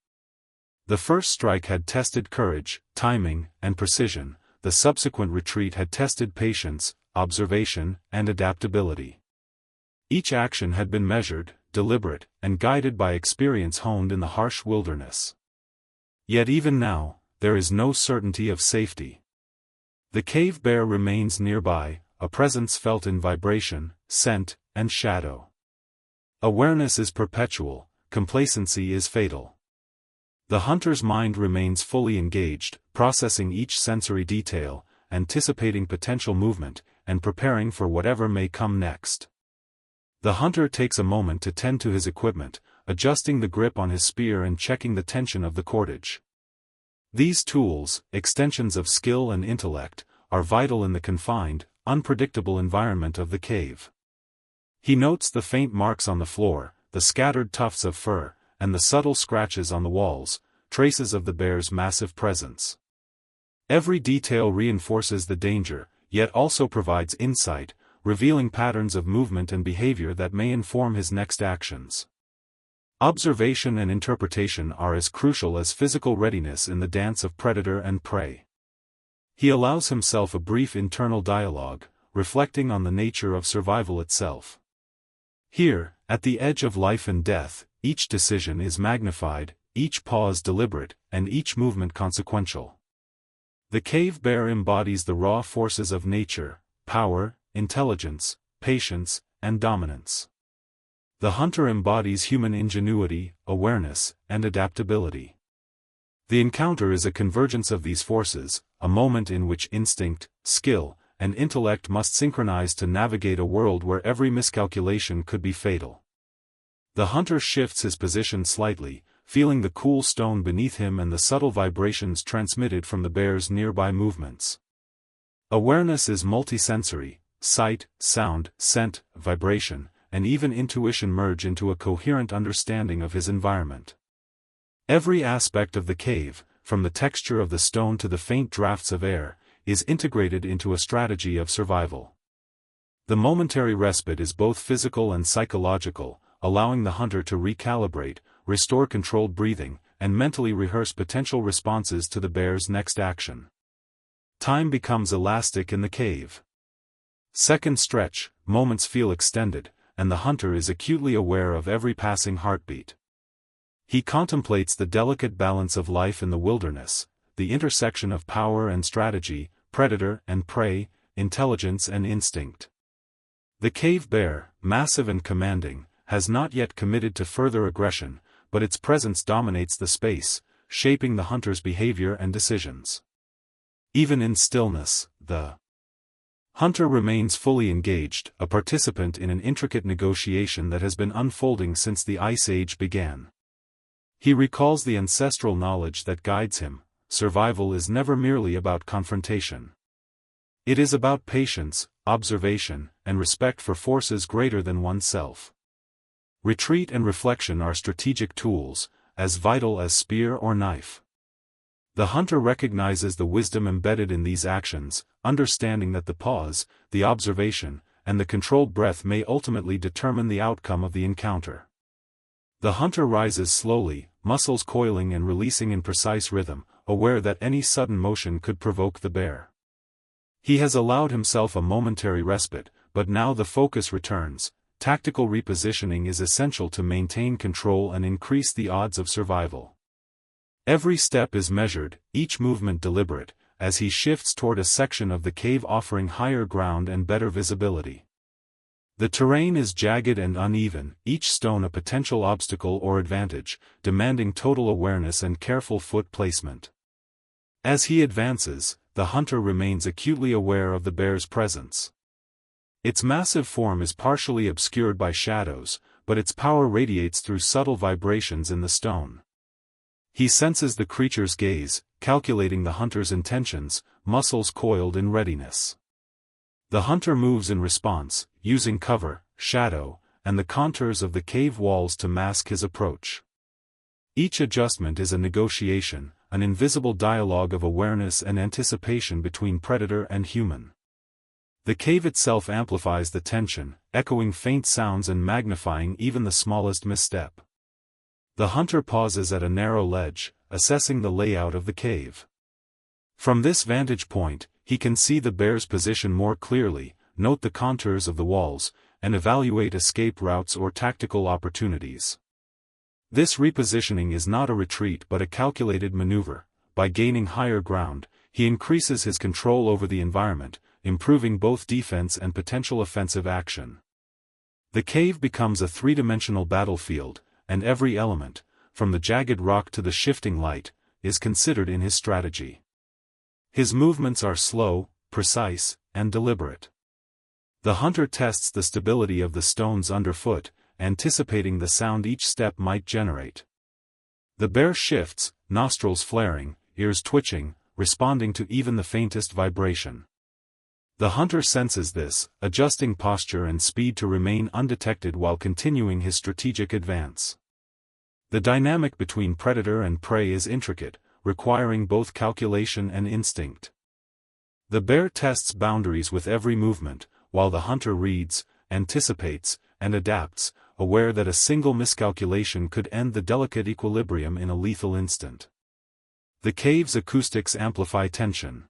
Speaker 1: The first strike had tested courage, timing, and precision, the subsequent retreat had tested patience, observation, and adaptability. Each action had been measured, deliberate, and guided by experience honed in the harsh wilderness. Yet even now, there is no certainty of safety. The cave bear remains nearby, a presence felt in vibration, scent, and shadow. Awareness is perpetual, complacency is fatal. The hunter's mind remains fully engaged, processing each sensory detail, anticipating potential movement, and preparing for whatever may come next. The hunter takes a moment to tend to his equipment, adjusting the grip on his spear and checking the tension of the cordage. These tools, extensions of skill and intellect, are vital in the confined, unpredictable environment of the cave. He notes the faint marks on the floor, the scattered tufts of fur, and the subtle scratches on the walls, traces of the bear's massive presence. Every detail reinforces the danger, yet also provides insight, revealing patterns of movement and behavior that may inform his next actions. Observation and interpretation are as crucial as physical readiness in the dance of predator and prey. He allows himself a brief internal dialogue, reflecting on the nature of survival itself. Here, at the edge of life and death, each decision is magnified, each pause deliberate, and each movement consequential. The cave bear embodies the raw forces of nature: power, intelligence, patience, and dominance. The hunter embodies human ingenuity, awareness, and adaptability. The encounter is a convergence of these forces, a moment in which instinct, skill, and intellect must synchronize to navigate a world where every miscalculation could be fatal. The hunter shifts his position slightly, feeling the cool stone beneath him and the subtle vibrations transmitted from the bear's nearby movements. Awareness is multisensory: sight, sound, scent, vibration, and even intuition merge into a coherent understanding of his environment. Every aspect of the cave, from the texture of the stone to the faint drafts of air, is integrated into a strategy of survival. The momentary respite is both physical and psychological, allowing the hunter to recalibrate, restore controlled breathing, and mentally rehearse potential responses to the bear's next action. Time becomes elastic in the cave. Second stretch, moments feel extended, and the hunter is acutely aware of every passing heartbeat. He contemplates the delicate balance of life in the wilderness, the intersection of power and strategy, predator and prey, intelligence and instinct. The cave bear, massive and commanding, has not yet committed to further aggression, but its presence dominates the space, shaping the hunter's behavior and decisions. Even in stillness, the hunter remains fully engaged, a participant in an intricate negotiation that has been unfolding since the Ice Age began. He recalls the ancestral knowledge that guides him: survival is never merely about confrontation. It is about patience, observation, and respect for forces greater than oneself. Retreat and reflection are strategic tools, as vital as spear or knife. The hunter recognizes the wisdom embedded in these actions, understanding that the pause, the observation, and the controlled breath may ultimately determine the outcome of the encounter. The hunter rises slowly, muscles coiling and releasing in precise rhythm, aware that any sudden motion could provoke the bear. He has allowed himself a momentary respite, but now the focus returns. Tactical repositioning is essential to maintain control and increase the odds of survival. Every step is measured, each movement deliberate, as he shifts toward a section of the cave offering higher ground and better visibility. The terrain is jagged and uneven, each stone a potential obstacle or advantage, demanding total awareness and careful foot placement. As he advances, the hunter remains acutely aware of the bear's presence. Its massive form is partially obscured by shadows, but its power radiates through subtle vibrations in the stone. He senses the creature's gaze, calculating the hunter's intentions, muscles coiled in readiness. The hunter moves in response, using cover, shadow, and the contours of the cave walls to mask his approach. Each adjustment is a negotiation, an invisible dialogue of awareness and anticipation between predator and human. The cave itself amplifies the tension, echoing faint sounds and magnifying even the smallest misstep. The hunter pauses at a narrow ledge, assessing the layout of the cave. From this vantage point, he can see the bear's position more clearly, note the contours of the walls, and evaluate escape routes or tactical opportunities. This repositioning is not a retreat but a calculated maneuver. By gaining higher ground, he increases his control over the environment, improving both defense and potential offensive action. The cave becomes a three-dimensional battlefield, and every element, from the jagged rock to the shifting light, is considered in his strategy. His movements are slow, precise, and deliberate. The hunter tests the stability of the stones underfoot, anticipating the sound each step might generate. The bear shifts, nostrils flaring, ears twitching, responding to even the faintest vibration. The hunter senses this, adjusting posture and speed to remain undetected while continuing his strategic advance. The dynamic between predator and prey is intricate, requiring both calculation and instinct. The bear tests boundaries with every movement, while the hunter reads, anticipates, and adapts, aware that a single miscalculation could end the delicate equilibrium in a lethal instant. The cave's acoustics amplify tension.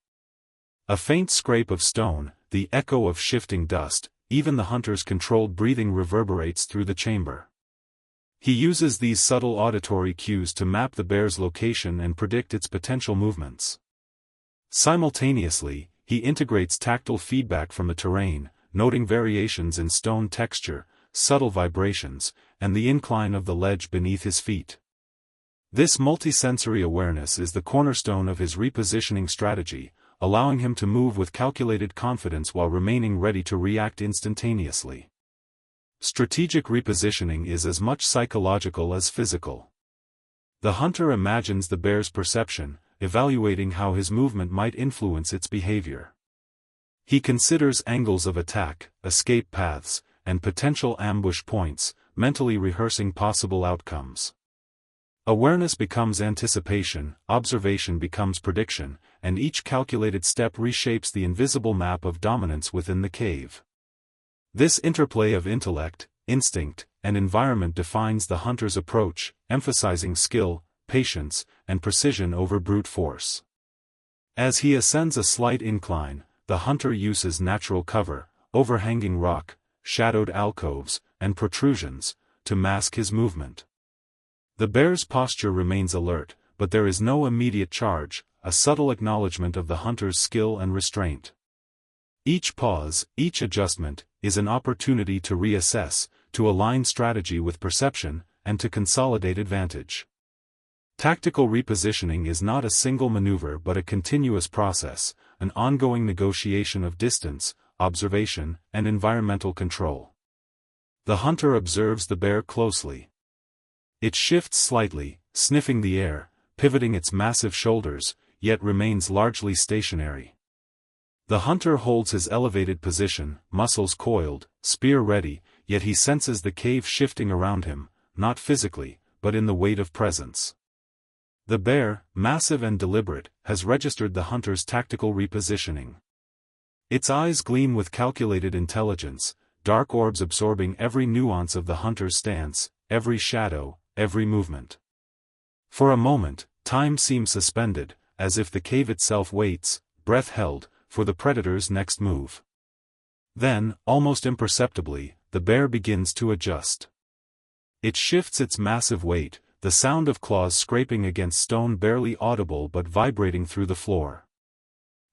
Speaker 1: A faint scrape of stone, the echo of shifting dust, even the hunter's controlled breathing reverberates through the chamber. He uses these subtle auditory cues to map the bear's location and predict its potential movements. Simultaneously, he integrates tactile feedback from the terrain, noting variations in stone texture, subtle vibrations, and the incline of the ledge beneath his feet. This multisensory awareness is the cornerstone of his repositioning strategy, allowing him to move with calculated confidence while remaining ready to react instantaneously. Strategic repositioning is as much psychological as physical. The hunter imagines the bear's perception, evaluating how his movement might influence its behavior. He considers angles of attack, escape paths, and potential ambush points, mentally rehearsing possible outcomes. Awareness becomes anticipation, observation becomes prediction, and each calculated step reshapes the invisible map of dominance within the cave. This interplay of intellect, instinct, and environment defines the hunter's approach, emphasizing skill, patience, and precision over brute force. As he ascends a slight incline, the hunter uses natural cover, overhanging rock, shadowed alcoves, and protrusions, to mask his movement. The bear's posture remains alert, but there is no immediate charge, a subtle acknowledgement of the hunter's skill and restraint. Each pause, each adjustment, is an opportunity to reassess, to align strategy with perception, and to consolidate advantage. Tactical repositioning is not a single maneuver but a continuous process, an ongoing negotiation of distance, observation, and environmental control. The hunter observes the bear closely. It shifts slightly, sniffing the air, pivoting its massive shoulders, yet remains largely stationary. The hunter holds his elevated position, muscles coiled, spear ready, yet he senses the cave shifting around him, not physically, but in the weight of presence. The bear, massive and deliberate, has registered the hunter's tactical repositioning. Its eyes gleam with calculated intelligence, dark orbs absorbing every nuance of the hunter's stance, every shadow, every movement. For a moment, time seems suspended, as if the cave itself waits, breath held, for the predator's next move. Then, almost imperceptibly, the bear begins to adjust. It shifts its massive weight, the sound of claws scraping against stone barely audible but vibrating through the floor.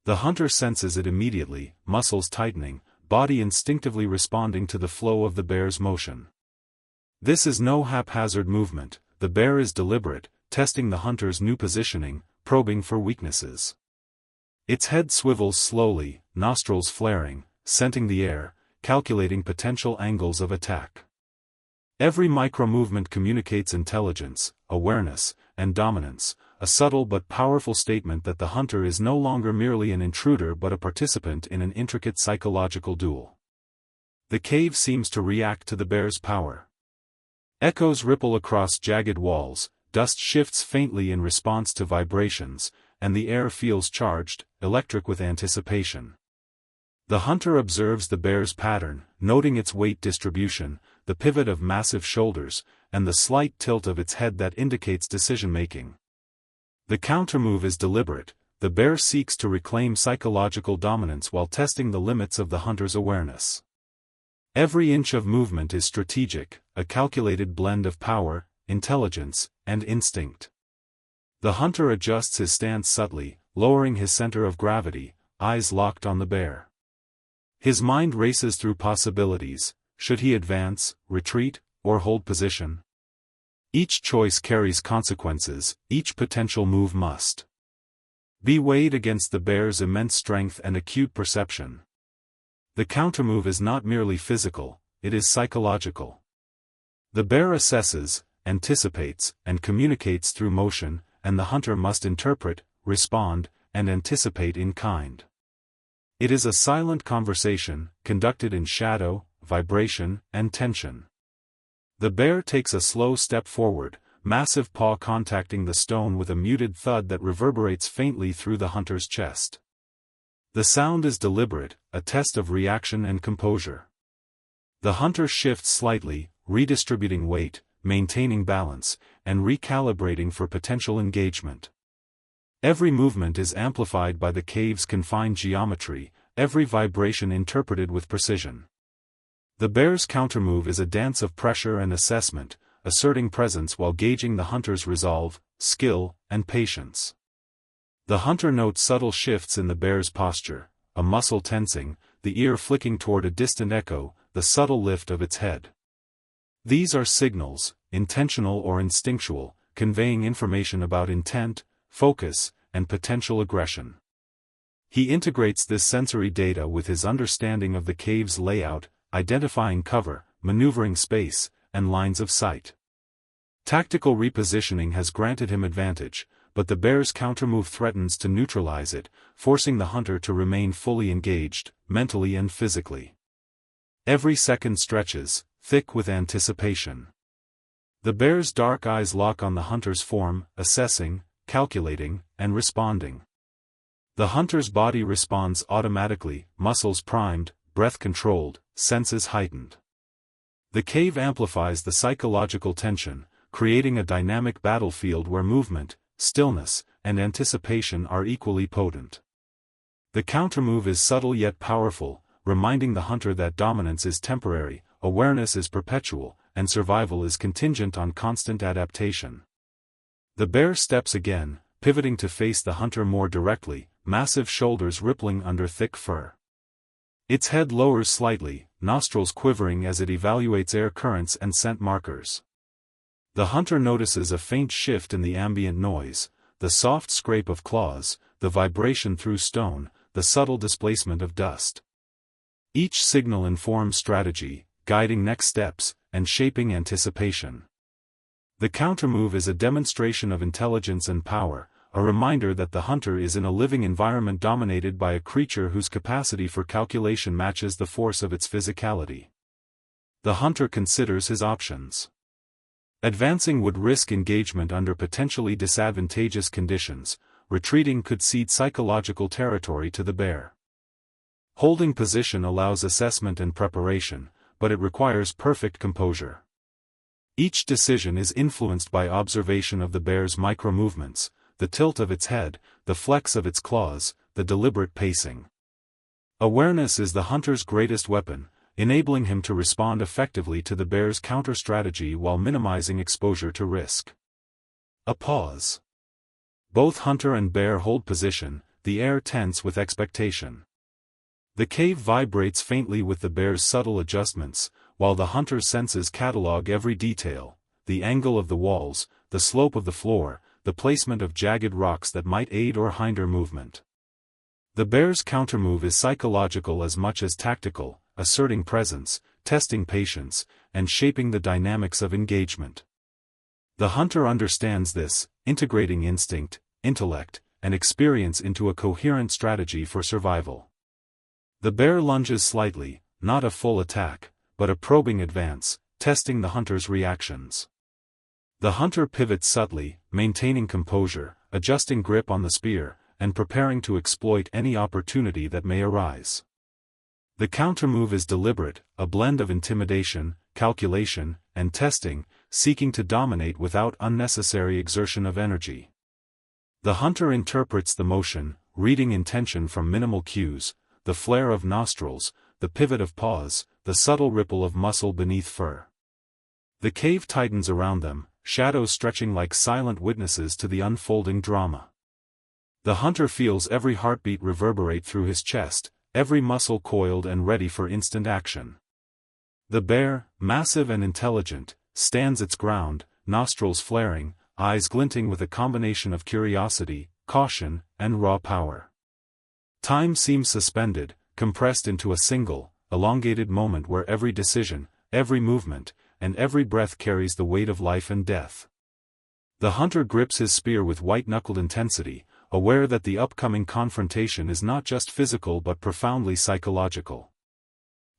Speaker 1: The hunter senses it immediately, muscles tightening, body instinctively responding to the flow of the bear's motion. This is no haphazard movement, the bear is deliberate, testing the hunter's new positioning, probing for weaknesses. Its head swivels slowly, nostrils flaring, scenting the air, calculating potential angles of attack. Every micro-movement communicates intelligence, awareness, and dominance, a subtle but powerful statement that the hunter is no longer merely an intruder but a participant in an intricate psychological duel. The cave seems to react to the bear's power. Echoes ripple across jagged walls, dust shifts faintly in response to vibrations, and the air feels charged, electric with anticipation. The hunter observes the bear's pattern, noting its weight distribution, the pivot of massive shoulders, and the slight tilt of its head that indicates decision-making. The countermove is deliberate, the bear seeks to reclaim psychological dominance while testing the limits of the hunter's awareness. Every inch of movement is strategic, a calculated blend of power, intelligence, and instinct. The hunter adjusts his stance subtly, lowering his center of gravity, eyes locked on the bear. His mind races through possibilities. Should he advance, retreat, or hold position? Each choice carries consequences, each potential move must be weighed against the bear's immense strength and acute perception. The countermove is not merely physical, it is psychological. The bear assesses, anticipates, and communicates through motion, and the hunter must interpret, respond, and anticipate in kind. It is a silent conversation, conducted in shadow, vibration, and tension. The bear takes a slow step forward, massive paw contacting the stone with a muted thud that reverberates faintly through the hunter's chest. The sound is deliberate, a test of reaction and composure. The hunter shifts slightly, redistributing weight, maintaining balance, and recalibrating for potential engagement. Every movement is amplified by the cave's confined geometry, every vibration interpreted with precision. The bear's countermove is a dance of pressure and assessment, asserting presence while gauging the hunter's resolve, skill, and patience. The hunter notes subtle shifts in the bear's posture, a muscle tensing, the ear flicking toward a distant echo, the subtle lift of its head. These are signals, intentional or instinctual, conveying information about intent, focus, and potential aggression. He integrates this sensory data with his understanding of the cave's layout, identifying cover, maneuvering space, and lines of sight. Tactical repositioning has granted him advantage, but the bear's countermove threatens to neutralize it, forcing the hunter to remain fully engaged, mentally and physically. Every second stretches, thick with anticipation. The bear's dark eyes lock on the hunter's form, assessing, calculating, and responding. The hunter's body responds automatically, muscles primed, breath controlled, senses heightened. The cave amplifies the psychological tension, creating a dynamic battlefield where movement, stillness, and anticipation are equally potent. The countermove is subtle yet powerful, reminding the hunter that dominance is temporary, awareness is perpetual, and survival is contingent on constant adaptation. The bear steps again, pivoting to face the hunter more directly, massive shoulders rippling under thick fur. Its head lowers slightly, nostrils quivering as it evaluates air currents and scent markers. The hunter notices a faint shift in the ambient noise, the soft scrape of claws, the vibration through stone, the subtle displacement of dust. Each signal informs strategy, guiding next steps, and shaping anticipation. The countermove is a demonstration of intelligence and power, a reminder that the hunter is in a living environment dominated by a creature whose capacity for calculation matches the force of its physicality. The hunter considers his options. Advancing would risk engagement under potentially disadvantageous conditions, retreating could cede psychological territory to the bear. Holding position allows assessment and preparation, but it requires perfect composure. Each decision is influenced by observation of the bear's micro-movements, the tilt of its head, the flex of its claws, the deliberate pacing. Awareness is the hunter's greatest weapon, enabling him to respond effectively to the bear's counter-strategy while minimizing exposure to risk. A pause. Both hunter and bear hold position, the air tense with expectation. The cave vibrates faintly with the bear's subtle adjustments, while the hunter's senses catalog every detail, the angle of the walls, the slope of the floor, the placement of jagged rocks that might aid or hinder movement. The bear's countermove is psychological as much as tactical, asserting presence, testing patience, and shaping the dynamics of engagement. The hunter understands this, integrating instinct, intellect, and experience into a coherent strategy for survival. The bear lunges slightly, not a full attack, but a probing advance, testing the hunter's reactions. The hunter pivots subtly, maintaining composure, adjusting grip on the spear, and preparing to exploit any opportunity that may arise. The countermove is deliberate, a blend of intimidation, calculation, and testing, seeking to dominate without unnecessary exertion of energy. The hunter interprets the motion, reading intention from minimal cues, the flare of nostrils, the pivot of paws, the subtle ripple of muscle beneath fur. The cave tightens around them, shadows stretching like silent witnesses to the unfolding drama. The hunter feels every heartbeat reverberate through his chest, every muscle coiled and ready for instant action. The bear, massive and intelligent, stands its ground, nostrils flaring, eyes glinting with a combination of curiosity, caution, and raw power. Time seems suspended, compressed into a single, elongated moment where every decision, every movement, and every breath carries the weight of life and death. The hunter grips his spear with white-knuckled intensity, aware that the upcoming confrontation is not just physical but profoundly psychological.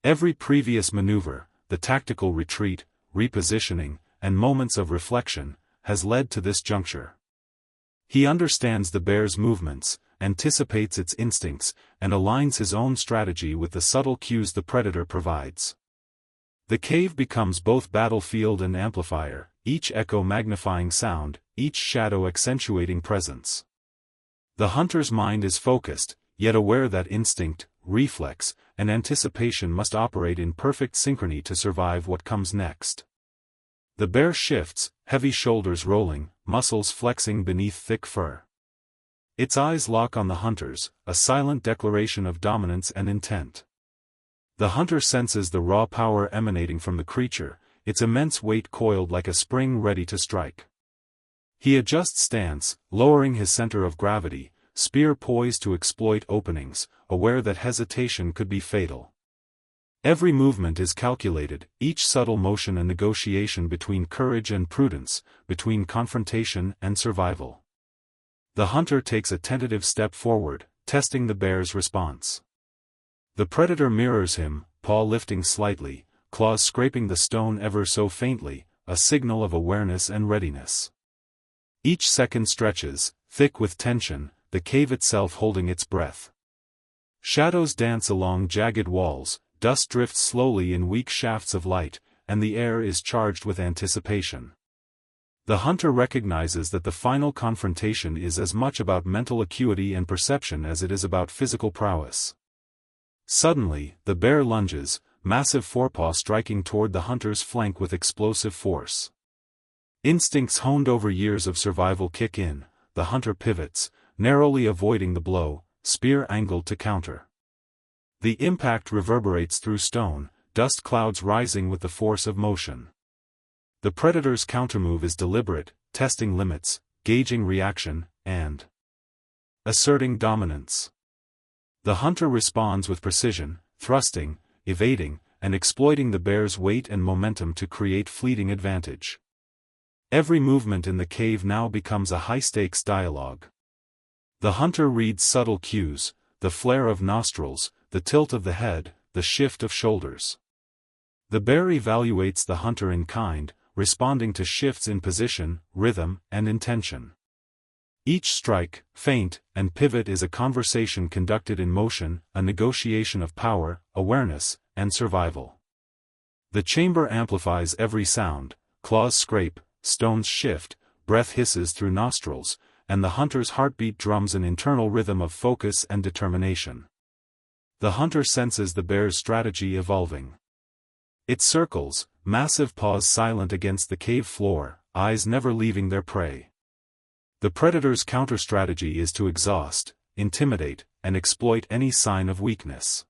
Speaker 1: Every previous maneuver, the tactical retreat, repositioning, and moments of reflection, has led to this juncture. He understands the bear's movements, anticipates its instincts, and aligns his own strategy with the subtle cues the predator provides. The cave becomes both battlefield and amplifier, each echo magnifying sound, each shadow accentuating presence. The hunter's mind is focused, yet aware that instinct, reflex, and anticipation must operate in perfect synchrony to survive what comes next. The bear shifts, heavy shoulders rolling, muscles flexing beneath thick fur. Its eyes lock on the hunter's, a silent declaration of dominance and intent. The hunter senses the raw power emanating from the creature, its immense weight coiled like a spring ready to strike. He adjusts stance, lowering his center of gravity, spear poised to exploit openings, aware that hesitation could be fatal. Every movement is calculated, each subtle motion a negotiation between courage and prudence, between confrontation and survival. The hunter takes a tentative step forward, testing the bear's response. The predator mirrors him, paw lifting slightly, claws scraping the stone ever so faintly, a signal of awareness and readiness. Each second stretches, thick with tension, the cave itself holding its breath. Shadows dance along jagged walls, dust drifts slowly in weak shafts of light, and the air is charged with anticipation. The hunter recognizes that the final confrontation is as much about mental acuity and perception as it is about physical prowess. Suddenly, the bear lunges, massive forepaw striking toward the hunter's flank with explosive force. Instincts honed over years of survival kick in, the hunter pivots, narrowly avoiding the blow, spear angled to counter. The impact reverberates through stone, dust clouds rising with the force of motion. The predator's countermove is deliberate, testing limits, gauging reaction, and asserting dominance. The hunter responds with precision, thrusting, evading, and exploiting the bear's weight and momentum to create fleeting advantage. Every movement in the cave now becomes a high-stakes dialogue. The hunter reads subtle cues, the flare of nostrils, the tilt of the head, the shift of shoulders. The bear evaluates the hunter in kind, responding to shifts in position, rhythm, and intention. Each strike, feint, and pivot is a conversation conducted in motion, a negotiation of power, awareness, and survival. The chamber amplifies every sound, claws scrape, stones shift, breath hisses through nostrils, and the hunter's heartbeat drums an internal rhythm of focus and determination. The hunter senses the bear's strategy evolving. It circles, massive paws silent against the cave floor, eyes never leaving their prey. The predator's counter-strategy is to exhaust, intimidate, and exploit any sign of weakness.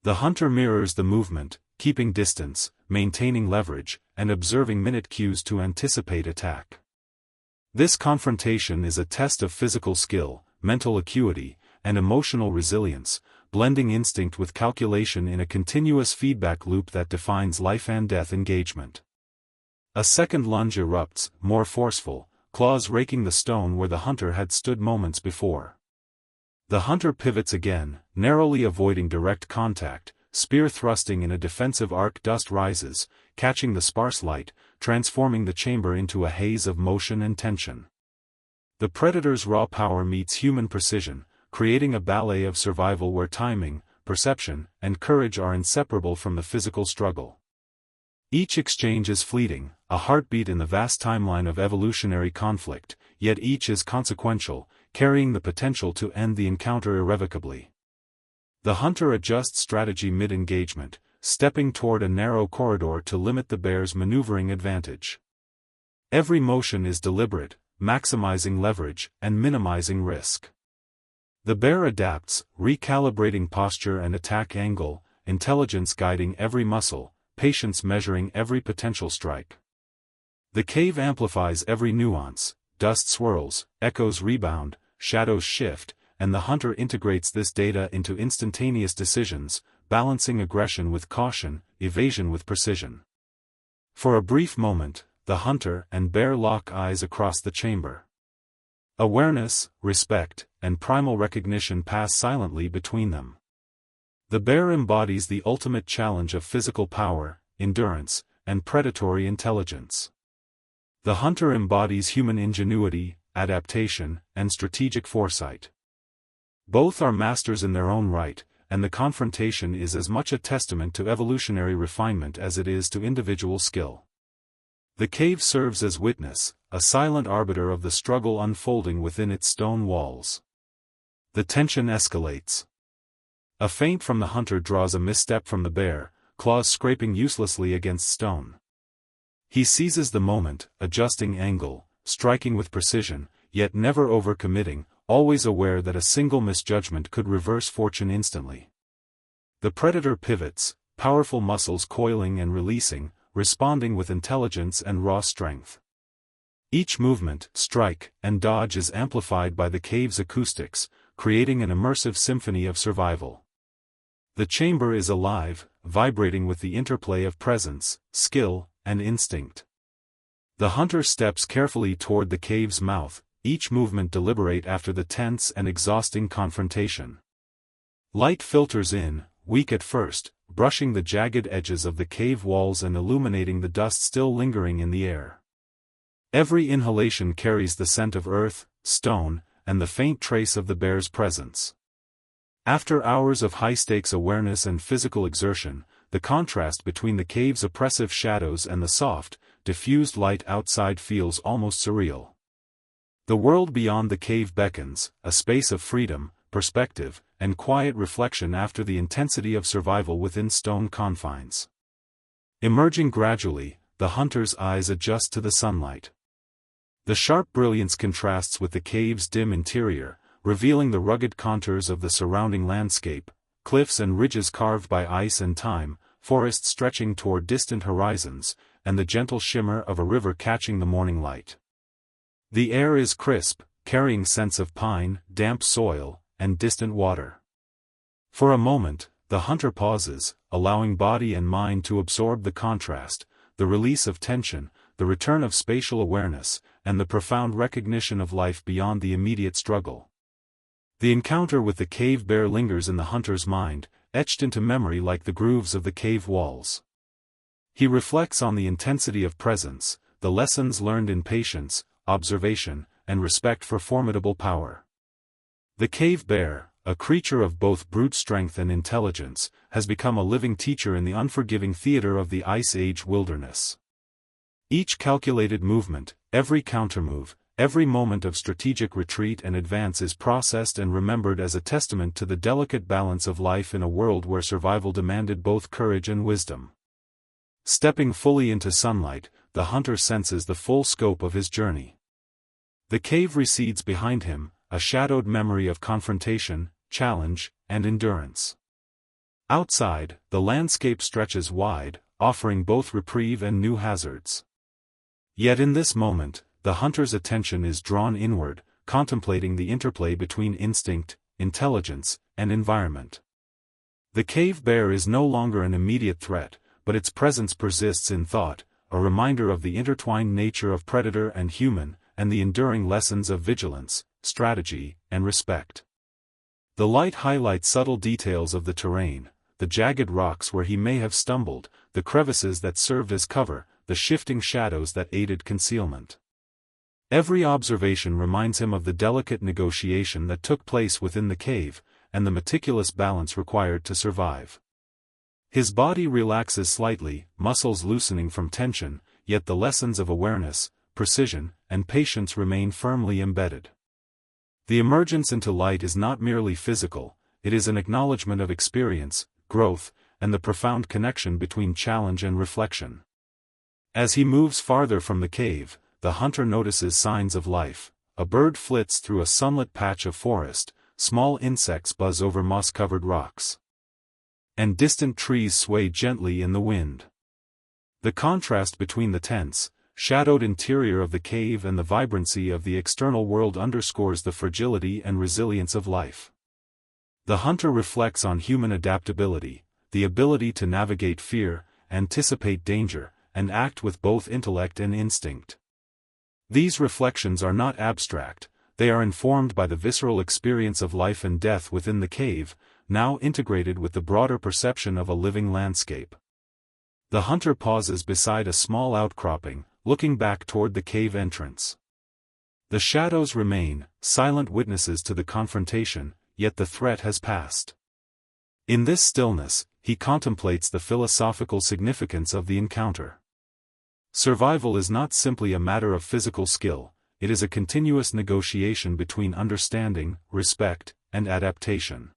Speaker 1: The hunter mirrors the movement, keeping distance, maintaining leverage, and observing minute cues to anticipate attack. This confrontation is a test of physical skill, mental acuity, and emotional resilience, blending instinct with calculation in a continuous feedback loop that defines life and death engagement. A second lunge erupts, more forceful, claws raking the stone where the hunter had stood moments before. The hunter pivots again, narrowly avoiding direct contact, spear thrusting in a defensive arc. Dust rises, catching the sparse light, transforming the chamber into a haze of motion and tension. The predator's raw power meets human precision, creating a ballet of survival where timing, perception, and courage are inseparable from the physical struggle. Each exchange is fleeting, a heartbeat in the vast timeline of evolutionary conflict, yet each is consequential, carrying the potential to end the encounter irrevocably. The hunter adjusts strategy mid-engagement, stepping toward a narrow corridor to limit the bear's maneuvering advantage. Every motion is deliberate, maximizing leverage and minimizing risk. The bear adapts, recalibrating posture and attack angle, intelligence guiding every muscle, patience measuring every potential strike. The cave amplifies every nuance, dust swirls, echoes rebound, shadows shift, and the hunter integrates this data into instantaneous decisions, balancing aggression with caution, evasion with precision. For a brief moment, the hunter and bear lock eyes across the chamber. Awareness, respect, and primal recognition pass silently between them. The bear embodies the ultimate challenge of physical power, endurance, and predatory intelligence. The hunter embodies human ingenuity, adaptation, and strategic foresight. Both are masters in their own right, and the confrontation is as much a testament to evolutionary refinement as it is to individual skill. The cave serves as witness, a silent arbiter of the struggle unfolding within its stone walls. The tension escalates. A feint from the hunter draws a misstep from the bear, claws scraping uselessly against stone. He seizes the moment, adjusting angle, striking with precision, yet never overcommitting, always aware that a single misjudgment could reverse fortune instantly. The predator pivots, powerful muscles coiling and releasing, responding with intelligence and raw strength. Each movement, strike, and dodge is amplified by the cave's acoustics, creating an immersive symphony of survival. The chamber is alive, vibrating with the interplay of presence, skill, and instinct. The hunter steps carefully toward the cave's mouth, each movement deliberate after the tense and exhausting confrontation. Light filters in, weak at first, brushing the jagged edges of the cave walls and illuminating the dust still lingering in the air. Every inhalation carries the scent of earth, stone, and the faint trace of the bear's presence. After hours of high-stakes awareness and physical exertion, the contrast between the cave's oppressive shadows and the soft, diffused light outside feels almost surreal. The world beyond the cave beckons, a space of freedom, perspective, and quiet reflection after the intensity of survival within stone confines. Emerging gradually, the hunter's eyes adjust to the sunlight. The sharp brilliance contrasts with the cave's dim interior, revealing the rugged contours of the surrounding landscape, cliffs and ridges carved by ice and time, forests stretching toward distant horizons, and the gentle shimmer of a river catching the morning light. The air is crisp, carrying scents of pine, damp soil, and distant water. For a moment, the hunter pauses, allowing body and mind to absorb the contrast, the release of tension, the return of spatial awareness, and the profound recognition of life beyond the immediate struggle. The encounter with the cave bear lingers in the hunter's mind, etched into memory like the grooves of the cave walls. He reflects on the intensity of presence, the lessons learned in patience, observation, and respect for formidable power. The cave bear, a creature of both brute strength and intelligence, has become a living teacher in the unforgiving theater of the Ice Age wilderness. Each calculated movement, every countermove, every moment of strategic retreat and advance is processed and remembered as a testament to the delicate balance of life in a world where survival demanded both courage and wisdom. Stepping fully into sunlight, the hunter senses the full scope of his journey. The cave recedes behind him, a shadowed memory of confrontation, challenge, and endurance. Outside, the landscape stretches wide, offering both reprieve and new hazards. Yet in this moment, the hunter's attention is drawn inward, contemplating the interplay between instinct, intelligence, and environment. The cave bear is no longer an immediate threat, but its presence persists in thought, a reminder of the intertwined nature of predator and human, and the enduring lessons of vigilance, strategy, and respect. The light highlights subtle details of the terrain, the jagged rocks where he may have stumbled, the crevices that served as cover, the shifting shadows that aided concealment. Every observation reminds him of the delicate negotiation that took place within the cave, and the meticulous balance required to survive. His body relaxes slightly, muscles loosening from tension, yet the lessons of awareness, precision, and patience remain firmly embedded. The emergence into light is not merely physical, it is an acknowledgement of experience, growth, and the profound connection between challenge and reflection. As he moves farther from the cave, the hunter notices signs of life. A bird flits through a sunlit patch of forest, small insects buzz over moss-covered rocks, and distant trees sway gently in the wind. The contrast between the tense, shadowed interior of the cave and the vibrancy of the external world underscores the fragility and resilience of life. The hunter reflects on human adaptability, the ability to navigate fear, anticipate danger, and act with both intellect and instinct. These reflections are not abstract, they are informed by the visceral experience of life and death within the cave, now integrated with the broader perception of a living landscape. The hunter pauses beside a small outcropping, looking back toward the cave entrance. The shadows remain, silent witnesses to the confrontation, yet the threat has passed. In this stillness, he contemplates the philosophical significance of the encounter. Survival is not simply a matter of physical skill, it is a continuous negotiation between understanding, respect, and adaptation.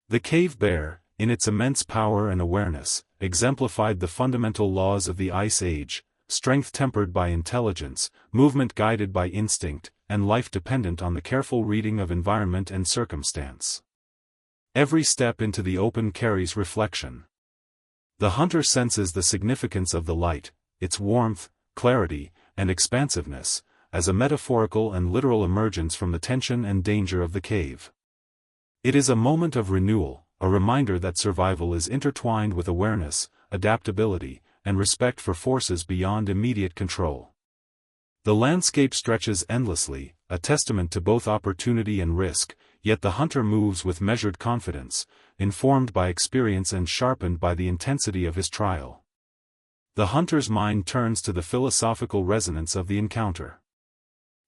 Speaker 1: The cave bear, in its immense power and awareness, exemplified the fundamental laws of the Ice Age: strength tempered by intelligence, movement guided by instinct, and life dependent on the careful reading of environment and circumstance. Every step into the open carries reflection. The hunter senses the significance of the light, its warmth, clarity, and expansiveness, as a metaphorical and literal emergence from the tension and danger of the cave. It is a moment of renewal, a reminder that survival is intertwined with awareness, adaptability, and respect for forces beyond immediate control. The landscape stretches endlessly, a testament to both opportunity and risk, yet the hunter moves with measured confidence, informed by experience and sharpened by the intensity of his trial. The hunter's mind turns to the philosophical resonance of the encounter.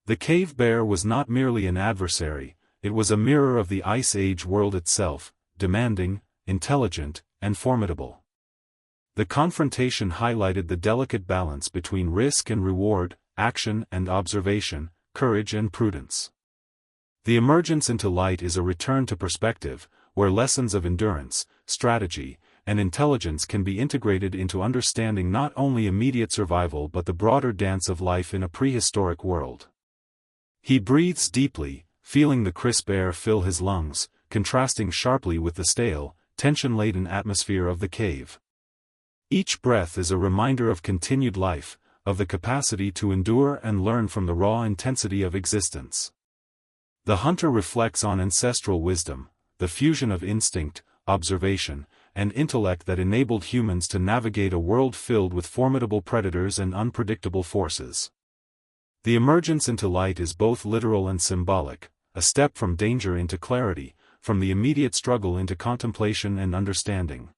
Speaker 1: The cave bear was not merely an adversary, it was a mirror of the Ice Age world itself, demanding, intelligent, and formidable. The confrontation highlighted the delicate balance between risk and reward, action and observation, courage and prudence. The emergence into light is a return to perspective, where lessons of endurance, strategy, and intelligence can be integrated into understanding not only immediate survival but the broader dance of life in a prehistoric world. He breathes deeply, feeling the crisp air fill his lungs, contrasting sharply with the stale, tension-laden atmosphere of the cave. Each breath is a reminder of continued life, of the capacity to endure and learn from the raw intensity of existence. The hunter reflects on ancestral wisdom, the fusion of instinct, observation, and intellect that enabled humans to navigate a world filled with formidable predators and unpredictable forces. The emergence into light is both literal and symbolic, a step from danger into clarity, from the immediate struggle into contemplation and understanding.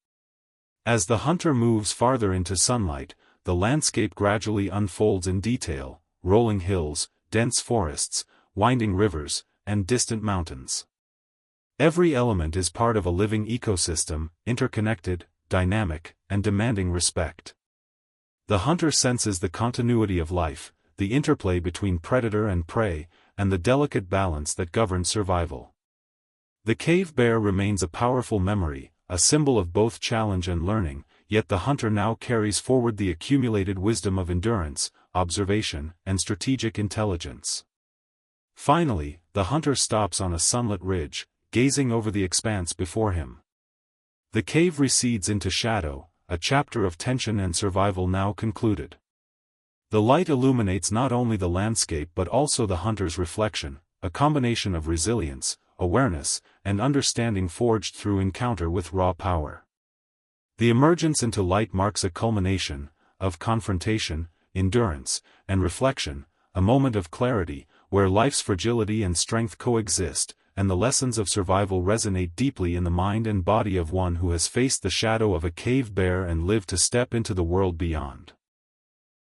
Speaker 1: As the hunter moves farther into sunlight, the landscape gradually unfolds in detail: rolling hills, dense forests, winding rivers, and distant mountains. Every element is part of a living ecosystem, interconnected, dynamic, and demanding respect. The hunter senses the continuity of life, the interplay between predator and prey, and the delicate balance that governs survival. The cave bear remains a powerful memory, a symbol of both challenge and learning, yet the hunter now carries forward the accumulated wisdom of endurance, observation, and strategic intelligence. Finally, the hunter stops on a sunlit ridge, gazing over the expanse before him. The cave recedes into shadow, a chapter of tension and survival now concluded. The light illuminates not only the landscape but also the hunter's reflection, a combination of resilience, awareness, and understanding forged through encounter with raw power. The emergence into light marks a culmination of confrontation, endurance, and reflection, a moment of clarity, where life's fragility and strength coexist, and the lessons of survival resonate deeply in the mind and body of one who has faced the shadow of a cave bear and lived to step into the world beyond.